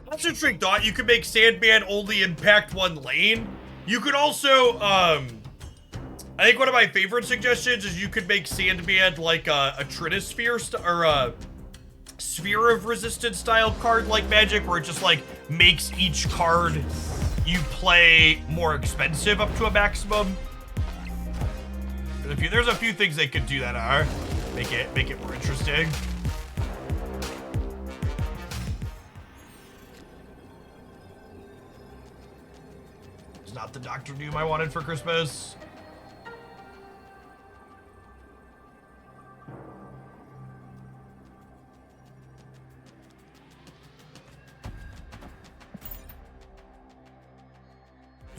That's an interesting thought. You could make Sandman only impact one lane. You could also, I think one of my favorite suggestions is you could make Sandman like a Trinisphere or a Sphere of Resistance style card like Magic, where it just like makes each card you play more expensive up to a maximum. There's a few things they could do that are make it more interesting. Not the Doctor Doom I wanted for Christmas.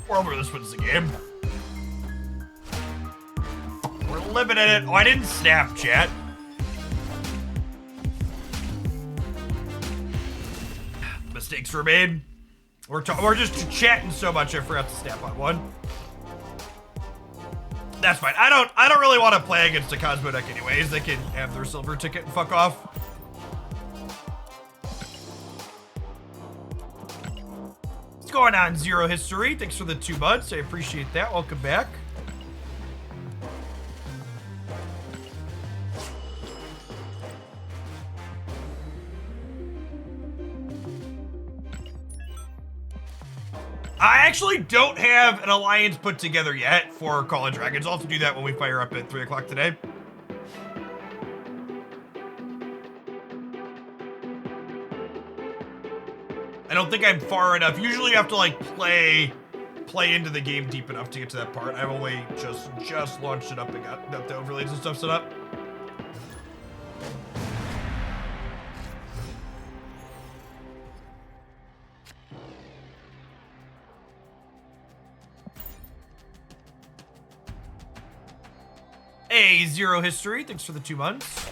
Wherever this wins the game. We're living in it. Oh, I didn't snap, chat. Mistakes were made. We're just chatting so much I forgot to snap on one. That's fine. I don't really want to play against a Cosmo deck anyways. They can have their silver ticket and fuck off. What's going on, Zero History? Thanks for the 2 months. I appreciate that. Welcome back. I actually don't have an alliance put together yet for Call of Dragons. I'll have to do that when we fire up at 3 o'clock today. I don't think I'm far enough. Usually you have to like play into the game deep enough to get to that part. I've only just launched it up and got the overlays and stuff set up. Hey, Zero History, thanks for the 2 months.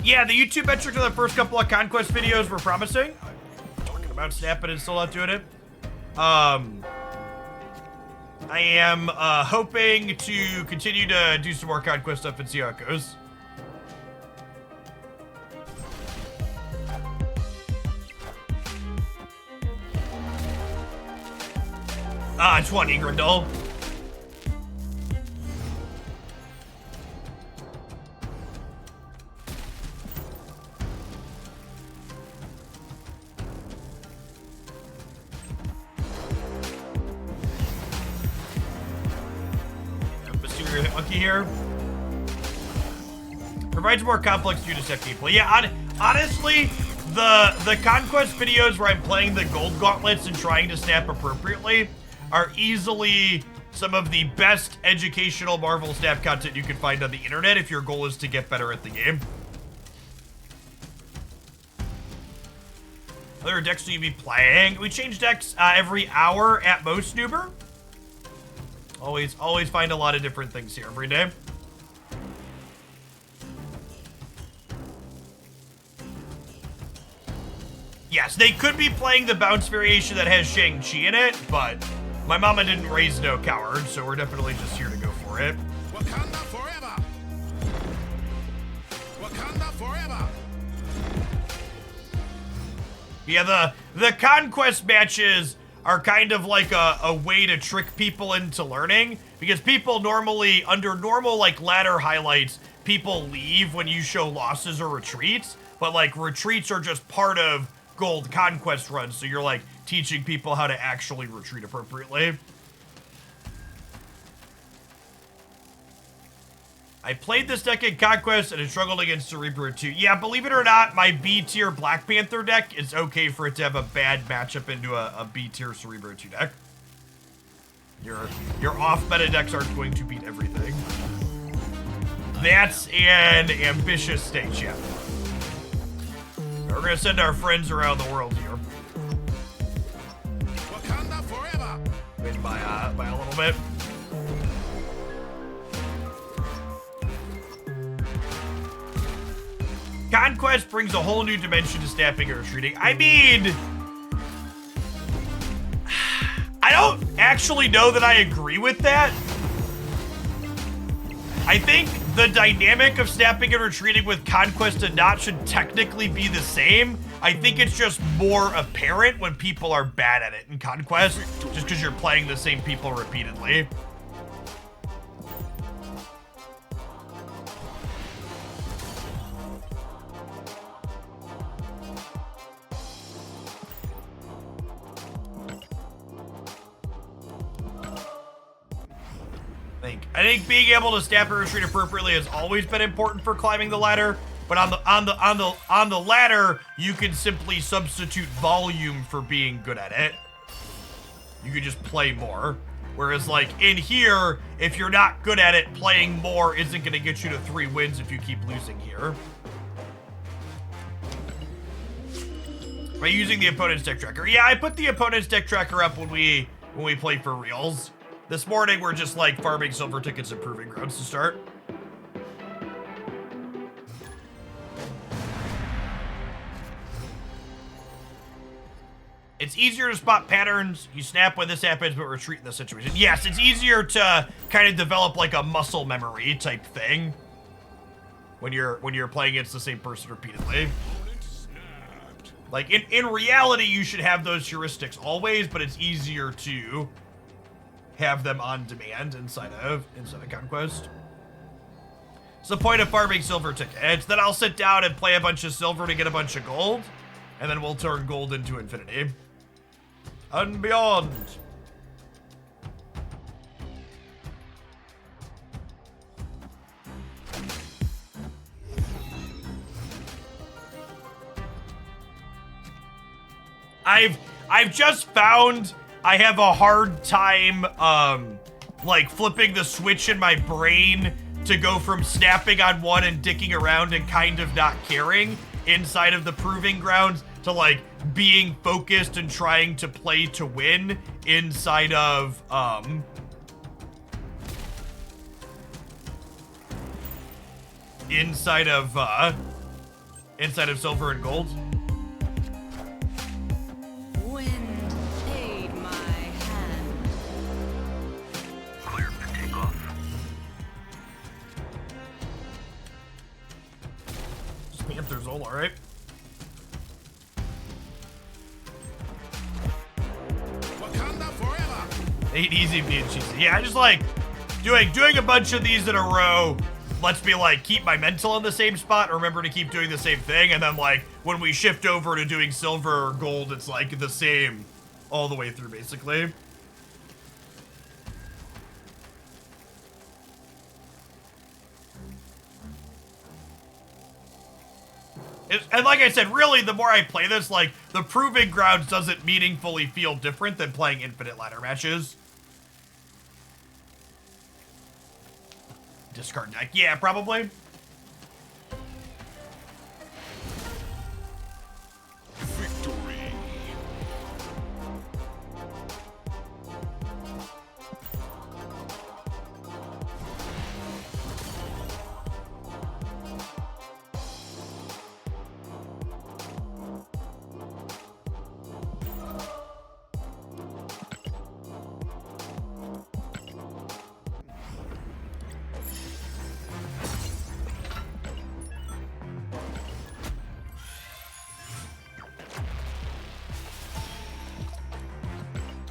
Yeah, the YouTube metrics of the first couple of Conquest videos were promising. I'm talking about snapping and still not doing it. I am hoping to continue to do some more Conquest stuff and see how it goes. 20, Grindel. Monkey here. Provides more complex view to set people. Yeah, honestly, the Conquest videos where I'm playing the gold gauntlets and trying to snap appropriately are easily some of the best educational Marvel snap content you can find on the internet if your goal is to get better at the game. Other decks do you be playing? We change decks every hour at most, Noober. Always find a lot of different things here every day. Yes, they could be playing the bounce variation that has Shang-Chi in it, but my mama didn't raise no coward, so we're definitely just here to go for it. Wakanda forever! Wakanda forever! Yeah, the Conquest matches are kind of like a way to trick people into learning, because people normally, under normal like ladder highlights, people leave when you show losses or retreats, but like retreats are just part of gold Conquest runs, so you're like teaching people how to actually retreat appropriately. I played this deck in Conquest and it struggled against Cerebro too. Yeah, believe it or not, my B tier Black Panther deck, it's okay for it to have a bad matchup into a B tier Cerebro 2 deck. Your off meta decks aren't going to beat everything. That's an ambitious stage, yeah. We're gonna send our friends around the world here. Wakanda forever! Win by a little bit. Conquest brings a whole new dimension to snapping and retreating. I mean, I don't actually know that I agree with that. I think the dynamic of snapping and retreating with Conquest and not should technically be the same. I think it's just more apparent when people are bad at it in Conquest, just because you're playing the same people repeatedly. I think being able to snap and retreat appropriately has always been important for climbing the ladder, but on the ladder, you can simply substitute volume for being good at it. You can just play more. Whereas, like, in here, if you're not good at it, playing more isn't going to get you to 3 wins if you keep losing here. By using the opponent's deck tracker. Yeah, I put the opponent's deck tracker up when we play for reals. This morning, we're just, like, farming silver tickets and proving grounds to start. It's easier to spot patterns. You snap when this happens, but retreat in this situation. Yes, it's easier to kind of develop like a muscle memory type thing when you're playing against the same person repeatedly. Like in reality, you should have those heuristics always, but it's easier to have them on demand inside of Conquest. It's the point of farming silver tickets. Then I'll sit down and play a bunch of silver to get a bunch of gold, and then we'll turn gold into infinity. And beyond. I've just found I have a hard time like flipping the switch in my brain to go from snapping on one and dicking around and kind of not caring inside of the proving grounds to like being focused and trying to play to win inside of silver and gold. Wind aid my hand. Clear for takeoff. Just Panther's all right. Wakanda forever. Ain't easy being cheesy. Yeah, I just like doing a bunch of these in a row lets me like keep my mental in the same spot, remember to keep doing the same thing, and then like when we shift over to doing silver or gold, it's like the same all the way through basically. And like I said, really, the more I play this, like, the Proving Grounds doesn't meaningfully feel different than playing infinite ladder matches. Discard deck. Yeah, probably. Victory.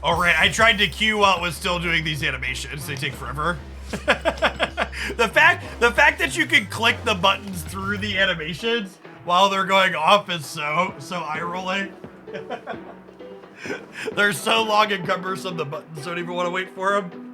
All right, I tried to queue while it was still doing these animations. They take forever. The fact that you can click the buttons through the animations while they're going off is so eye-rolling. They're so long and cumbersome, the buttons don't even want to wait for them.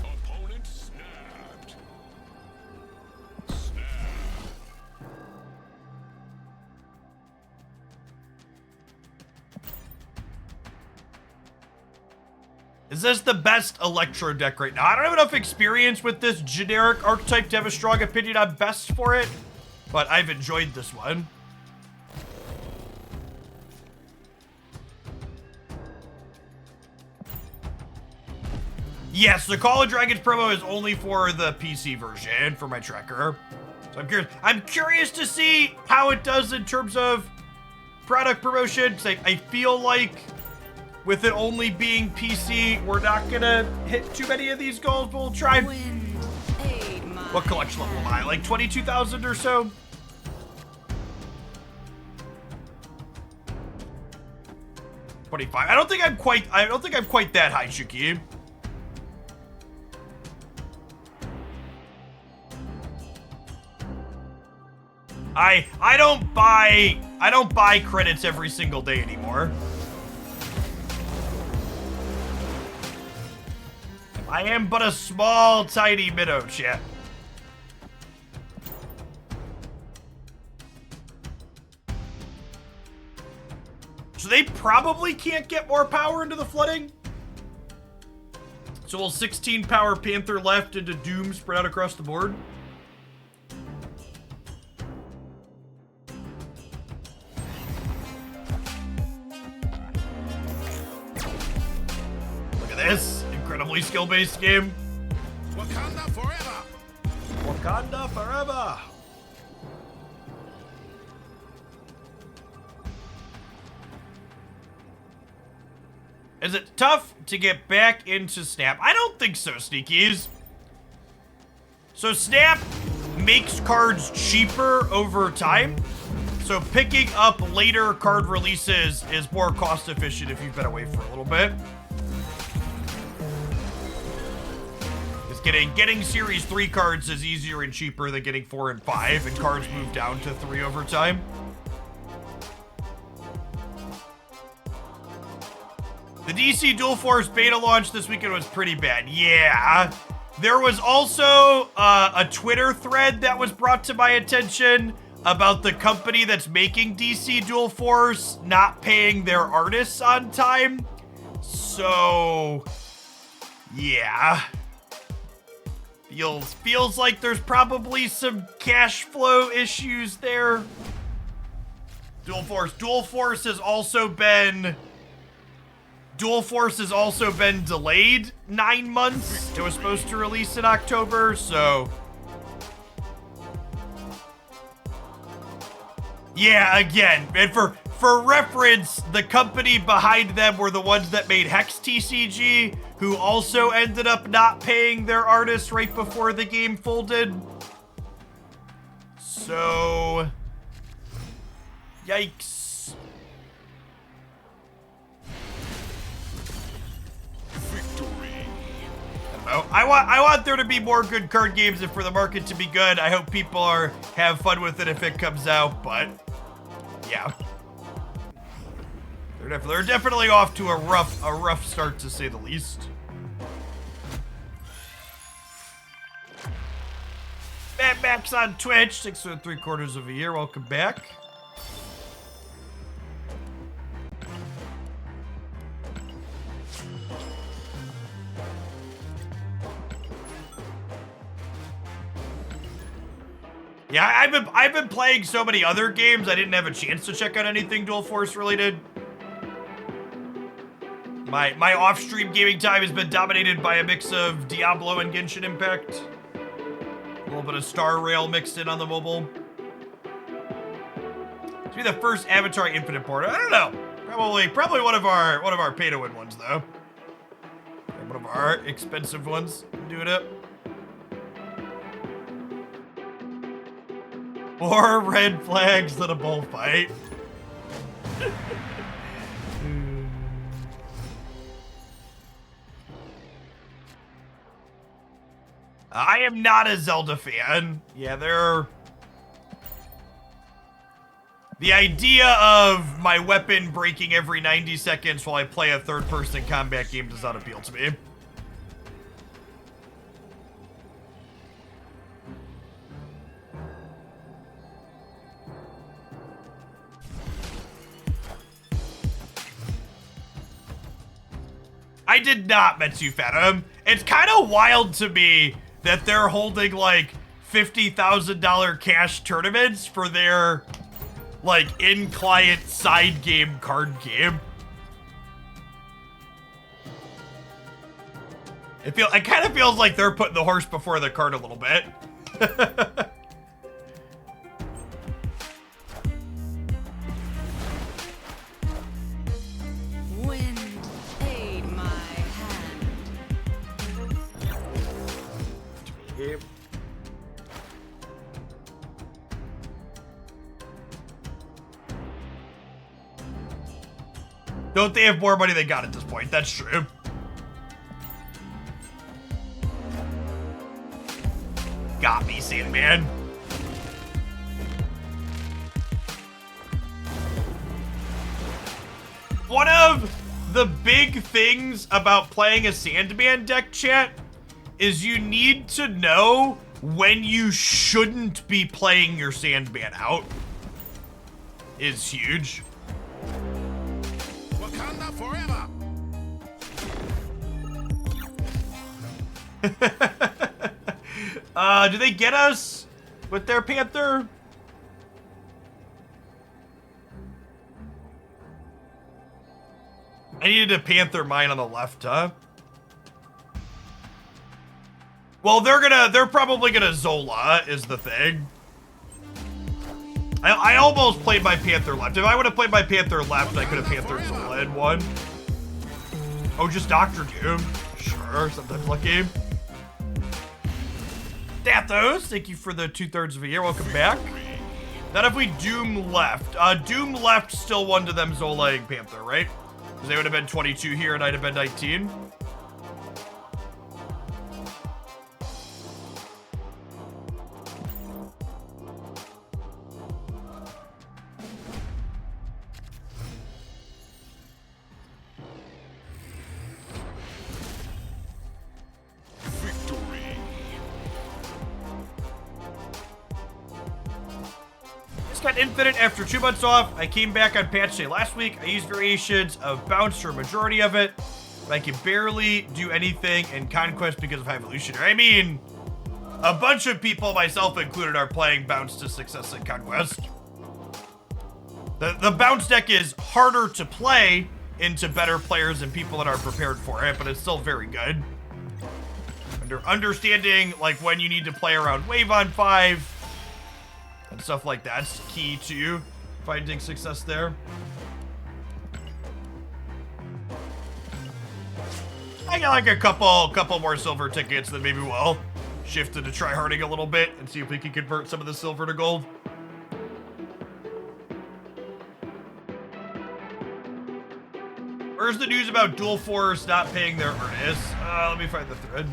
Opponent snapped. Snap. Is this the best Electro deck right now? I don't have enough experience with this generic archetype to have a strong opinion on best for it, but I've enjoyed this one. Yes, the Call of Dragons promo is only for the PC version for my tracker. So I'm curious to see how it does in terms of product promotion. I feel like with it only being PC, we're not gonna hit too many of these goals, but we'll try. Wind aid my What collection level am I? Like 22,000 or so? $25. I don't think I'm quite that high, Shuki. I don't buy credits every single day anymore. I am but a small, tiny minnow, chat. So they probably can't get more power into the flooding. So will 16 power Panther left into Doom spread out across the board? Look at this incredibly skill-based game. Wakanda forever. Wakanda forever. Is it tough to get back into Snap? I don't think so, Sneakies. So Snap makes cards cheaper over time. So picking up later card releases is more cost efficient if you've been away for a little bit. Because getting Series 3 cards is easier and cheaper than getting 4 and 5, and cards move down to 3 over time. The DC Dual Force beta launch this weekend was pretty bad. Yeah. There was also a Twitter thread that was brought to my attention about the company that's making DC Dual Force not paying their artists on time. So, yeah. Feels like there's probably some cash flow issues there. Dual Force has also been delayed 9 months. It was supposed to release in October, so yeah, again, and for reference, the company behind them were the ones that made Hex TCG, who also ended up not paying their artists right before the game folded. So, yikes. I want there to be more good card games and for the market to be good. I hope people have fun with it if it comes out, but yeah. They're definitely off to a rough start, to say the least. Matt Max on Twitch, 6 3/4 of a year. Welcome back. Yeah, I've been playing so many other games, I didn't have a chance to check out anything Dual Force related. My off-stream gaming time has been dominated by a mix of Diablo and Genshin Impact. A little bit of Star Rail mixed in on the mobile. To be the first Avatar Infinite port, I don't know. Probably one of our pay-to-win ones though. One of our expensive ones. Do it up. More red flags than a bullfight. I am not a Zelda fan. Yeah, the idea of my weapon breaking every 90 seconds while I play a third-person combat game does not appeal to me. I did not, Metsu Phantom. It's kind of wild to me that they're holding like $50,000 cash tournaments for their like in-client side game card game. It kind of feels like they're putting the horse before the cart a little bit. Wind aid my hand. Yep. Don't they have more money they got at this point? That's true. Got me, Sandman. One of the big things about playing a Sandman deck, chat, is you need to know when you shouldn't be playing your Sandman out. Is huge. Wakanda forever. Do they get us with their Panther? I needed a Panther mine on the left, huh? Well, they're probably gonna Zola, is the thing. I almost played my Panther left. If I would have played my Panther left, I could have Panther Zola in one. Oh, just Dr. Doom. Sure, sometimes lucky. Dathos, thank you for the 2/3 of a year. Welcome back. Not if we Doom left. Doom left still won to them Zola-ing Panther, right? Because they would have been 22 here and I'd have been 19. Got Infinite after 2 months off. I came back on patch day last week. I used variations of Bounce for a majority of it, but I can barely do anything in Conquest because of High Evolutionary. I mean, a bunch of people, myself included, are playing Bounce to success in Conquest. The Bounce deck is harder to play into better players and people that are prepared for it, but it's still very good. Understanding like when you need to play around Wave on 5 and stuff like that's key to finding success there. I got like a couple more silver tickets, then maybe we'll shift into tryharding a little bit and see if we can convert some of the silver to gold. Where's the news about Dual Force not paying their earnest? Let me find the thread.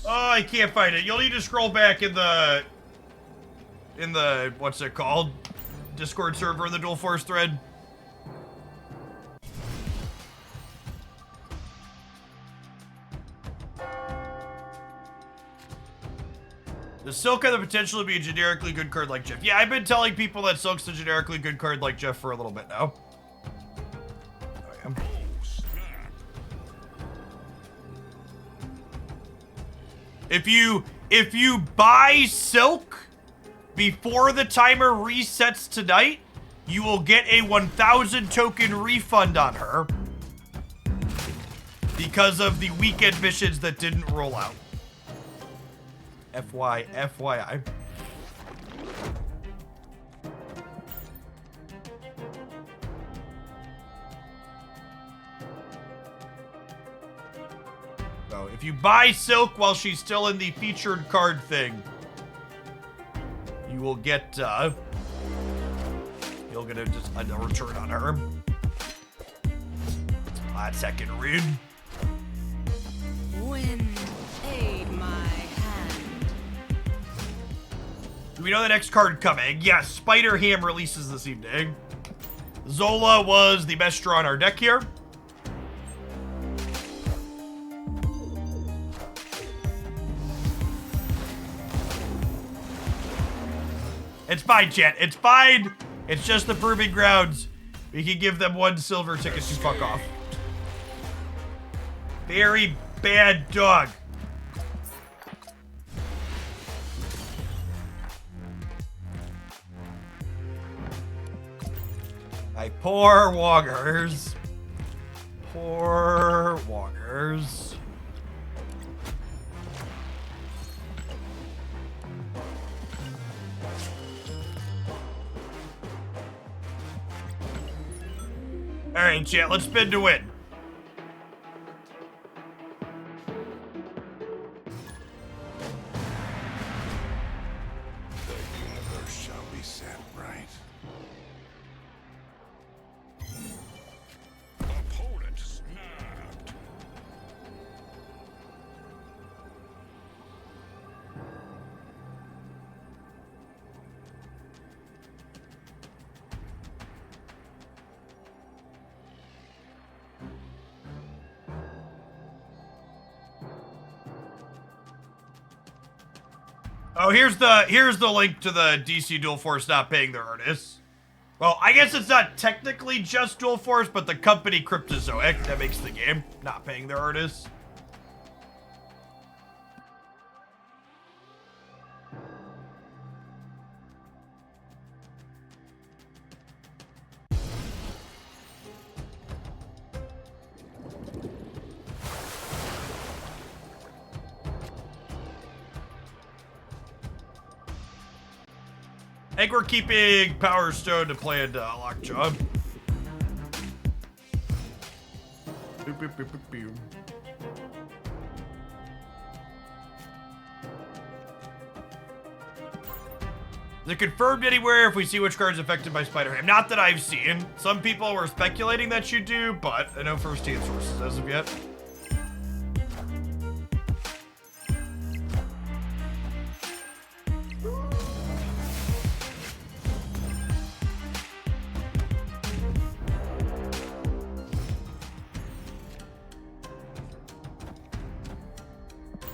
Oh, I can't find it. You'll need to scroll back in the what's it called? Discord server in the Dual Force thread. Does Silk have the potential to be a generically good card like Jeff? Yeah, I've been telling people that Silk's a generically good card like Jeff for a little bit now. I am. If you buy Silk before the timer resets tonight, you will get a 1,000 token refund on her because of the weekend missions that didn't roll out. FYI. So if you buy Silk while she's still in the featured card thing, you will get you'll get a return on her. Second read. Wind, aid my hand. Do we know the next card coming? Yes, Spider Ham releases this evening. Zola was the best draw in our deck here. It's fine, chat. It's fine. It's just the proving grounds. We can give them 1 silver ticket to fuck off. Very bad dog. My poor Woggers. Poor Woggers. All right, chat, let's spin to win. The universe shall be set right. Opponent snapped. Oh, here's the link to the DC Dual Force not paying their artists. Well, I guess it's not technically just Dual Force, but the company Cryptozoic that makes the game not paying their artists. I think we're keeping Power Stone to play into Lockjaw. Boop, boop, boop, boop, boop. Is it confirmed anywhere if we see which card is affected by Spider-Ham? Not that I've seen. Some people were speculating that you do, but I know first-hand sources as of yet.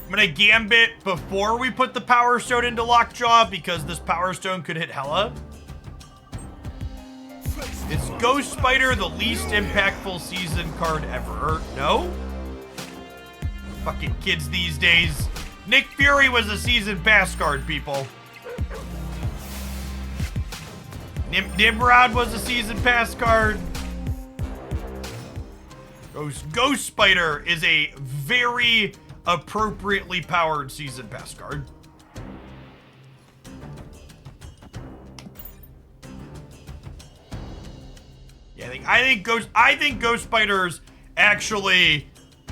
I'm gonna Gambit before we put the Power Stone into Lockjaw because this Power Stone could hit Hella. Is Ghost Spider the least impactful season card ever? No? Fucking kids these days. Nick Fury was a season pass card, people. Nimrod was a season pass card. Ghost Spider is a very appropriately powered season pass card. Yeah, I think Ghost Spider's actually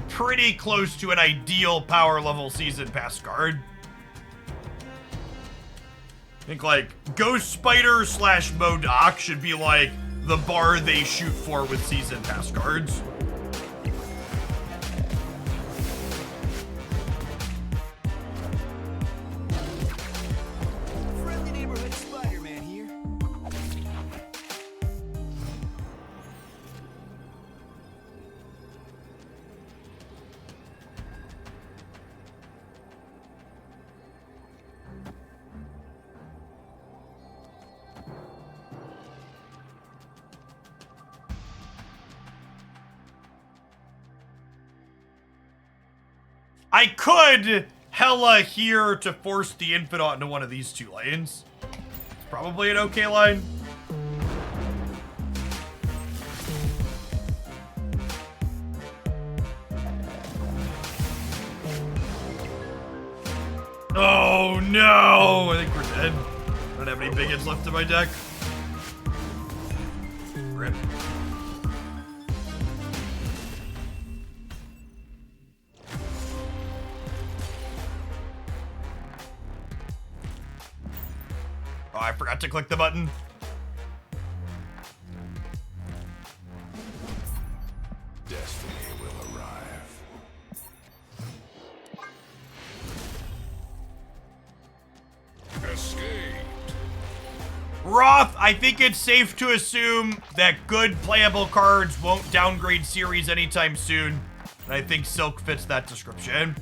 pretty close to an ideal power level season pass card. I think like Ghost Spider / MODOK should be like the bar they shoot for with season pass cards. I could Hella here to force the Infinite into one of these two lanes. It's probably an okay line. Oh no! I think we're dead. I don't have any big hits left in my deck. Rip. Oh, I forgot to click the button. Destiny will arrive. Escaped. Roth, I think it's safe to assume that good playable cards won't downgrade series anytime soon. And I think Silk fits that description.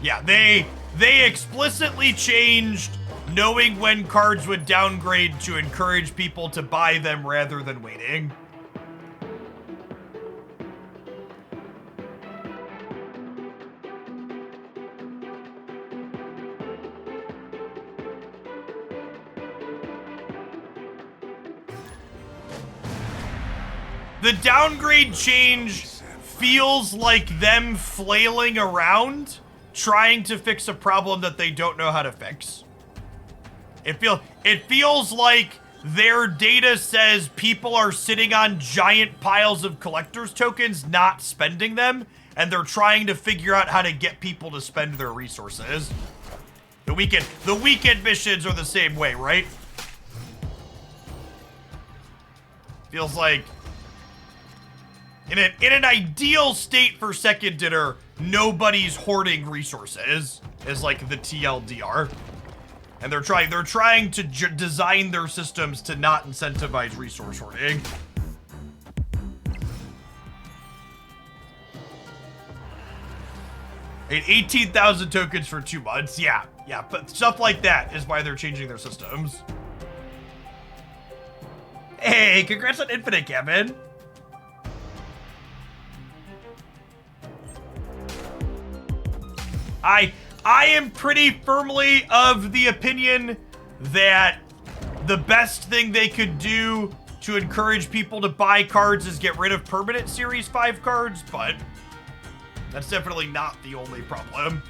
Yeah, they explicitly changed knowing when cards would downgrade to encourage people to buy them rather than waiting. The downgrade change feels like them flailing around trying to fix a problem that they don't know how to fix. It feels like their data says people are sitting on giant piles of collector's tokens, not spending them, and they're trying to figure out how to get people to spend their resources. The weekend missions are the same way, right? Feels like in an ideal state for Second Dinner, nobody's hoarding resources is like the TLDR, and they're trying to design their systems to not incentivize resource hoarding. And 18,000 tokens for 2 months. Yeah, but stuff like that is why they're changing their systems. Hey, congrats on Infinite, Kevin. I am pretty firmly of the opinion that the best thing they could do to encourage people to buy cards is get rid of permanent Series 5 cards, but that's definitely not the only problem.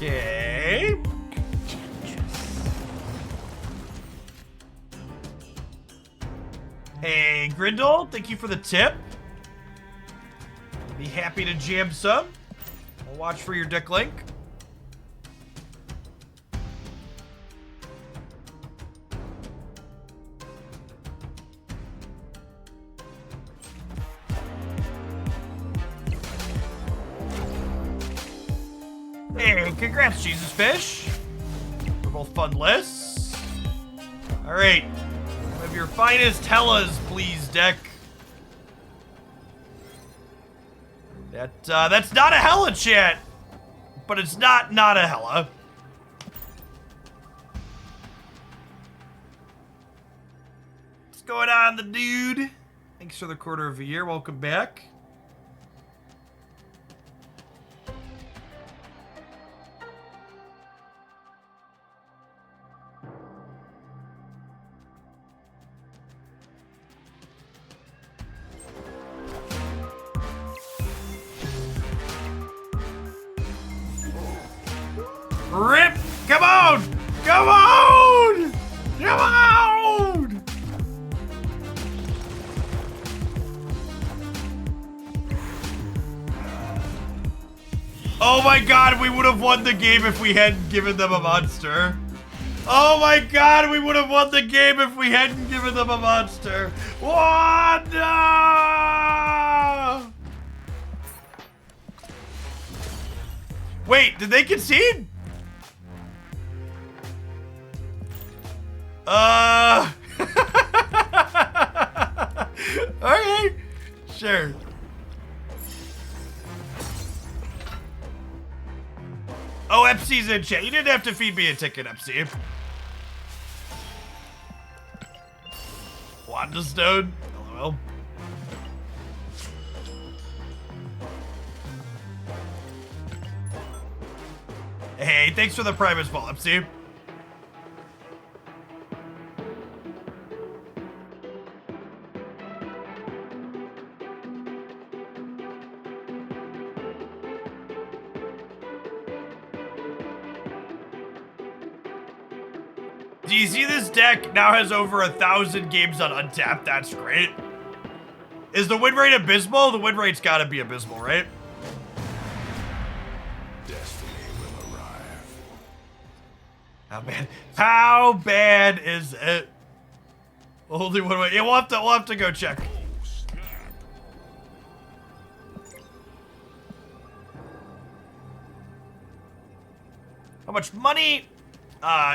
Okay. Hey, Grindle, thank you for the tip. Be happy to jam some. I'll watch for your deck link. Hey, congrats, Jesus Fish. We're both fun lists. All right. One of your finest Hellas, please, deck. That's not a Hella, chat. But it's not a Hella. What's going on, the dude? Thanks for the quarter of a year. Welcome back. Rip! Come on! Come on! Come on! Oh my god, we would have won the game if we hadn't given them a monster. Oh my god, we would have won the game if we hadn't given them a monster. What? No! Wait, did they concede? Okay, sure. Oh, Epsi's in chat. You didn't have to feed me a ticket, Epsi. Wanda Stone. LOL. Hey, thanks for the Primus ball, Epsi. Do you see this deck now has over 1,000 games on Untapped? That's great. Is the win rate abysmal? The win rate's gotta be abysmal, right? Destiny will arrive. How bad is it? Only one way. Yeah, we'll have to go check. How much money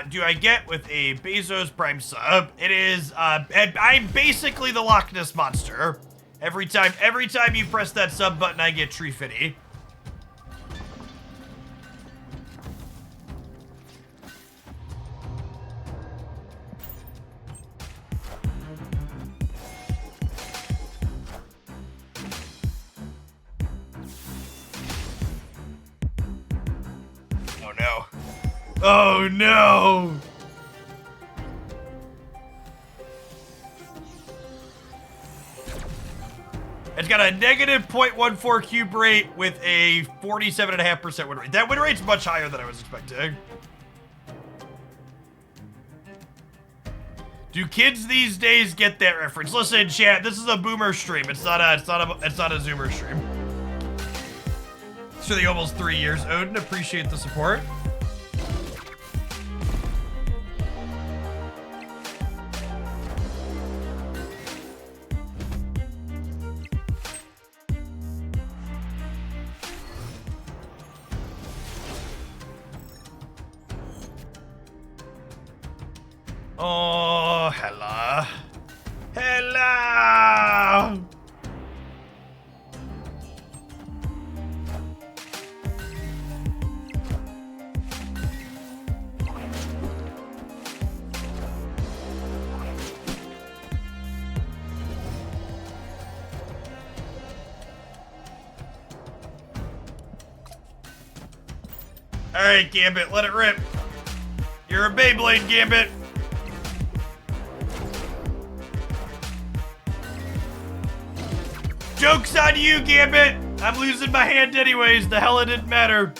do I get with a Bezos Prime sub? It is, I'm basically the Loch Ness Monster. Every time you press that sub button, I get Tree Fitty. Oh no. Oh no! It's got a negative 0.14 cube rate with a 47.5% win rate. That win rate's much higher than I was expecting. Do kids these days get that reference? Listen, chat, this is a boomer stream. It's not a zoomer stream. It's for the almost 3 years. Odin, appreciate the support. Oh, hello. Hello! Alright, Gambit, let it rip. You're a Beyblade, Gambit. Joke's on you, Gambit! I'm losing my hand anyways, the hell it didn't matter.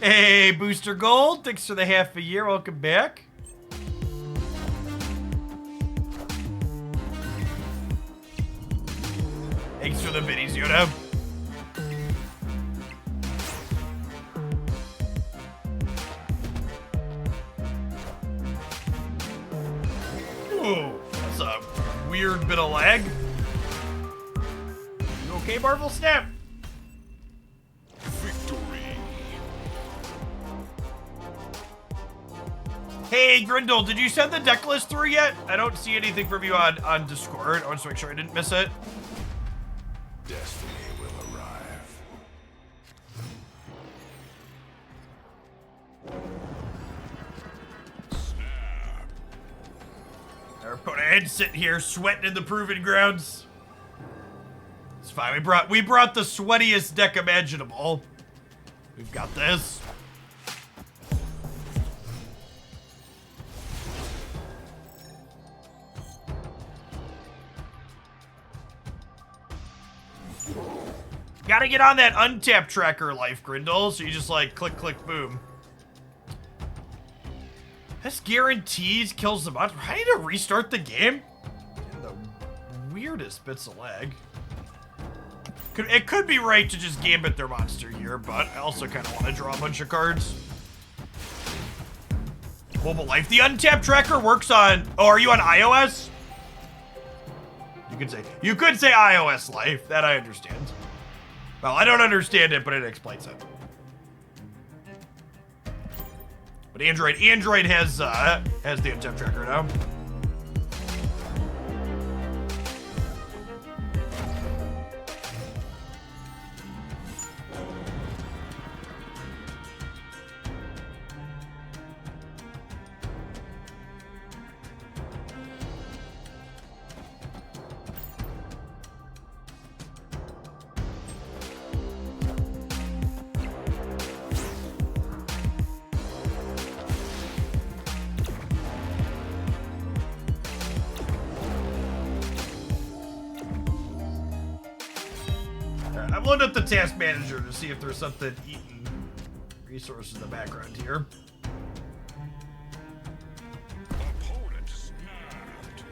Hey, Booster Gold, thanks for the half a year, welcome back. Thanks for the biddies, Yoda. Ooh, that's a weird bit of lag. You okay, Marvel Snap? Victory. Hey, Grindle, did you send the deck list through yet? I don't see anything from you on Discord. I want to make sure I didn't miss it. Destiny will arrive. Our opponent sitting here sweating in the proving grounds. It's fine. We brought the sweatiest deck imaginable. We've got this. Gotta get on that untap tracker life, Grindle, so you just like click, click, boom. This guarantees kills the monster. I need to restart the game. The weirdest bits of lag. It could be right to just gambit their monster here, but I also kind of want to draw a bunch of cards. Mobile life. The untap tracker works on. Oh, are you on iOS? You could say iOS life. That I understand. Well, I don't understand it, but it explains it. But Android has the untap tracker now. I'm loading up the task manager to see if there's something eating resources in the background here. Opponent snapped.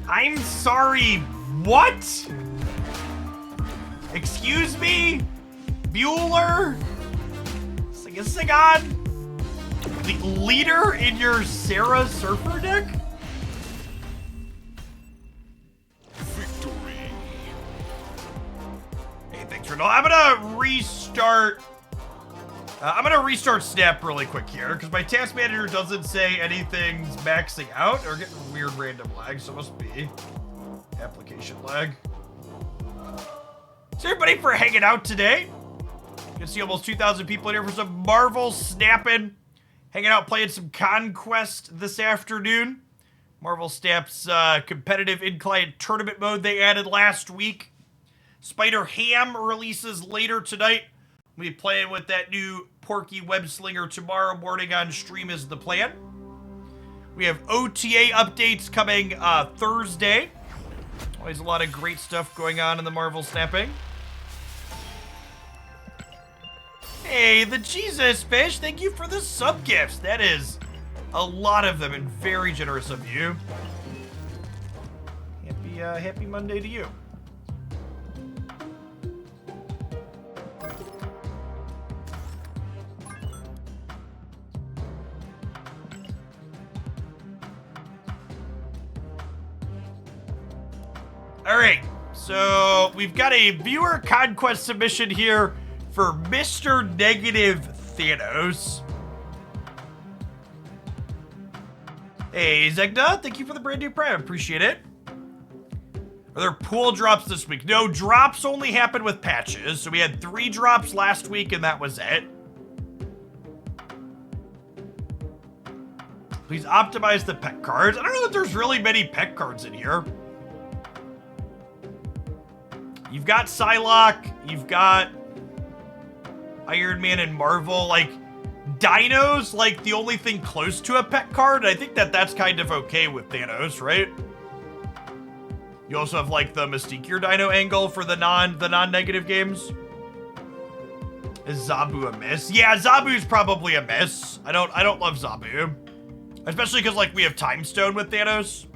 I'm sorry, what? Excuse me? Bueller? Sigon? The leader in your Sarah Surfer deck? Victory. Hey, thanks for no. I'm gonna restart. I'm gonna restart Snap really quick here because my task manager doesn't say anything's maxing out or getting weird random lag, so it must be application lag. Thanks everybody for hanging out today. You can see almost 2,000 people in here for some Marvel snapping, hanging out playing some Conquest this afternoon. Marvel Snap's competitive in-client tournament mode they added last week. Spider Ham releases later tonight. We'll be playing with that new Porky Web Slinger tomorrow morning on stream is the plan. We have OTA updates coming Thursday. Always a lot of great stuff going on in the Marvel Snapping. Hey, the Jesus Fish, thank you for the sub gifts. That is a lot of them and very generous of you. Happy Monday to you. All right, so we've got a viewer conquest submission here for Mr. Negative Thanos. Hey, Zegna, thank you for the brand new prime. Appreciate it. Are there pool drops this week? No, drops only happen with patches. So we had 3 drops last week, and that was it. Please optimize the pet cards. I don't know that there's really many pet cards in here. You've got Psylocke, you've got Iron Man and Marvel. Like, Dino's like the only thing close to a pet card. I think that that's kind of okay with Thanos, right? You also have like the Mystique Your Dino angle for the non-negative games. Is Zabu a miss? Yeah, Zabu's probably a miss. I don't love Zabu. Especially because like we have Time Stone with Thanos.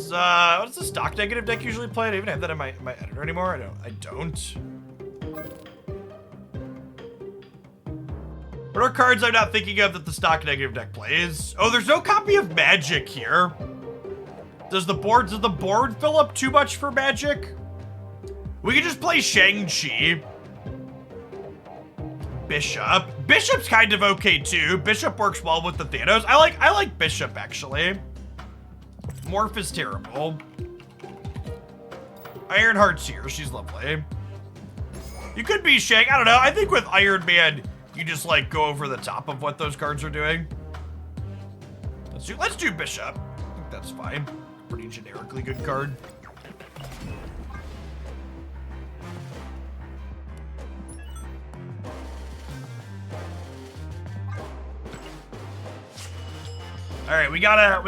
What does the stock negative deck usually play? I don't even have that in my editor anymore. I don't. What are cards I'm not thinking of that the stock negative deck plays? Oh, there's no copy of Magic here. Does the board fill up too much for Magic? We could just play Shang-Chi. Bishop. Bishop's kind of okay too. Bishop works well with the Thanos. I like Bishop actually. Morph is terrible. Ironheart's here. She's lovely. You could be Shang. I don't know. I think with Iron Man, you just like go over the top of what those cards are doing. Let's do Bishop. I think that's fine. Pretty generically good card. All right, we gotta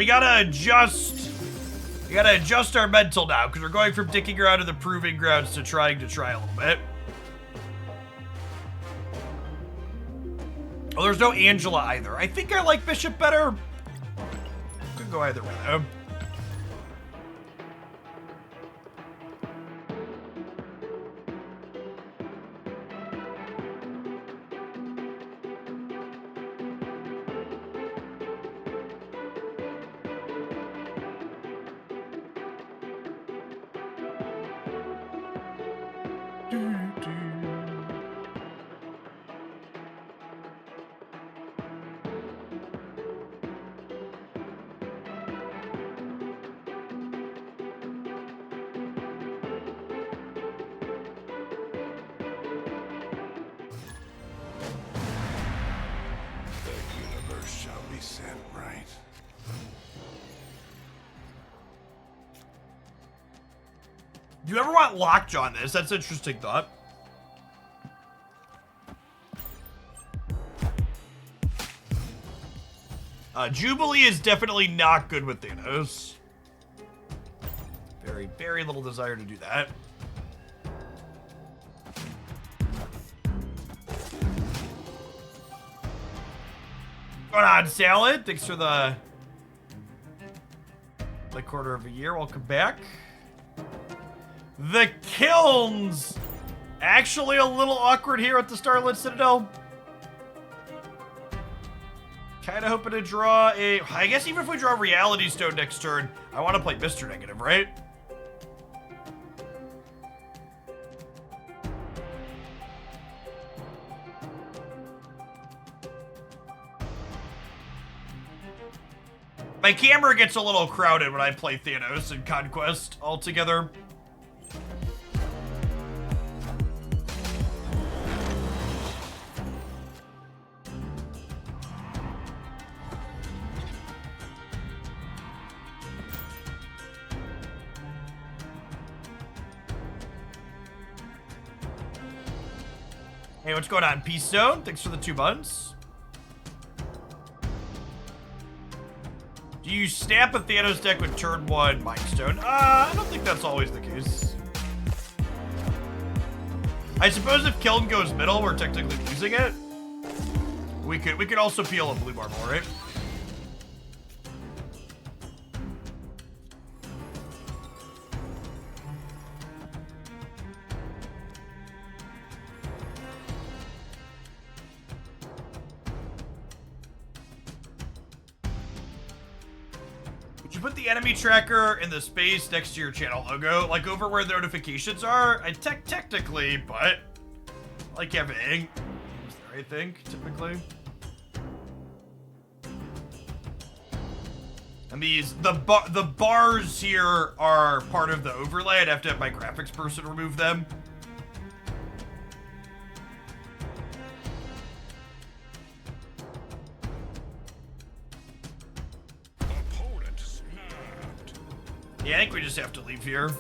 adjust our mental now because we're going from dicking around to the proving grounds to trying to try a little bit. Oh, there's no Angela either. I think I like Bishop better. Could go either way though. Do you ever want Lockjaw on this? That's an interesting thought. Jubilee is definitely not good with Thanos. Very, very little desire to do that. Going on, Salad. Thanks for the quarter of a year. Welcome back. The Kilns! Actually a little awkward here at the Starlit Citadel. Kinda hoping to draw a... I guess even if we draw Reality Stone next turn, I want to play Mr. Negative, right? My camera gets a little crowded when I play Thanos and Conquest all together. Hey, what's going on, Peace Stone? Thanks for the 2 months. Do you snap a Thanos deck with turn 1 Mind Stone? I don't think that's always the case. I suppose if Kiln goes middle, we're technically losing it. We could also peel a blue marble, right? Would you put the enemy tracker in the space next to your channel logo, like over where the notifications are? Technically, but I like having there, I think, typically. And the bars here are part of the overlay. I'd have to have my graphics person remove them. Opponent snapped. Yeah, I think we just have to leave here.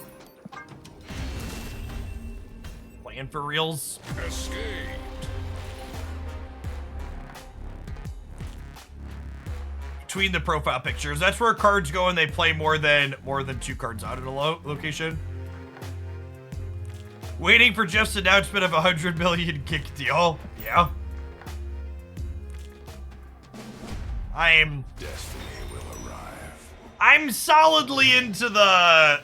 Playing for reals. Escaped. Between the profile pictures, that's where cards go and they play more than 2 cards out in a location. Waiting for Jeff's announcement of 100 million kick deal. Yeah. Destiny will arrive. I'm solidly into the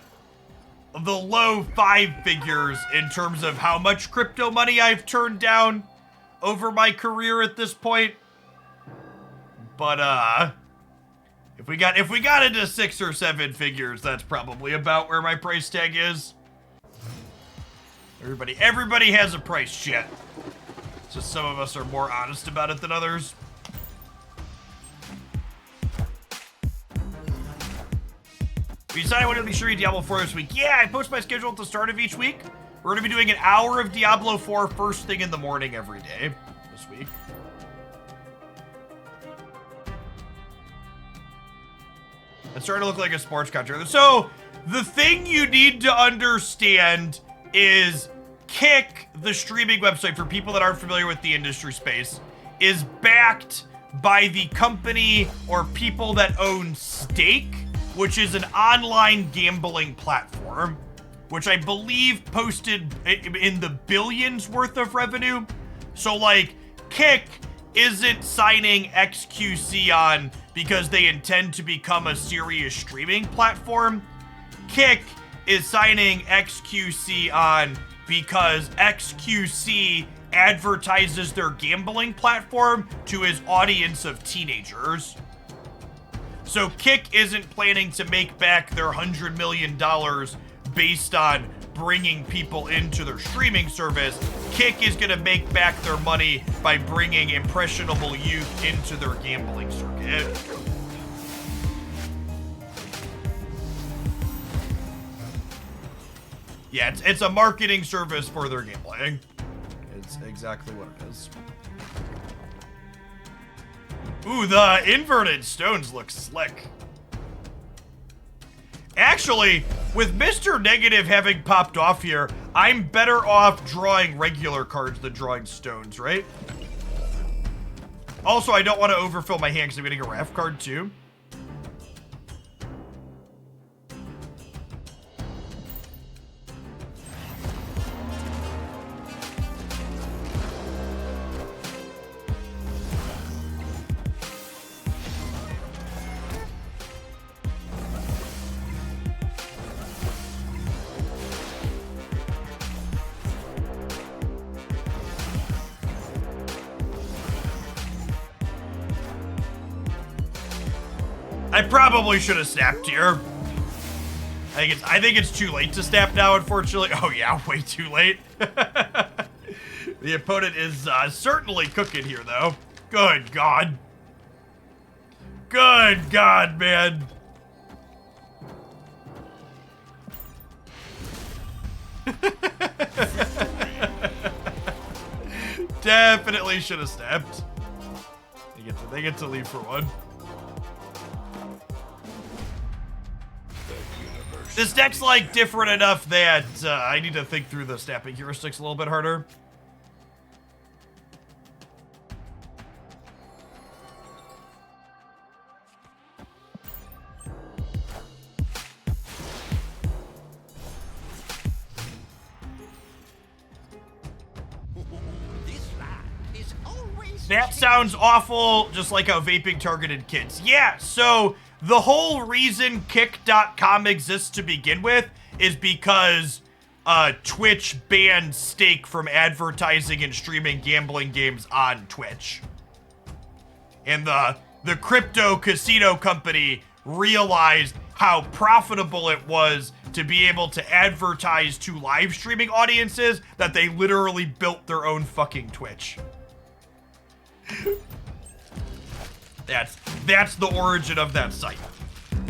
low 5 figures in terms of how much crypto money I've turned down over my career at this point. But if we got into 6 or 7 figures, that's probably about where my price tag is. Everybody has a price, shit. Just some of us are more honest about it than others. We decided I wanted to be sure you Diablo 4 this week. Yeah, I post my schedule at the start of each week. We're going to be doing an hour of Diablo 4 first thing in the morning every day this week. It's starting to look like a sports contract. So, the thing you need to understand is Kick, the streaming website for people that aren't familiar with the industry space, is backed by the company or people that own Stake, which is an online gambling platform, which I believe posted in the billions worth of revenue. So, like, Kick isn't signing XQC on because they intend to become a serious streaming platform. Kick is signing XQC on because XQC advertises their gambling platform to his audience of teenagers. So Kick isn't planning to make back their $100 million based on bringing people into their streaming service. Kick is going to make back their money by bringing impressionable youth into their gambling circuit. Yeah, it's a marketing service for their gambling. It's exactly what it is. Ooh, the inverted stones look slick. Actually, with Mr. Negative having popped off here, I'm better off drawing regular cards than drawing stones, right? Also, I don't want to overfill my hand because I'm getting a Raph card too. I probably should have snapped here. I think it's too late to snap now, unfortunately. Oh yeah, way too late. The opponent is certainly cooking here, though. Good God. Good God, man. Definitely should have snapped. They get to leave for one. This deck's like different enough that I need to think through the snapping heuristics a little bit harder. That sounds awful, just like how vaping targeted kids. Yeah, so the whole reason Kick.com exists to begin with is because Twitch banned Stake from advertising and streaming gambling games on Twitch. And the crypto casino company realized how profitable it was to be able to advertise to live streaming audiences that they literally built their own fucking Twitch. That's the origin of that site.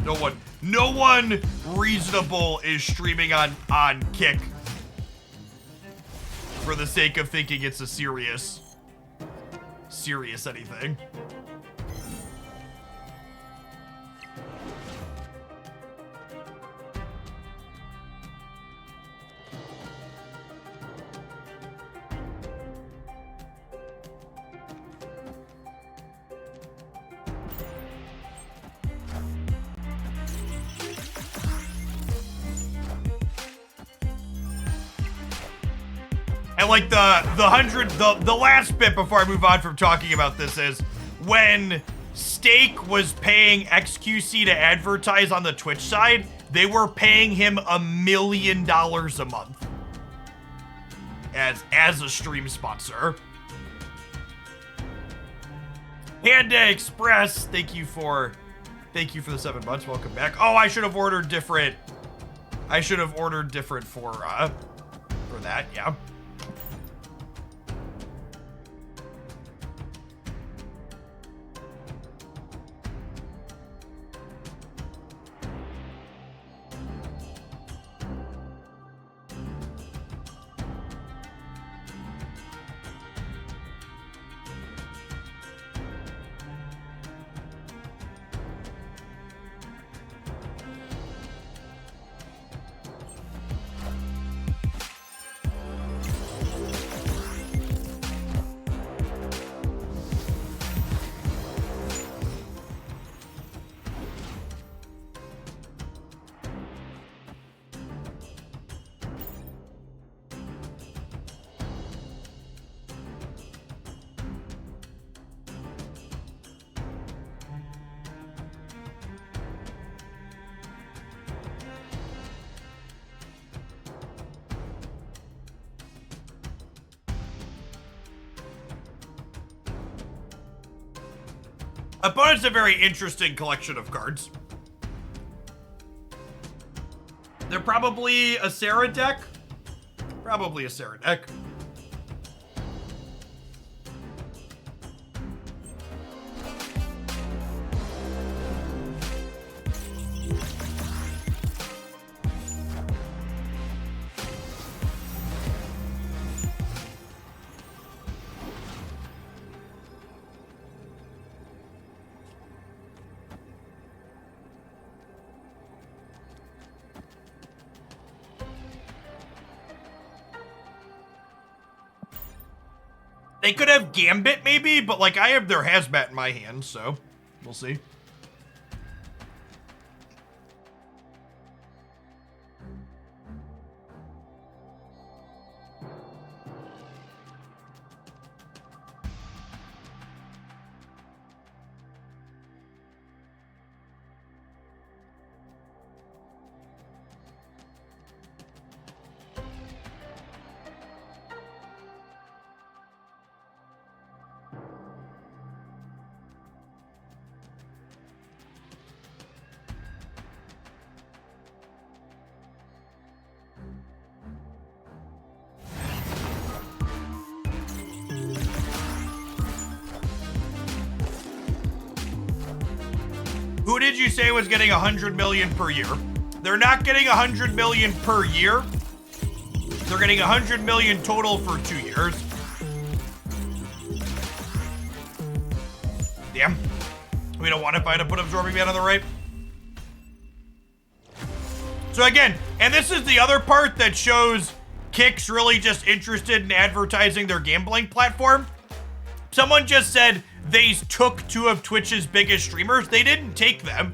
No one reasonable is streaming on Kick for the sake of thinking it's a serious anything. And like the last bit before I move on from talking about this is when Stake was paying XQC to advertise on the Twitch side, they were paying him $1 million a month as a stream sponsor. Panda Express, thank you for the 7 months. Welcome back. Oh, I should have ordered different for that. Yeah. Opponent's a very interesting collection of cards. They're probably a Sarah deck. Probably a Sarah deck. They could have Gambit maybe, but like I have their Hazmat in my hand, so we'll see. Who did you say was getting 100 million per year? They're not getting 100 million per year. They're getting 100 million total for 2 years. Damn. We don't want to find a put absorbing man on the right. So again, and this is the other part that shows Kick's really just interested in advertising their gambling platform. Someone just said they took 2 of Twitch's biggest streamers. They didn't take them.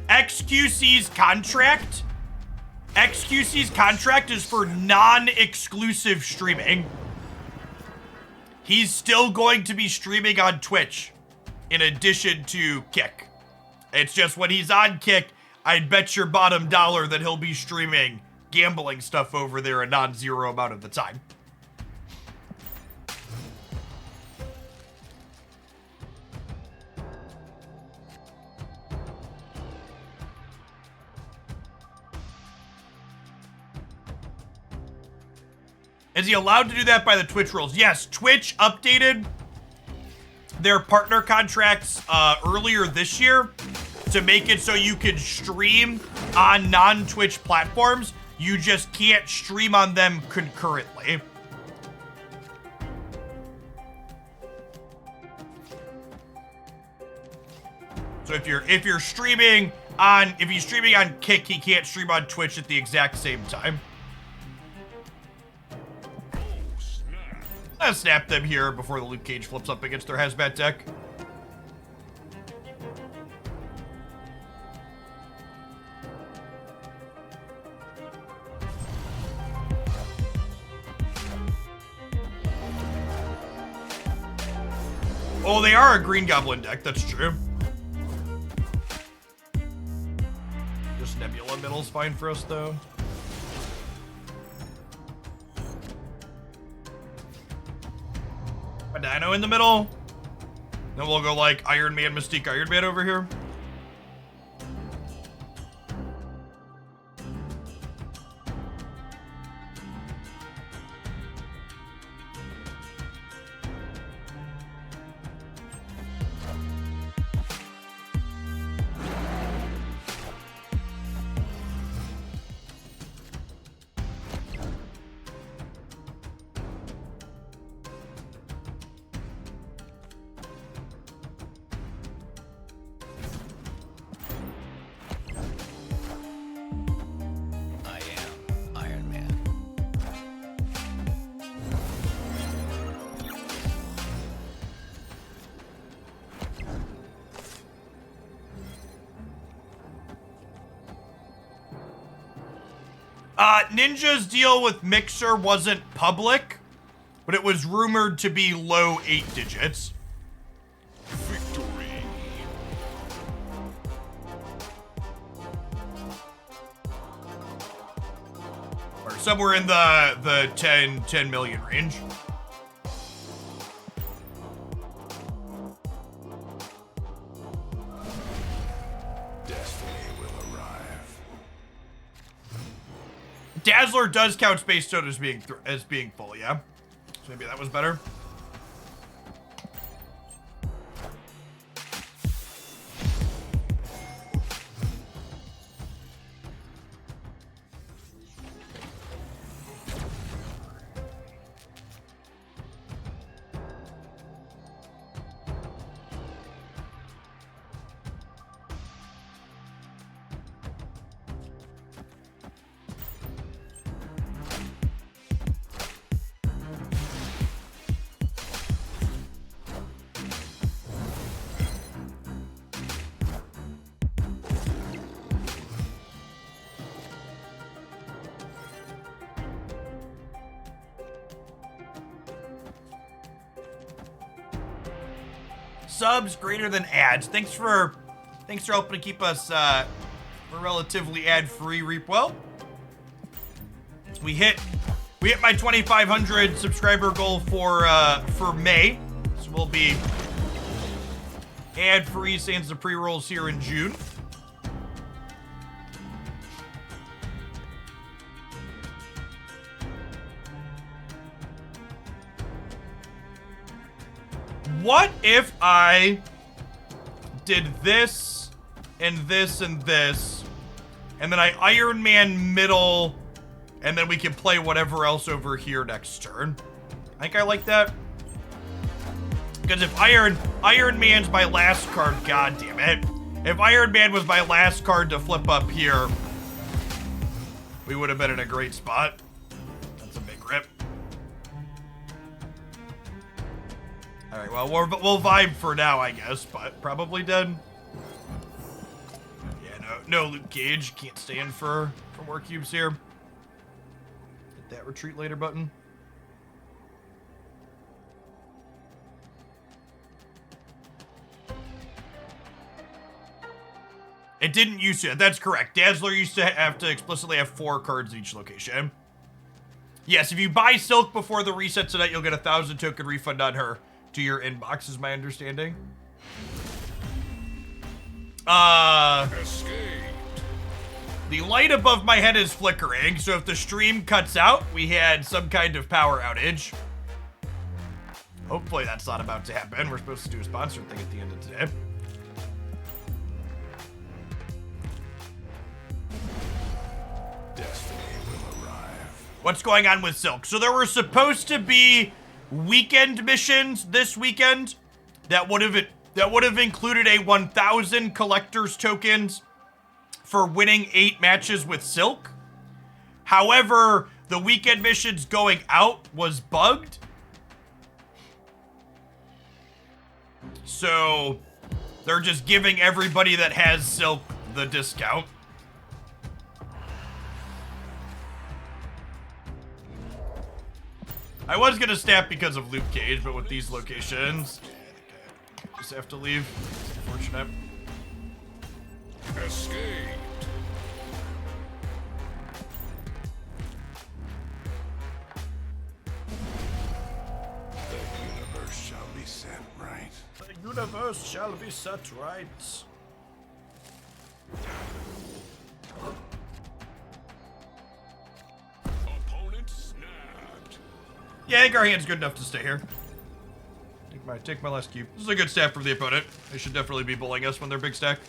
XQC's contract is for non-exclusive streaming. he's still going to be streaming on Twitch in addition to Kick. It's just when he's on Kick, I'd bet your bottom dollar that he'll be streaming gambling stuff over there a non-zero amount of the time. Is he allowed to do that by the Twitch rules? Yes, Twitch updated their partner contracts earlier this year to make it so you could stream on non-Twitch platforms. You just can't stream on them concurrently. So if you're streaming on Kick, he can't stream on Twitch at the exact same time. I'll snap them here before the Luke Cage flips up against their hazmat deck. Oh, they are a Green Goblin deck, that's true. Just Nebula middle's fine for us, though. A Dino in the middle. Then we'll go like Iron Man, Mystique, Iron Man over here. I am Iron Man. Ninja's deal with Mixer wasn't public, but it was rumored to be low 8 digits. Victory. Or somewhere in the 10 million range. Destiny will arrive. Dazzler does count Space Toad as being full, yeah? So maybe that was better. Subs greater than ads. Thanks for helping to keep us relatively ad-free, Reapwell. We hit my 2,500 subscriber goal for May, so we'll be ad-free sans the pre-rolls here in June. What if I did this and this and this, and then I Iron Man middle, and then we can play whatever else over here next turn? I think I like that. Because if Iron Man's my last card, god damn it. If Iron Man was my last card to flip up here, we would have been in a great spot. That's a big rip. All right, well, we'll vibe for now, I guess, but probably dead. Yeah, no Luke Cage. Can't stand for more cubes here. Hit that retreat later button. It didn't used to. That's correct. Dazzler used to have to explicitly have 4 cards in each location. Yes, if you buy Silk before the reset tonight, you'll get a 1,000 token refund on her to your inbox, is my understanding. Escape. The light above my head is flickering, so if the stream cuts out, we had some kind of power outage. Hopefully that's not about to happen. We're supposed to do a sponsored thing at the end of today. Destiny will arrive. What's going on with Silk? So there were supposed to be weekend missions this weekend that would have included a 1,000 collector's tokens for winning 8 matches with Silk. However, the weekend missions going out was bugged. So they're just giving everybody that has Silk the discount. I was gonna snap because of Luke Cage, but with these locations, just have to leave. It's unfortunate. Escape. The universe shall be set right. The universe shall be set right. Opponent snapped. Yeah, I think our hand's good enough to stay here. Take my last cube. This is a good stack from the opponent. They should definitely be bullying us when they're big stack.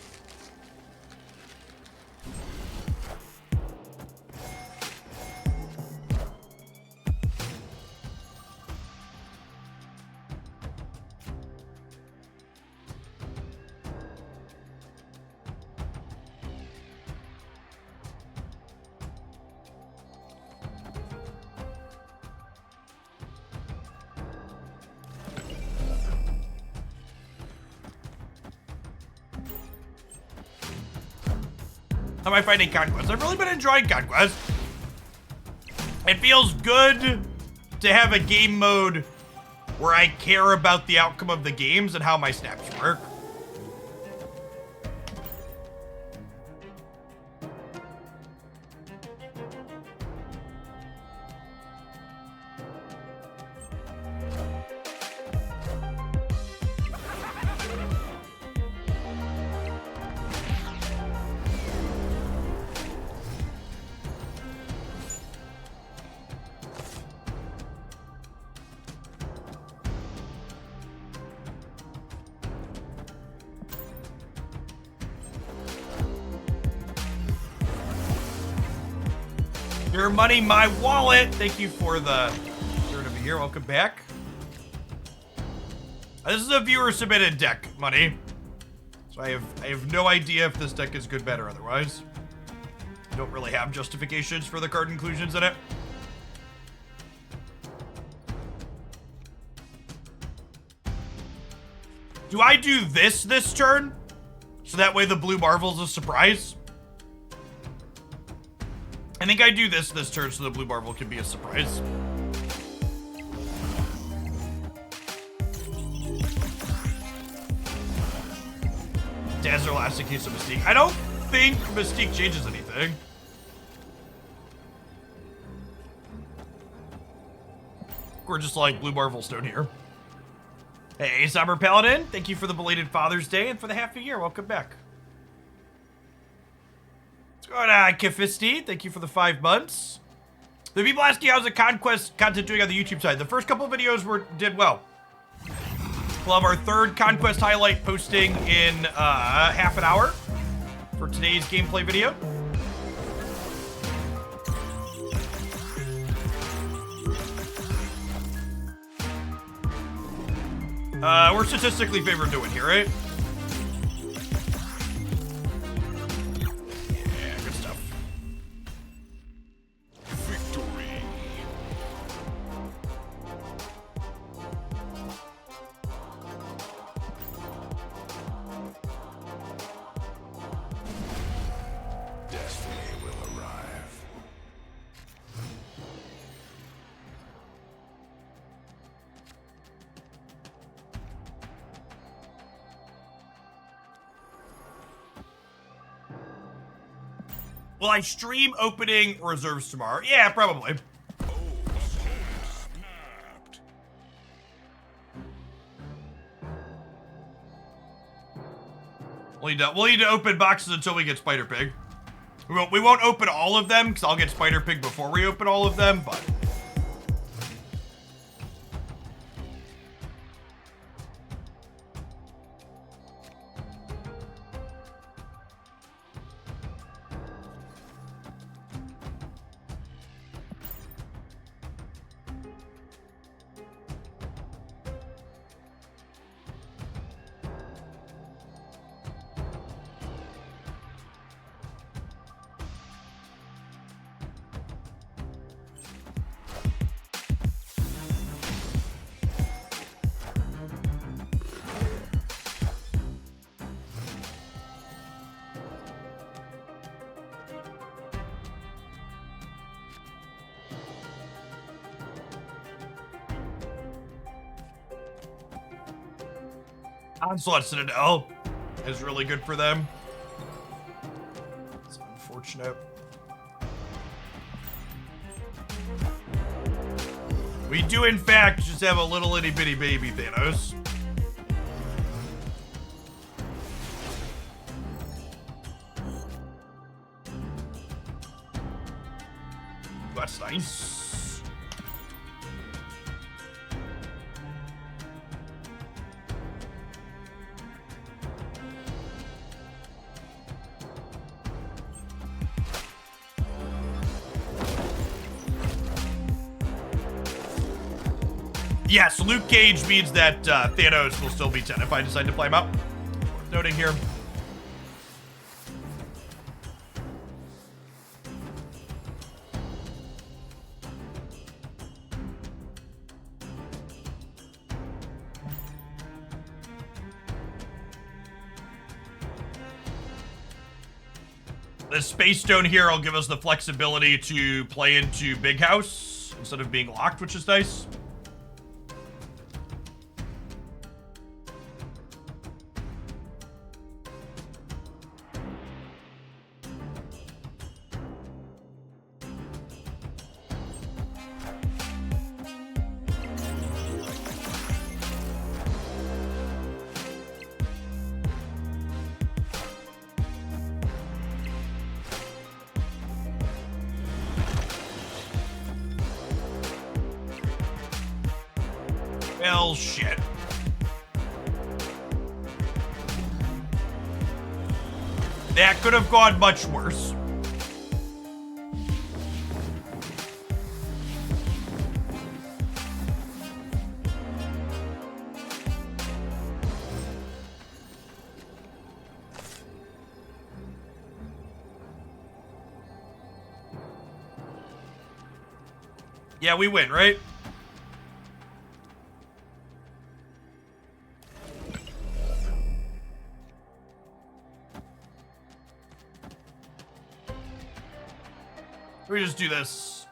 How am I finding Conquest? I've really been enjoying Conquest. It feels good to have a game mode where I care about the outcome of the games and how my snaps work. Your money, my wallet. Thank you for the turn of the year. Welcome back. This is a viewer submitted deck, money. So I have no idea if this deck is good, bad, or otherwise. I don't really have justifications for the card inclusions in it. Do I do this turn? So that way the blue Marvel's a surprise? I think I do this turn so the blue Marvel can be a surprise. Dazzler last in case of Mystique. I don't think Mystique changes anything. We're just like blue Marvel Stone here. Hey, Somber Paladin, thank you for the belated Father's Day and for the half a year. Welcome back. What's going on, Kifisti? Thank you for the 5 months. The people asking how's the Conquest content doing on the YouTube side. The first couple videos did well. We'll have our 3rd Conquest highlight posting in half an hour for today's gameplay video. We're statistically favored to win here, right? Yeah, good stuff. Victory. Destiny will arrive. Will I stream opening reserves tomorrow? Yeah, probably. Snapped. We'll need to open boxes until we get Spider Pig. We won't open all of them, because I'll get Spider Pig before we open all of them, but... Onslaught Citadel is really good for them. It's unfortunate. We do, in fact, just have a little itty bitty baby Thanos. That's nice. Yes, Luke Cage means that Thanos will still be 10 if I decide to play him out. Worth noting here. The Space Stone here will give us the flexibility to play into Big House instead of being locked, which is nice. Well, shit. That could have gone much worse. Yeah, we win, right? We just do this.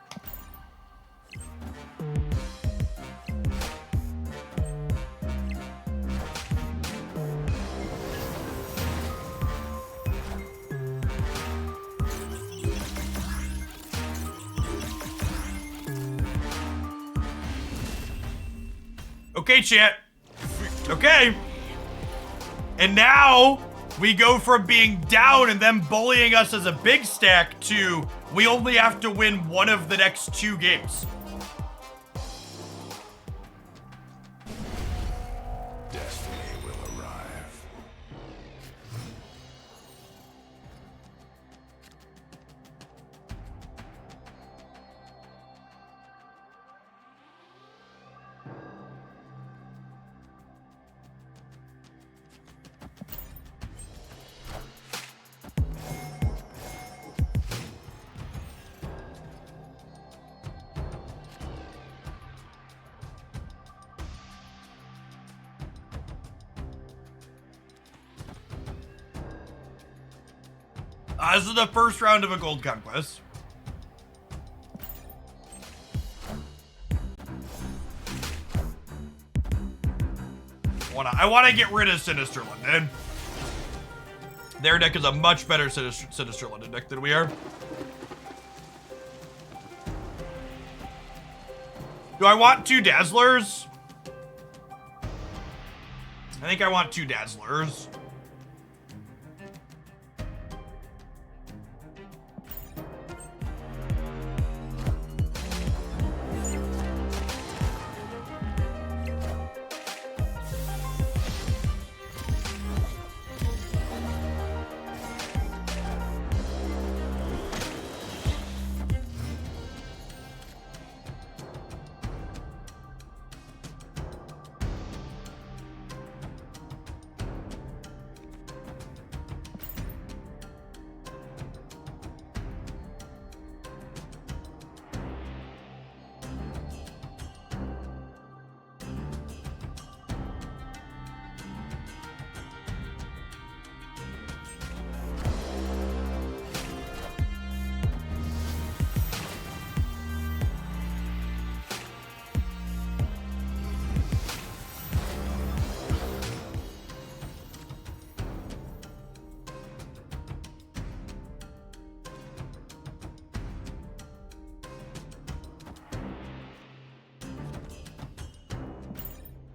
Okay, chat. Okay. And now we go from being down and them bullying us as a big stack to we only have to win one of the next 2 games. Destiny will arrive. This is the first round of a gold conquest. I want to get rid of Sinister London. Their deck is a much better Sinister London deck than we are. Do I want 2 Dazzlers? I think I want 2 Dazzlers.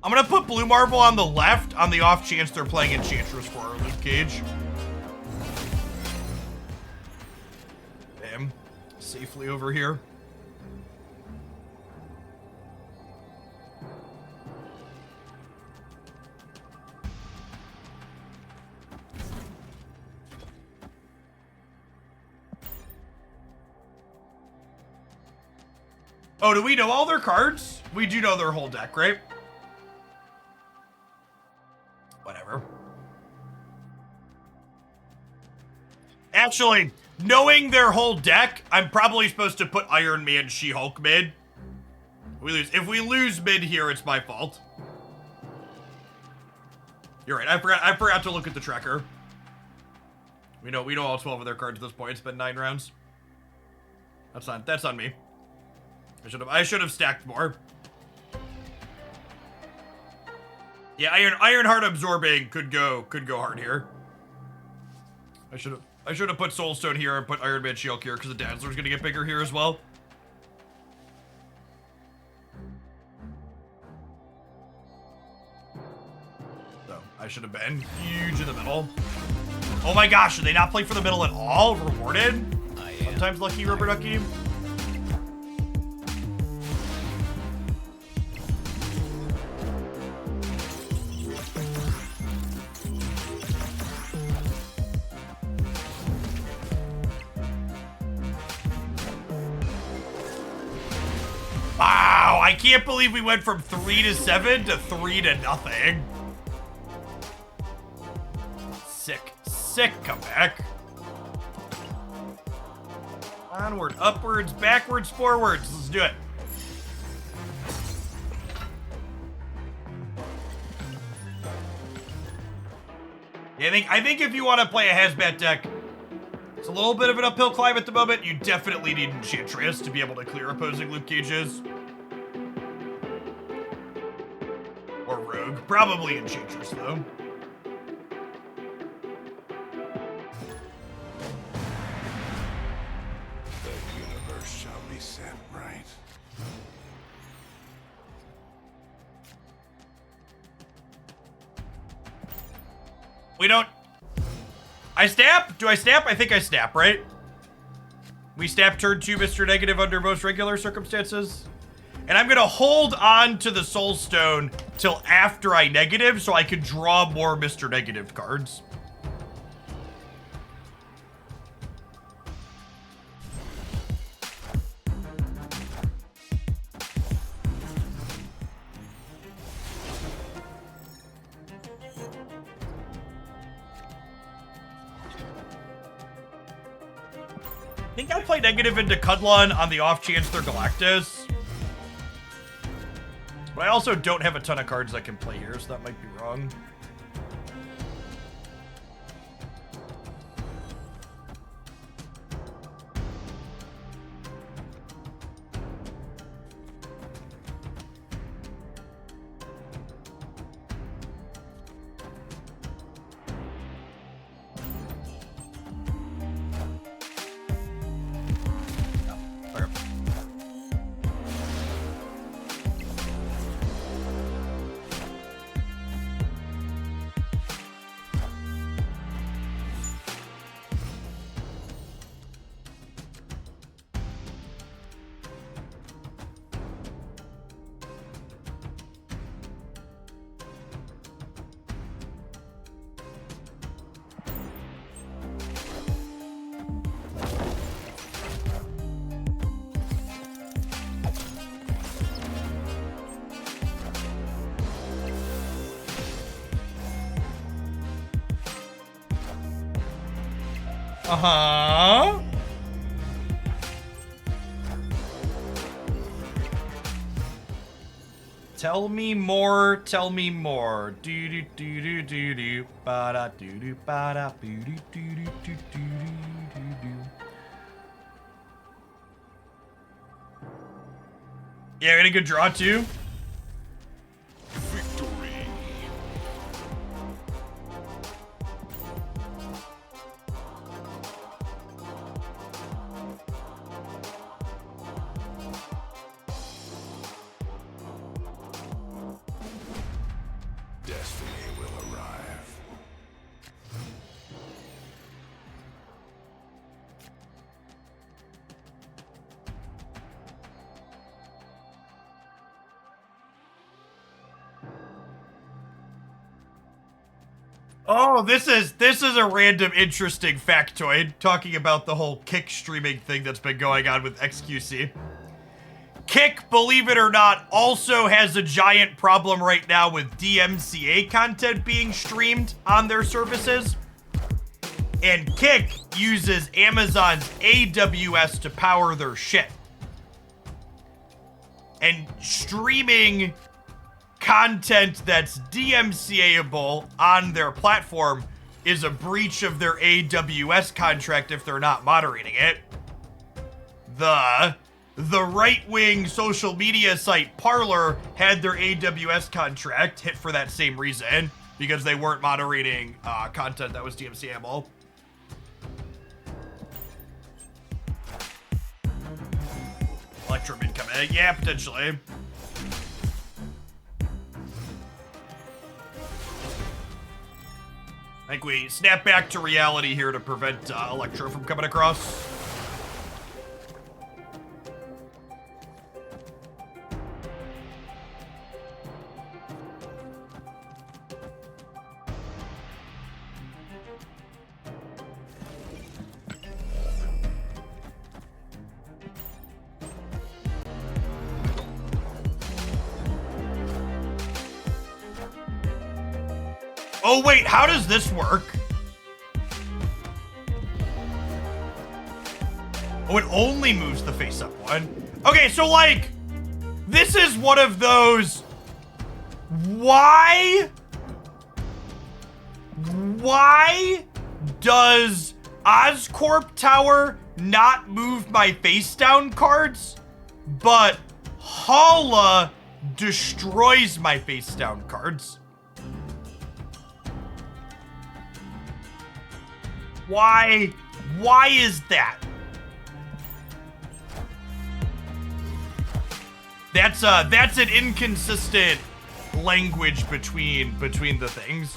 I'm gonna put Blue Marble on the left on the off chance they're playing Enchantress for our Luke Cage. Bam. Safely over here. Oh, do we know all their cards? We do know their whole deck, right? Whatever. Actually, knowing their whole deck, I'm probably supposed to put Iron Man She-Hulk mid. If we lose mid here, it's my fault. You're right. I forgot to look at the tracker. We know all 12 of their cards at this point. It's been 9 rounds. That's on me. I should have stacked more. Yeah, Ironheart absorbing could go hard here. I should have put Soulstone here and put Iron Man Shield here because the Dazzler's gonna get bigger here as well. So I should have been huge in the middle. Oh my gosh, did they not play for the middle at all? Rewarded? Sometimes lucky, rubber ducky. Wow, I can't believe we went from 3-7 to 3-0. Sick comeback. Onward, upwards, backwards, forwards. Let's do it. Yeah, I think if you want to play a Hazmat deck, it's a little bit of an uphill climb at the moment. You definitely need Enchantress to be able to clear opposing Luke Cages. Or Rogue. Probably Enchantress, though. The universe shall be set right. We don't... I snap? Do I snap? I think I snap, right? We snap turn 2 Mr. Negative under most regular circumstances. And I'm going to hold on to the Soul Stone till after I negative so I can draw more Mr. Negative cards. I think I'll play negative into Cudlon on the off chance they're Galactus. But I also don't have a ton of cards I can play here, so that might be wrong. Uh-huh. Tell me more, tell me more. Do do do do do do ba da do do ba da boo do do do do do do do. Yeah, any good draw too? Victory. Destiny will arrive. Oh, this is a random interesting factoid talking about the whole Kick streaming thing that's been going on with XQC. Kick, believe it or not, also has a giant problem right now with DMCA content being streamed on their services. And Kick uses Amazon's AWS to power their shit. And streaming content that's DMCA-able on their platform is a breach of their AWS contract if they're not moderating it. The right-wing social media site Parler had their AWS contract hit for that same reason, because they weren't moderating content that was DMCA-able. Electrum incoming. Yeah, potentially. I think we snap back to reality here to prevent Electro from coming across. Oh wait, how does this work? Oh, it only moves the face-up one. Okay, so like, this is one of those... Why does Oscorp Tower not move my face-down cards, but Hala destroys my face-down cards? Why is that? That's an inconsistent language between the things.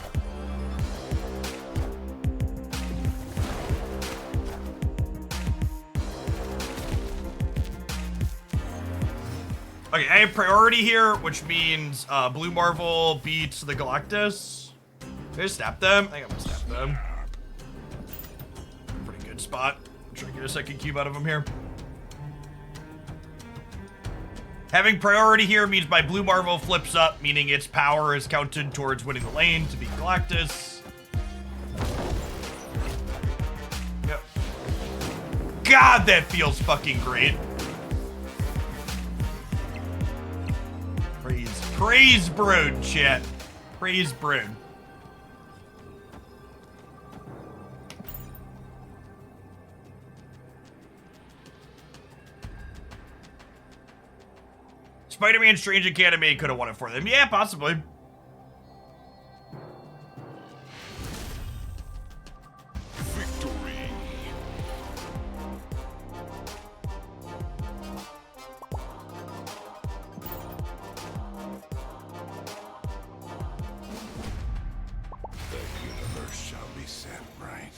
Okay, I have priority here, which means Blue Marvel beats the Galactus. Did I snap them? I think I'm gonna snap them. Pretty good spot. Try to get a second cube out of him here. Having priority here means my Blue Marvel flips up, meaning its power is counted towards winning the lane to beat Galactus. Yep. God, that feels fucking great. Praise Brood, chat. Praise Brood. Spider-Man Strange Academy could have won it for them. Yeah, possibly. Victory. The universe shall be set right.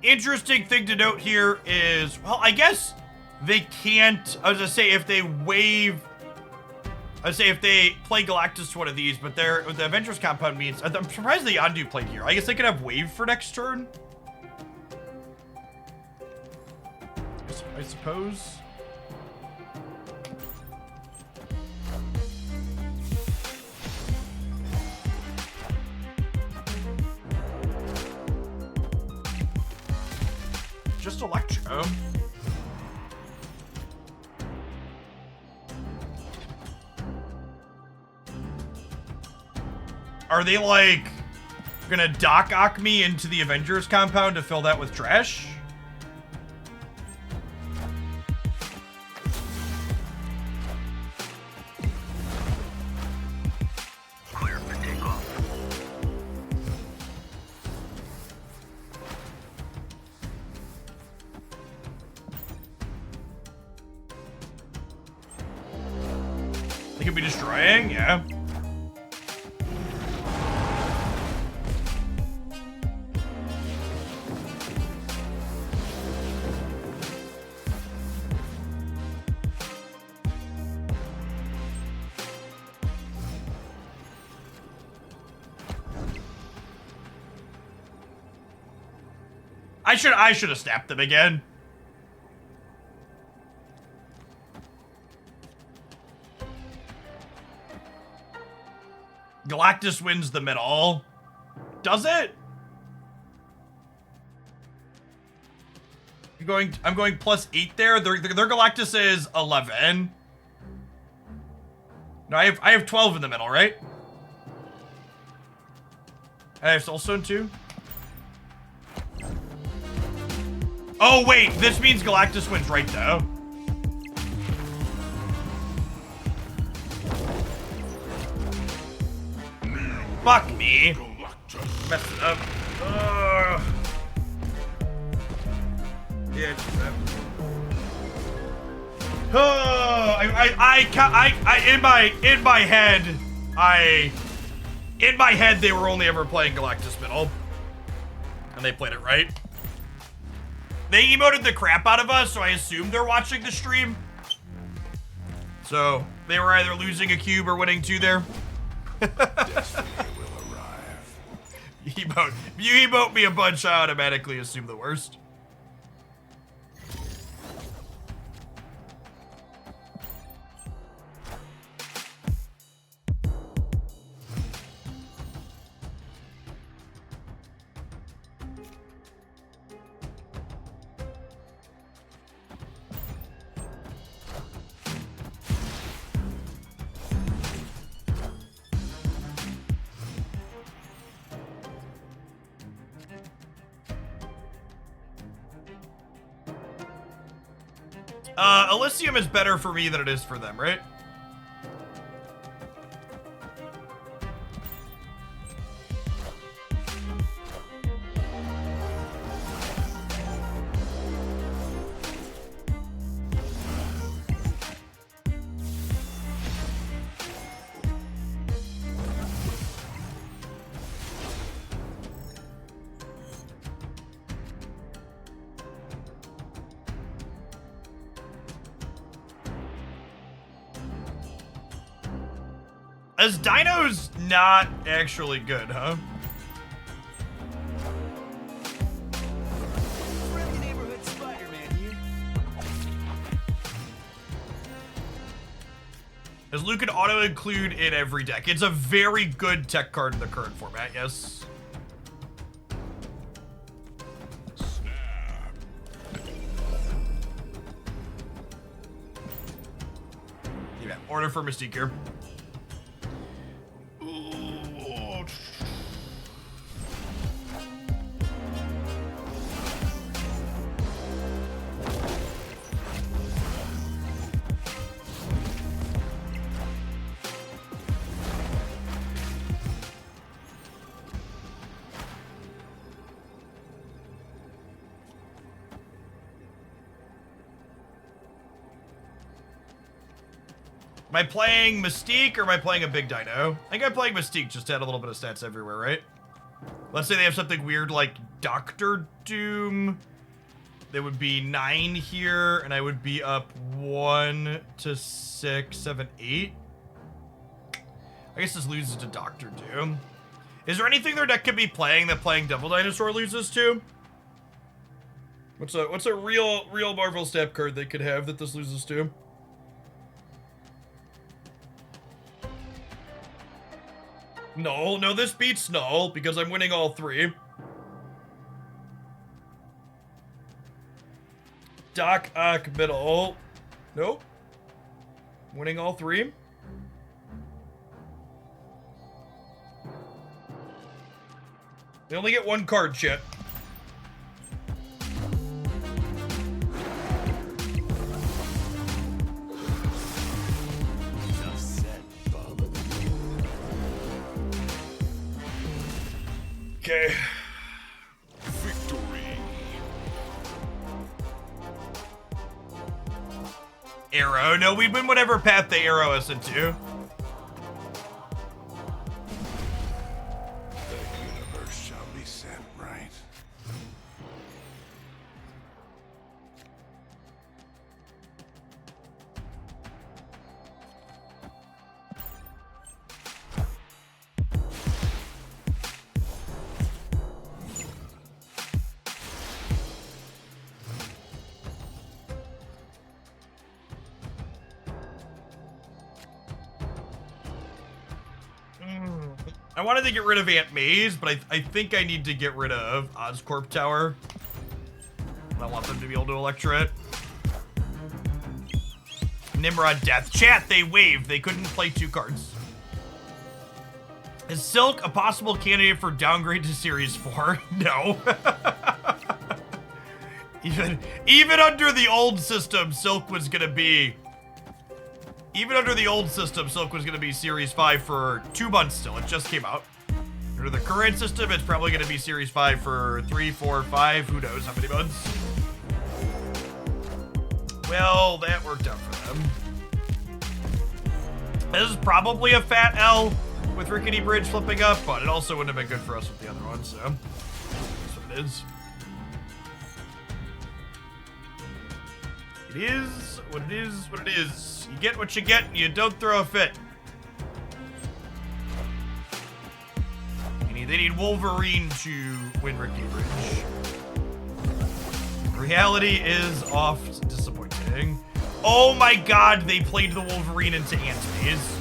interesting thing to note here is, well, I guess they can't, I was gonna say, if they wave, I'd say if they play Galactus to one of these, but the Avengers compound means, I'm surprised the Yondu played here. I guess they could have wave for next turn. I suppose. Just Electro. Are they like gonna Doc Ock me into the Avengers compound to fill that with trash? Clear for takeoff. They could be destroying, yeah. I should have snapped them again. Galactus wins the middle. Does it? I'm going +8 there. Their Galactus is 11. No, I have 12 in the middle, right? I have Soulstone too. Oh wait, this means Galactus wins right though. Fuck me. Messed it up. Yeah. Oh, in my head, they were only ever playing Galactus middle, and they played it right. They emoted the crap out of us, so I assumed they're watching the stream. So they were either losing a cube or winning 2 there. Destiny will arrive. You emote me a bunch, I automatically assume the worst. Elysium is better for me than it is for them, right? As Dino's not actually good, huh? Friendly neighborhood Spider-Man here. As Luke can auto-include in every deck. It's a very good tech card in the current format, yes. Yeah, order for Mystique here. Am I playing Mystique or am I playing a big dino? I think I'm playing Mystique, just to add a little bit of stats everywhere, right? Let's say they have something weird like Doctor Doom. There would be 9 here, and I would be up 1 to 6, 7, 8. I guess this loses to Doctor Doom. Is there anything their deck could be playing that playing Devil Dinosaur loses to? What's a real Marvel Snap card they could have that this loses to? No, this beats Null because I'm winning all 3. Doc Ock middle. Nope. Winning all 3. They only get 1 card, chat. Enough said, Bob. Okay. Victory. Arrow. No, we win whatever path they arrow us into. The universe shall be set right. I wanted to get rid of Aunt May's, but I think I need to get rid of Oscorp Tower. I want them to be able to electorate. Nimrod Death. Chat, they waved. They couldn't play 2 cards. Is Silk a possible candidate for downgrade to Series 4? No. Even under the old system, Silk was gonna be... Even under the old system, Silk was gonna be Series 5 for 2 months still. It just came out. Under the current system, it's probably gonna be Series 5 for 3, 4, 5, who knows how many months. Well, that worked out for them. This is probably a fat L with Rickety Bridge flipping up, but it also wouldn't have been good for us with the other one, so that's what it is. It is what it is, what it is. You get what you get, and you don't throw a fit. They need Wolverine to win Rickety Bridge. Reality is oft disappointing. Oh my god, they played the Wolverine into Ant Maze.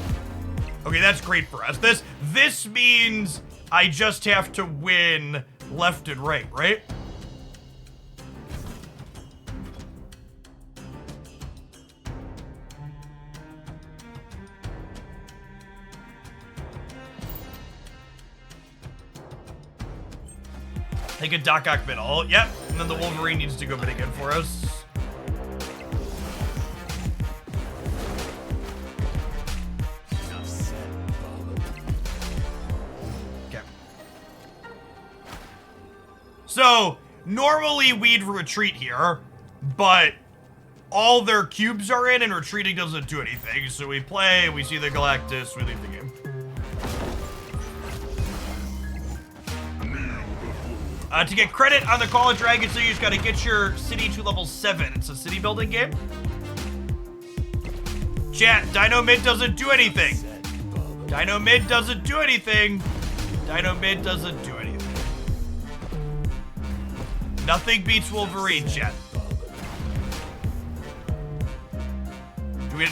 Okay, that's great for us. This means I just have to win left and right, right? Take a Doc Ock middle. Yep. And then the Wolverine needs to go mid again for us. Enough said, Bob. Okay. So, normally we'd retreat here, but all their cubes are in and retreating doesn't do anything. So we play, we see the Galactus, we leave the game. To get credit on the Call of Dragons, so you just gotta get your city to level 7. It's a city building game. Chat, Dino Mid doesn't do anything. Dino Mid doesn't do anything. Dino Mid doesn't do anything. Nothing beats Wolverine, chat.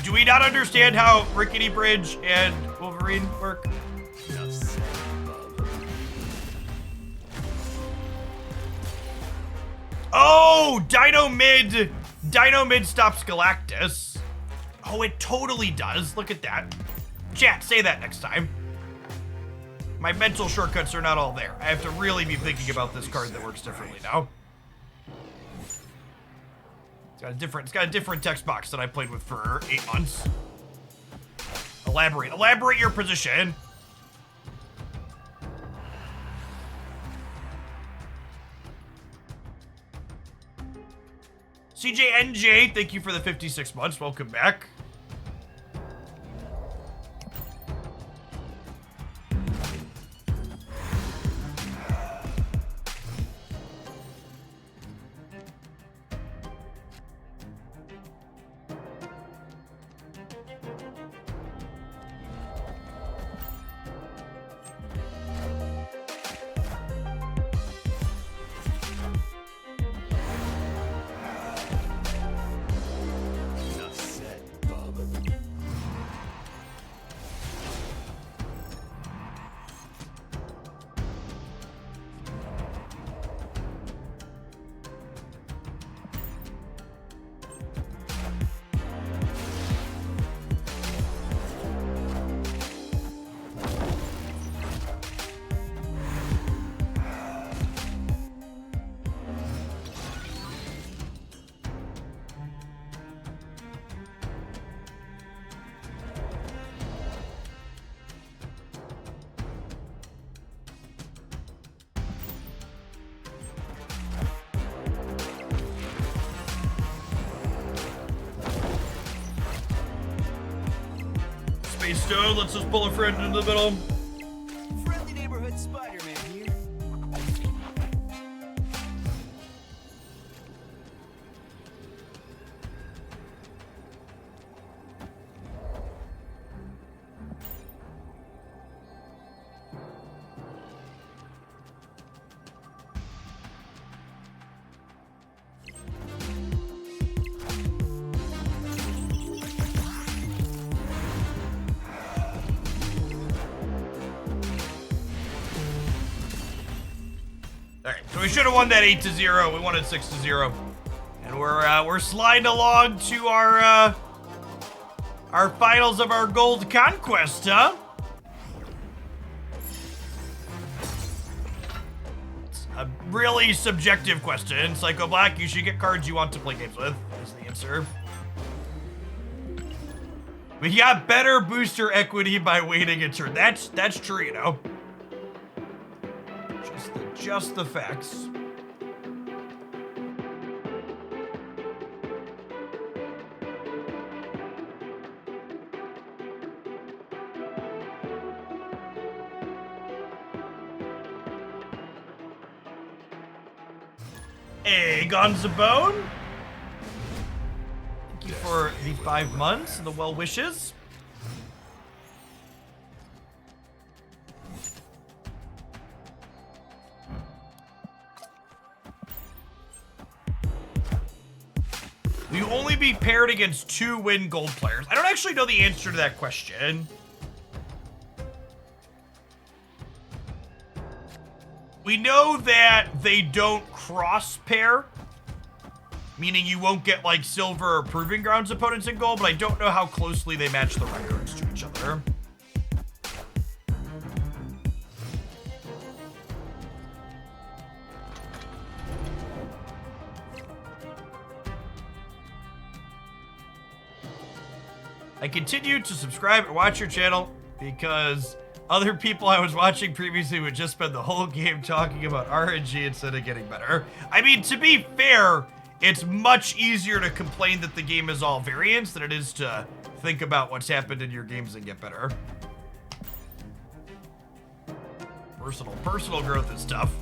Do we not understand how Rickety Bridge and Wolverine work? Enough said, Bob. Oh, Dino Mid stops Galactus. Oh, it totally does. Look at that. Chat, say that next time. My mental shortcuts are not all there. I have to really be thinking about this card that works differently now. It's got a different text box that I played with for 8 months. Elaborate your position. CJNJ, thank you for the 56 months. Welcome back. Space Stone. Let's just pull a friend into the middle. Friendly neighborhood Spider-Man here. Alright, so we should have won that 8-0. We won it 6-0. And we're sliding along to our finals of our gold conquest, huh? It's a really subjective question. Psycho Black, you should get cards you want to play games with, is the answer. We got better booster equity by waiting a turn. That's true, you know. Just the facts. Hey, Gonzabone. Thank you for the 5 months and the well wishes. Will you only be paired against 2 win gold players? I don't actually know the answer to that question. We know that they don't cross pair, meaning you won't get like silver or proving grounds opponents in gold, but I don't know how closely they match the records to each other. I continue to subscribe and watch your channel because other people I was watching previously would just spend the whole game talking about RNG instead of getting better. I mean, to be fair, it's much easier to complain that the game is all variance than it is to think about what's happened in your games and get better. Personal growth is tough.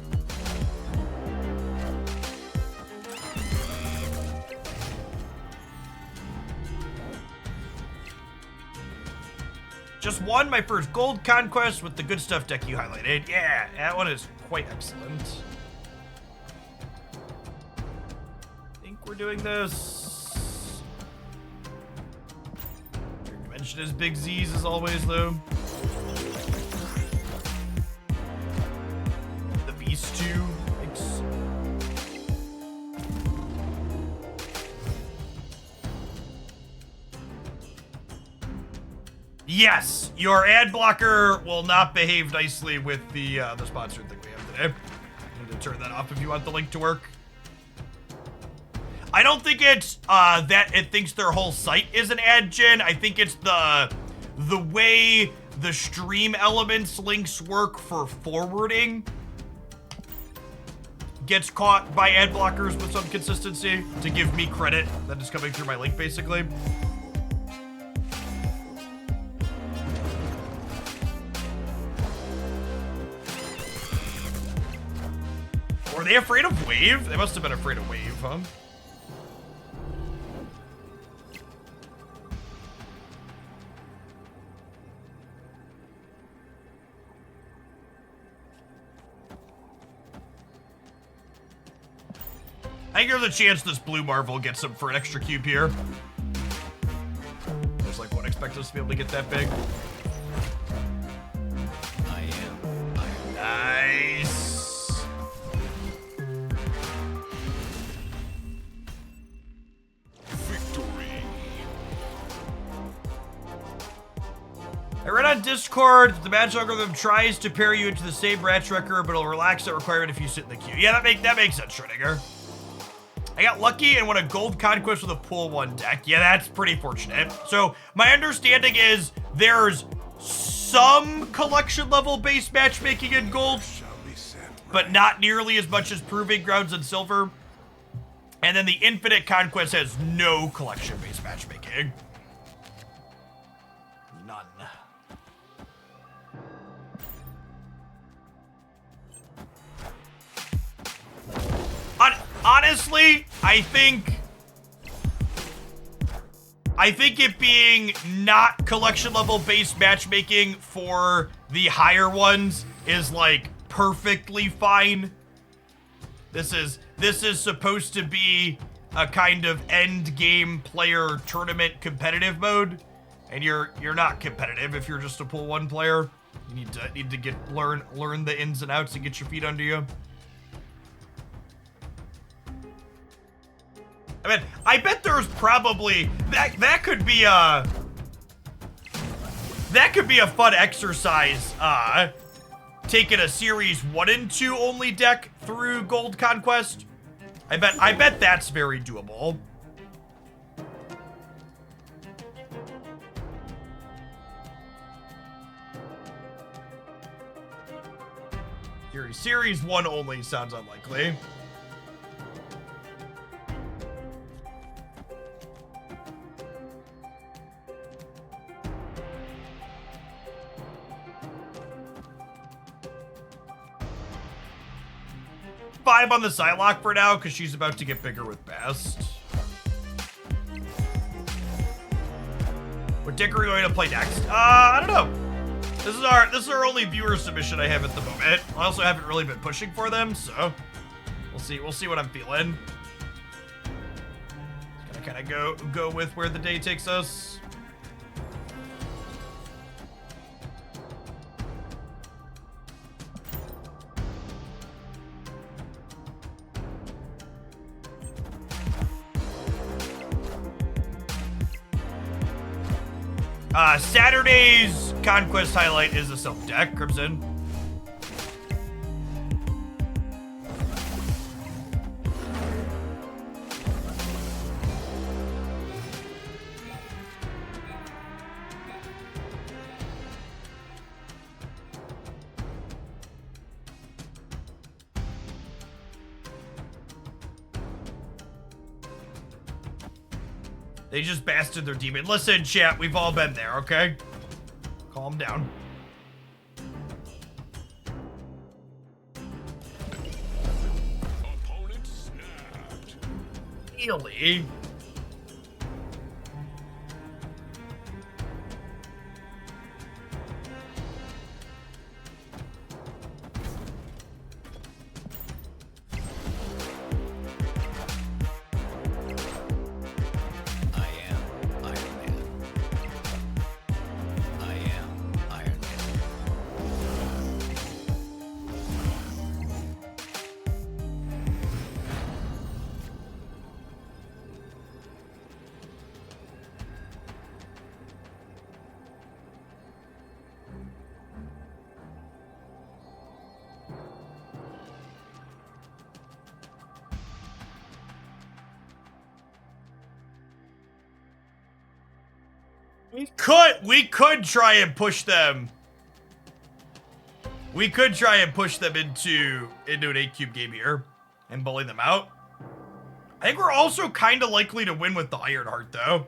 Just won my first gold conquest with the good stuff deck you highlighted. Yeah, that one is quite excellent. I think we're doing this. Your dimension is big Z's as always, though. The Beast 2. Thanks. Yes, your ad blocker will not behave nicely with the sponsored thing we have today. I'm going to turn that off if you want the link to work. I don't think it's that it thinks their whole site is an ad gen. I think it's the way the stream elements links work for forwarding gets caught by ad blockers with some consistency to give me credit that is coming through my link, basically. Were they afraid of wave? They must have been afraid of wave, huh? I think there's a chance this blue Marvel gets him for an extra cube here. Just like won't expect us to be able to get that big. I am. Nice. I read on Discord that the match algorithm tries to pair you into the same match record, but it'll relax that requirement if you sit in the queue. Yeah, that makes sense, Schrödinger. I got lucky and won a gold conquest with a pool 1 deck. Yeah, that's pretty fortunate. So my understanding is there's some collection level base matchmaking in gold, but not nearly as much as proving grounds and silver. And then the infinite conquest has no collection base matchmaking. None. honestly, I think it being not collection level based matchmaking for the higher ones is like perfectly fine. This is supposed to be a kind of end game player tournament competitive mode, and you're not competitive if you're just a pool 1 player. You need to learn the ins and outs and get your feet under you. I mean, I bet there's probably that could be a fun exercise. Taking a series 1 and 2 only deck through Gold Conquest. I bet that's very doable. Series 1 only sounds unlikely. Five on the Psylocke for now, because she's about to get bigger with Best. What deck are we going to play next? I don't know. This is our only viewer submission I have at the moment. I also haven't really been pushing for them, so we'll see what I'm feeling. Just gonna kind of go with where the day takes us. Saturday's Conquest highlight is a self deck, Crimson. They just bastard their demon. Listen, chat, we've all been there, okay? Calm down. Opponent snapped. Really? We could try and push them. We could try and push them into an 8-cube game here and bully them out. I think we're also kind of likely to win with the Ironheart, though.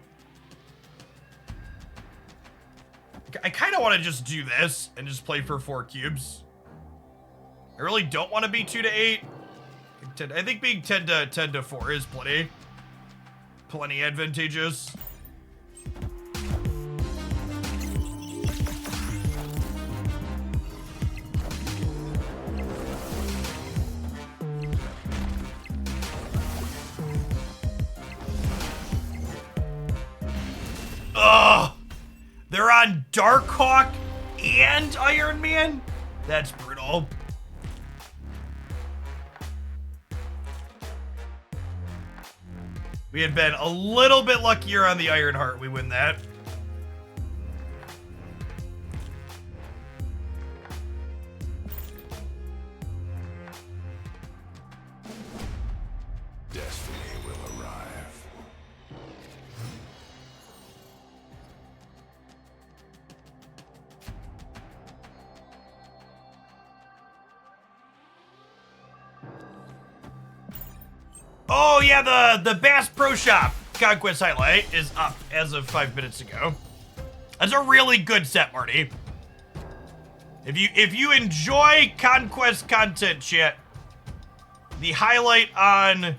I kind of want to just do this and just play for 4 cubes. I really don't want to be 2 to 8. I think being 10 to 4 is plenty advantageous. Ugh! They're on Darkhawk and Iron Man? That's brutal. We had been a little bit luckier on the Ironheart. We win that. Destiny will arrive. Oh yeah, the Bass Pro Shop Conquest highlight is up as of 5 minutes ago. That's a really good set, Marty. If you enjoy Conquest content, chat, the highlight on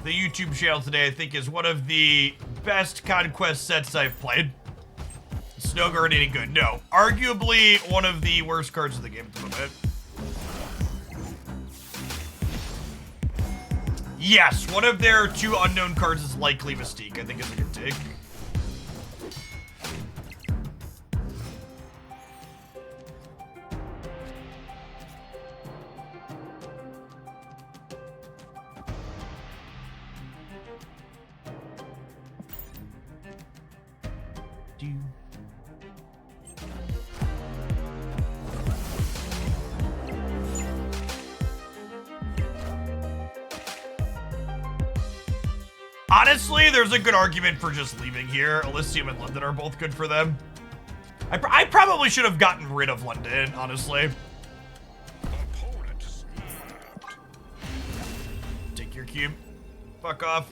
the YouTube channel today, I think, is one of the best Conquest sets I've played. Snowguard ain't good. No. Arguably one of the worst cards of the game at the moment. Yes, one of their 2 unknown cards is likely Mystique. I think it's a good take. Honestly, there's a good argument for just leaving here. Elysium and London are both good for them. I probably should have gotten rid of London, honestly. Take your cube. Fuck off.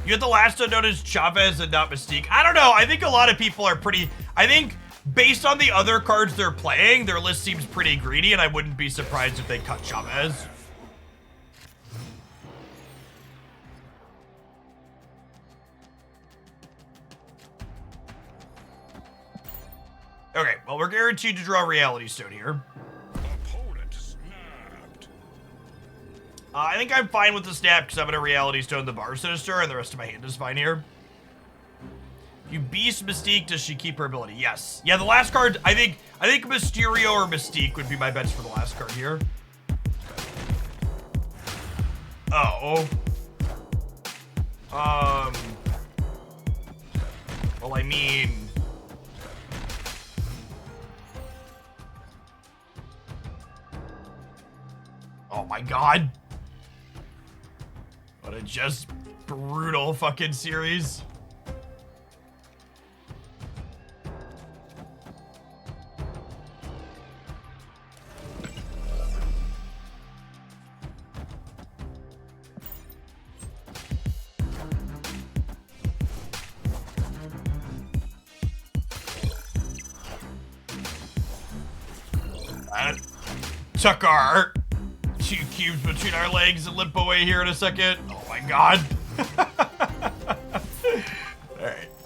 You had the last unknown as Chavez and not Mystique. I don't know. I think a lot of people are pretty... I think based on the other cards they're playing, their list seems pretty greedy, and I wouldn't be surprised if they cut Chavez. Okay, well, we're guaranteed to draw Reality Stone here. I think I'm fine with the snap because I'm going to Reality Stone the Bar Sinister, and the rest of my hand is fine here. You Beast Mystique, does she keep her ability? Yes. Yeah, the last card, I think Mysterio or Mystique would be my bets for the last card here. Oh. Well, I mean... Oh my god. What a just brutal fucking series. Tuck our 2 cubes between our legs and limp away here in a second. Oh my god.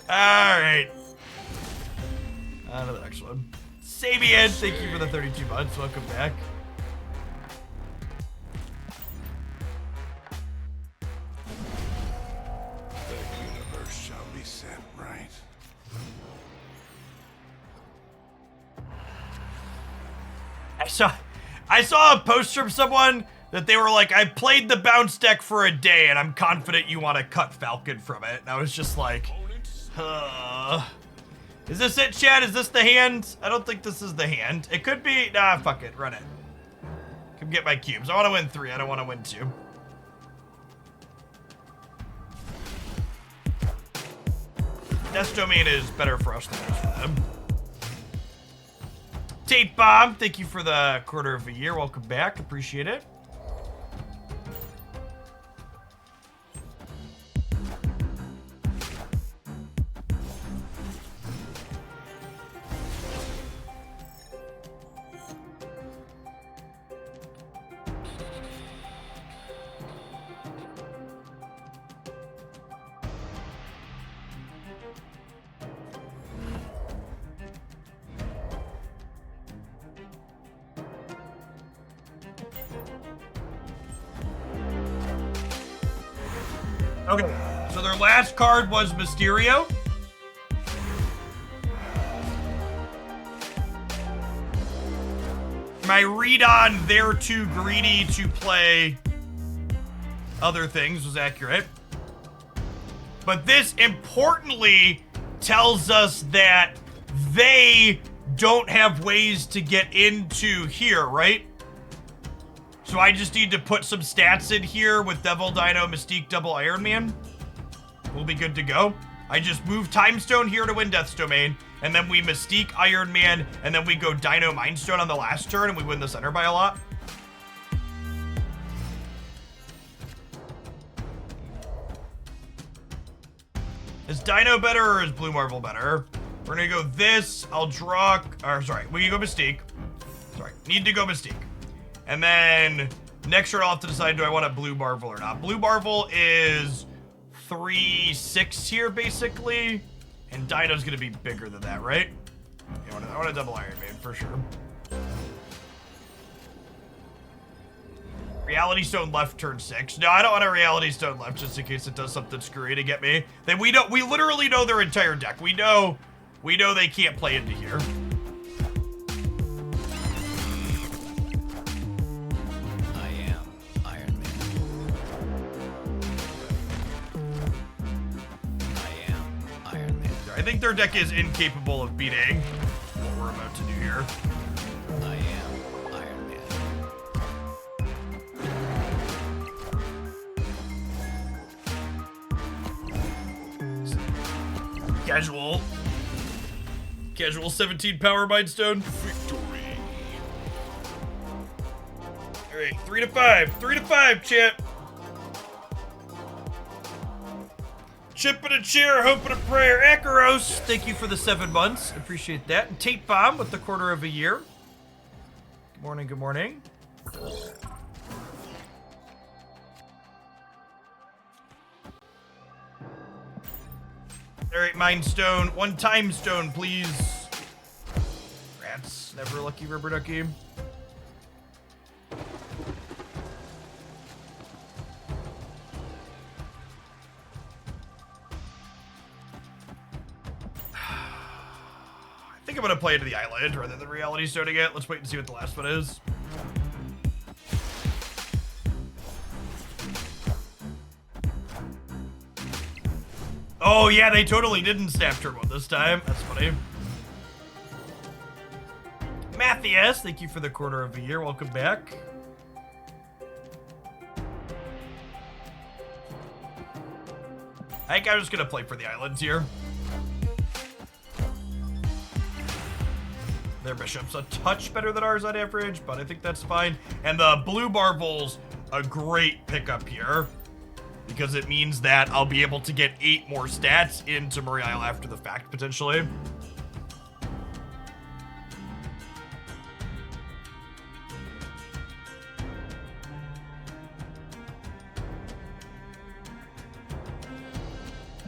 Alright. On to the next one. Sabian, thank you for the 32 months. Welcome back. The universe shall be set right. I saw a post from someone that they were like, I played the bounce deck for a day and I'm confident you want to cut Falcon from it. And I was just like, is this it, Chad? Is this the hand? I don't think this is the hand. It could be. Nah, fuck it. Run it. Come get my cubes. I want to win 3. I don't want to win 2. Death Domain is better for us than it is for them. Tate Bomb, thank you for the quarter of a year. Welcome back. Appreciate it. Okay, so their last card was Mysterio. My read on they're too greedy to play other things was accurate. But this importantly tells us that they don't have ways to get into here, right? So I just need to put some stats in here with Devil Dino, Mystique, Double Iron Man. We'll be good to go. I just move Time Stone here to win Death's Domain, and then we Mystique, Iron Man, and then we go Dino, Mind Stone on the last turn, and we win the center by a lot. Is Dino better or is Blue Marvel better? We're gonna go this. I'll draw, or sorry, we can go Mystique. Sorry, need to go Mystique. And then next turn I'll have to decide, do I want a blue Marvel or not? Blue Marvel is 3/6 here, basically. And Dino's gonna be bigger than that, right? Yeah, I want a double Iron Man for sure. Reality Stone left turn 6. No, I don't want a Reality Stone left just in case it does something screwy to get me. Then we literally know their entire deck. We know they can't play into here. I am Iron Man. I am Iron Man. I think their deck is incapable of beating what we're about to do here. I am Iron Man. Casual 17 power Mindstone. Victory. All right, 3 to 5. 3 to 5, chat. Chip in a chair, hope in a prayer. Akaros, thank you for the 7 months. Appreciate that. And Tape Bomb with the quarter of a year. Good morning, good morning. All right, Mind Stone. 1 time stone, please. Rats, never a lucky rubber ducky. I think I'm gonna play into the island rather than reality stoning it. Let's wait and see what the last one is. Oh yeah, they totally didn't snap turbo this time. That's funny. Matthias, thank you for the quarter of a year. Welcome back. I think I'm just gonna play for the islands here. Their bishop's a touch better than ours on average, but I think that's fine. And the blue Marvel's a great pickup here, because it means that I'll be able to get 8 more stats into Murray Isle after the fact, potentially.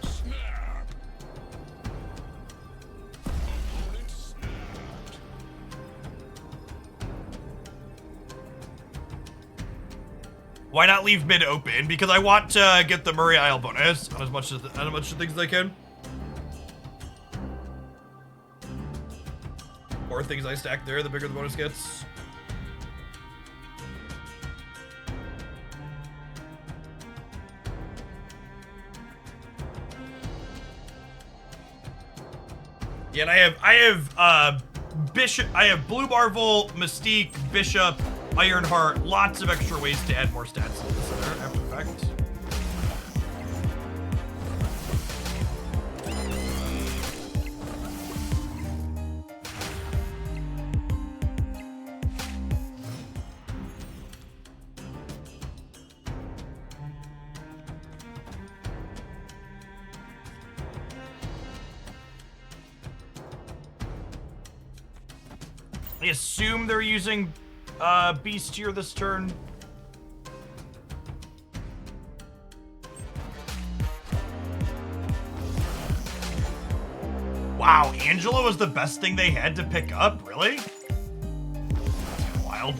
Snap. Opponent snapped. Why not leave mid open? Because I want to get the Murray Isle bonus on as much of things as I can. More things I stack there, the bigger the bonus gets. Yeah, and I have Blue Marvel, Mystique, Bishop, Ironheart, lots of extra ways to add more stats to the center after the fact. I assume they're using Beast Tier this turn. Wow, Angela was the best thing they had to pick up? Really? That's kind of wild.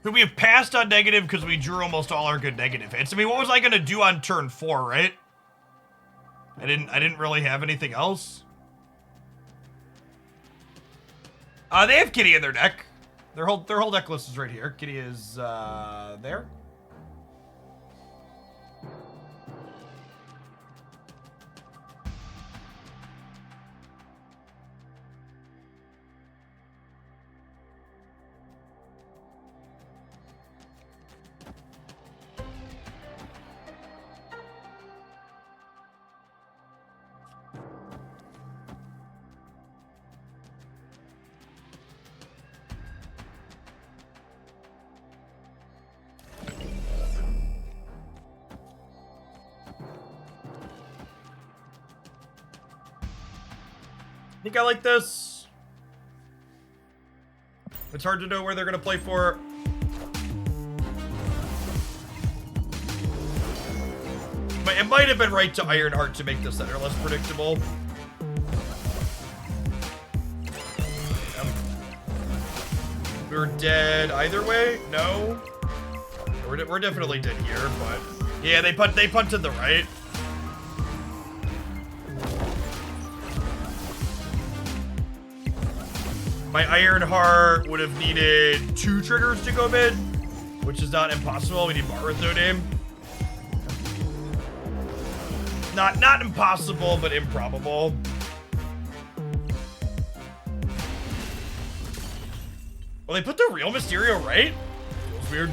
So we have passed on negative because we drew almost all our good negative hits. I mean, what was I gonna do on turn 4, right? I didn't really have anything else. They have Kitty in their deck. Their whole deck list is right here. Kitty is there. think I like this. It's hard to know where they're gonna play for. But it might have been right to Ironheart to make the center less predictable. We were dead either way? No? We're definitely dead here, but... Yeah, they punted the right. My Ironheart would have needed 2 triggers to go mid, which is not impossible. We need Marth no name. Not impossible, but improbable. Well, they put the real Mysterio right? Feels weird.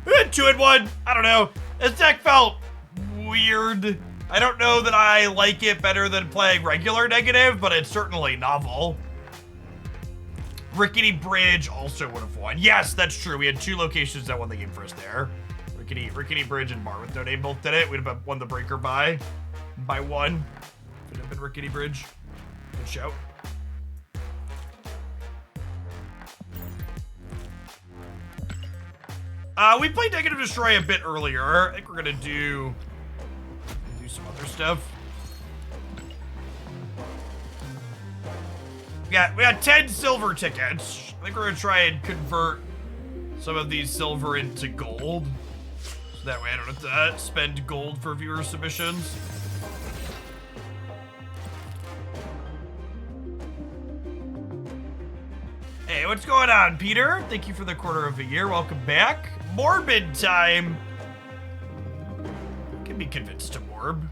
We had 2 in 1. I don't know. This deck felt weird. I don't know that I like it better than playing regular negative, but it's certainly novel. Rickety Bridge also would have won. Yes, that's true. We had 2 locations that won the game for us there. Rickety Bridge and Bar with no name both did it. We'd have won the breaker by 1. Could have been Rickety Bridge. Good shout. We played Negative Destroy a bit earlier. I think we're gonna do some other stuff. We got 10 silver tickets. I think we're gonna try and convert some of these silver into gold. So that way I don't have to spend gold for viewer submissions. Hey, what's going on, Peter? Thank you for the quarter of a year. Welcome back. Morbid time. Can be convinced to Morb.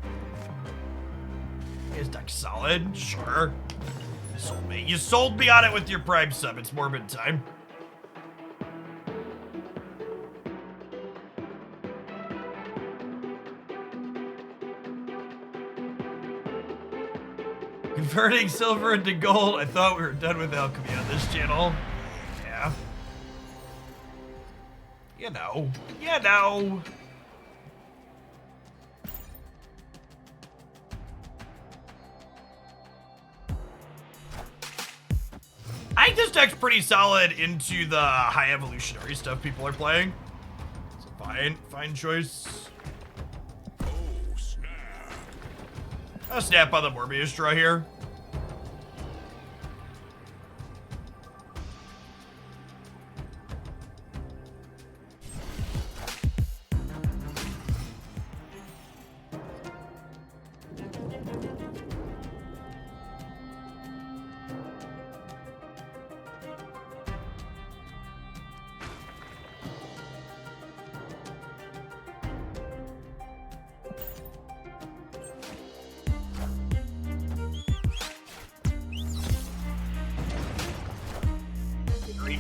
Is deck solid? Sure. You sold me. You sold me on it with your Prime sub. It's Morbid time. Converting silver into gold. I thought we were done with alchemy on this channel. Yeah. You know. I think this deck's pretty solid into the high evolutionary stuff people are playing. It's a fine choice. Oh, snap. I'll snap on the Morbius draw here.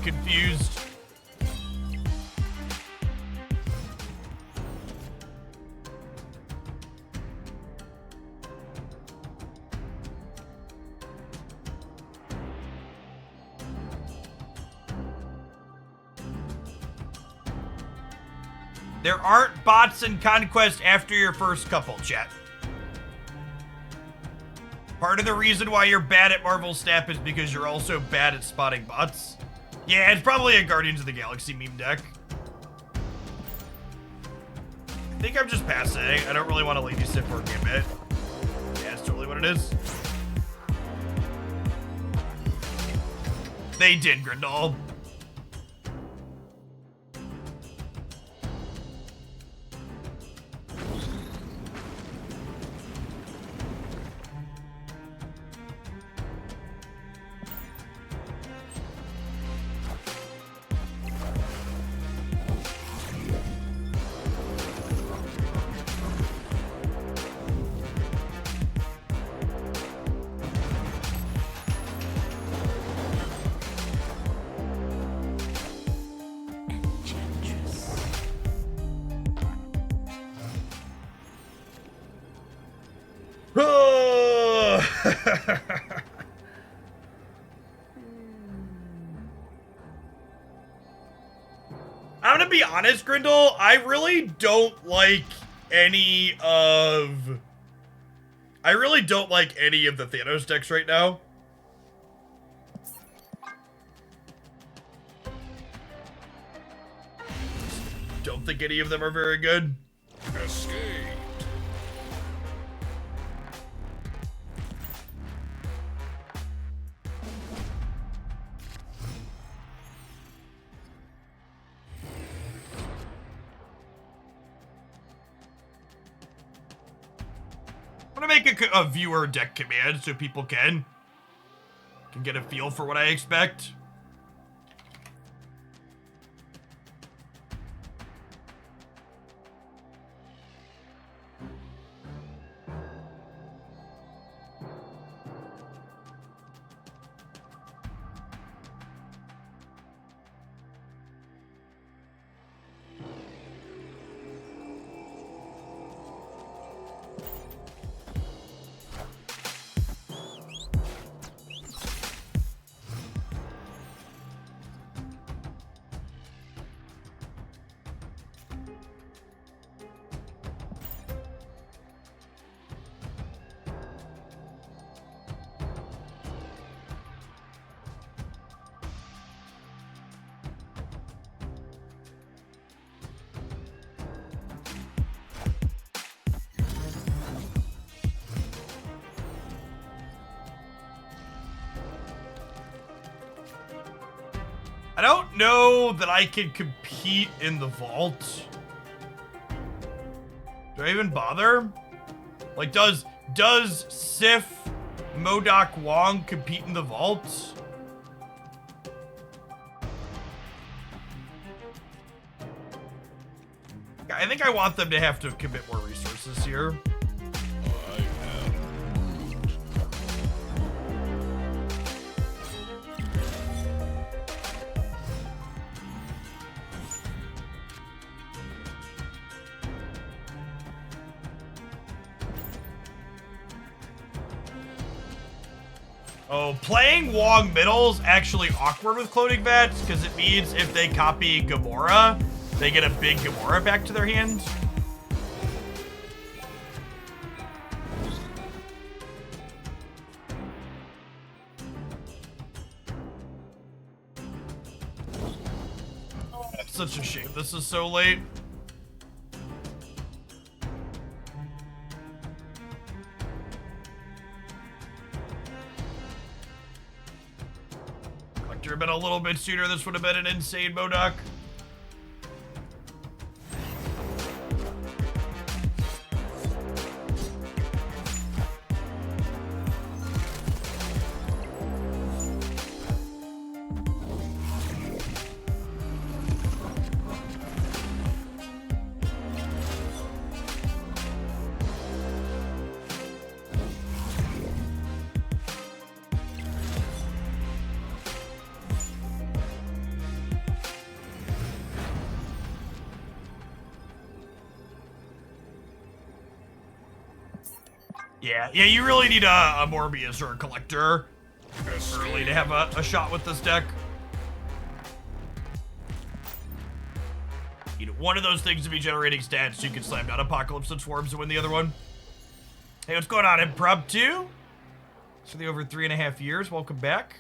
Confused. There aren't bots in Conquest after your first couple, chat. Part of the reason why you're bad at Marvel Snap is because you're also bad at spotting bots. Yeah, it's probably a Guardians of the Galaxy meme deck. I think I'm just passing. I don't really want to lady sit for a gambit. Yeah, that's totally what it is. They did, Grindal. I'm gonna be honest, Grindel, I really don't like any of I really don't like any of the Thanos decks right now. Don't think any of them are very good. Escape. I'm gonna make a viewer deck command so people can get a feel for what I expect. I don't know that I can compete in the vault. Do I even bother? Like, does Sif MODOK Wong compete in the vault? I think I want them to have to commit more resources here. Oh, playing Wong middle's actually awkward with cloning bats because it means if they copy Gamora, they get a big Gamora back to their hands. Oh, that's such a shame. This is so late. Collector been a little bit sooner. This would have been an insane MODOK. Yeah, you really need a Morbius or a Collector early to have a shot with this deck. You know, one of those things to be generating stats so you can slam down Apocalypse and Swarms to win the other one. Hey, what's going on, Impromptu? For the over 3.5 years, welcome back.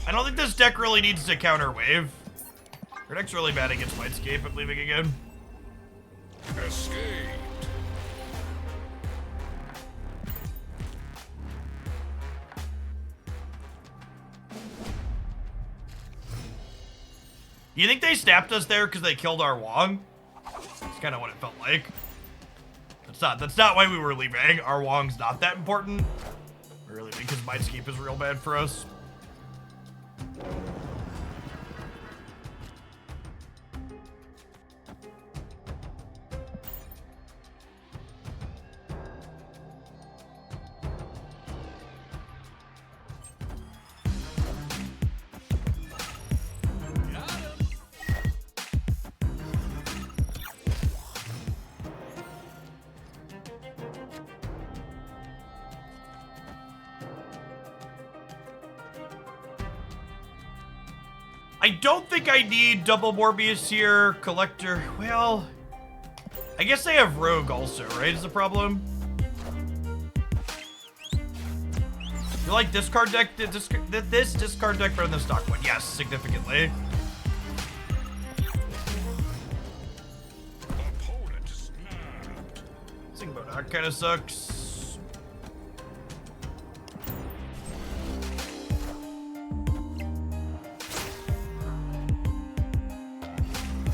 I don't think this deck really needs to counter wave. Our deck's really bad against Mindscape. I'm leaving again. Escape. You think they snapped us there because they killed our Wong? That's kind of what it felt like. That's not why we were leaving. Our Wong's not that important. We're leaving because Mindscape is real bad for us. I don't think I need double Morbius here. Collector, well, I guess I have Rogue also, right, is the problem? You like this card deck? This discard deck better than the stock one? Yes, significantly. Single that kind of sucks.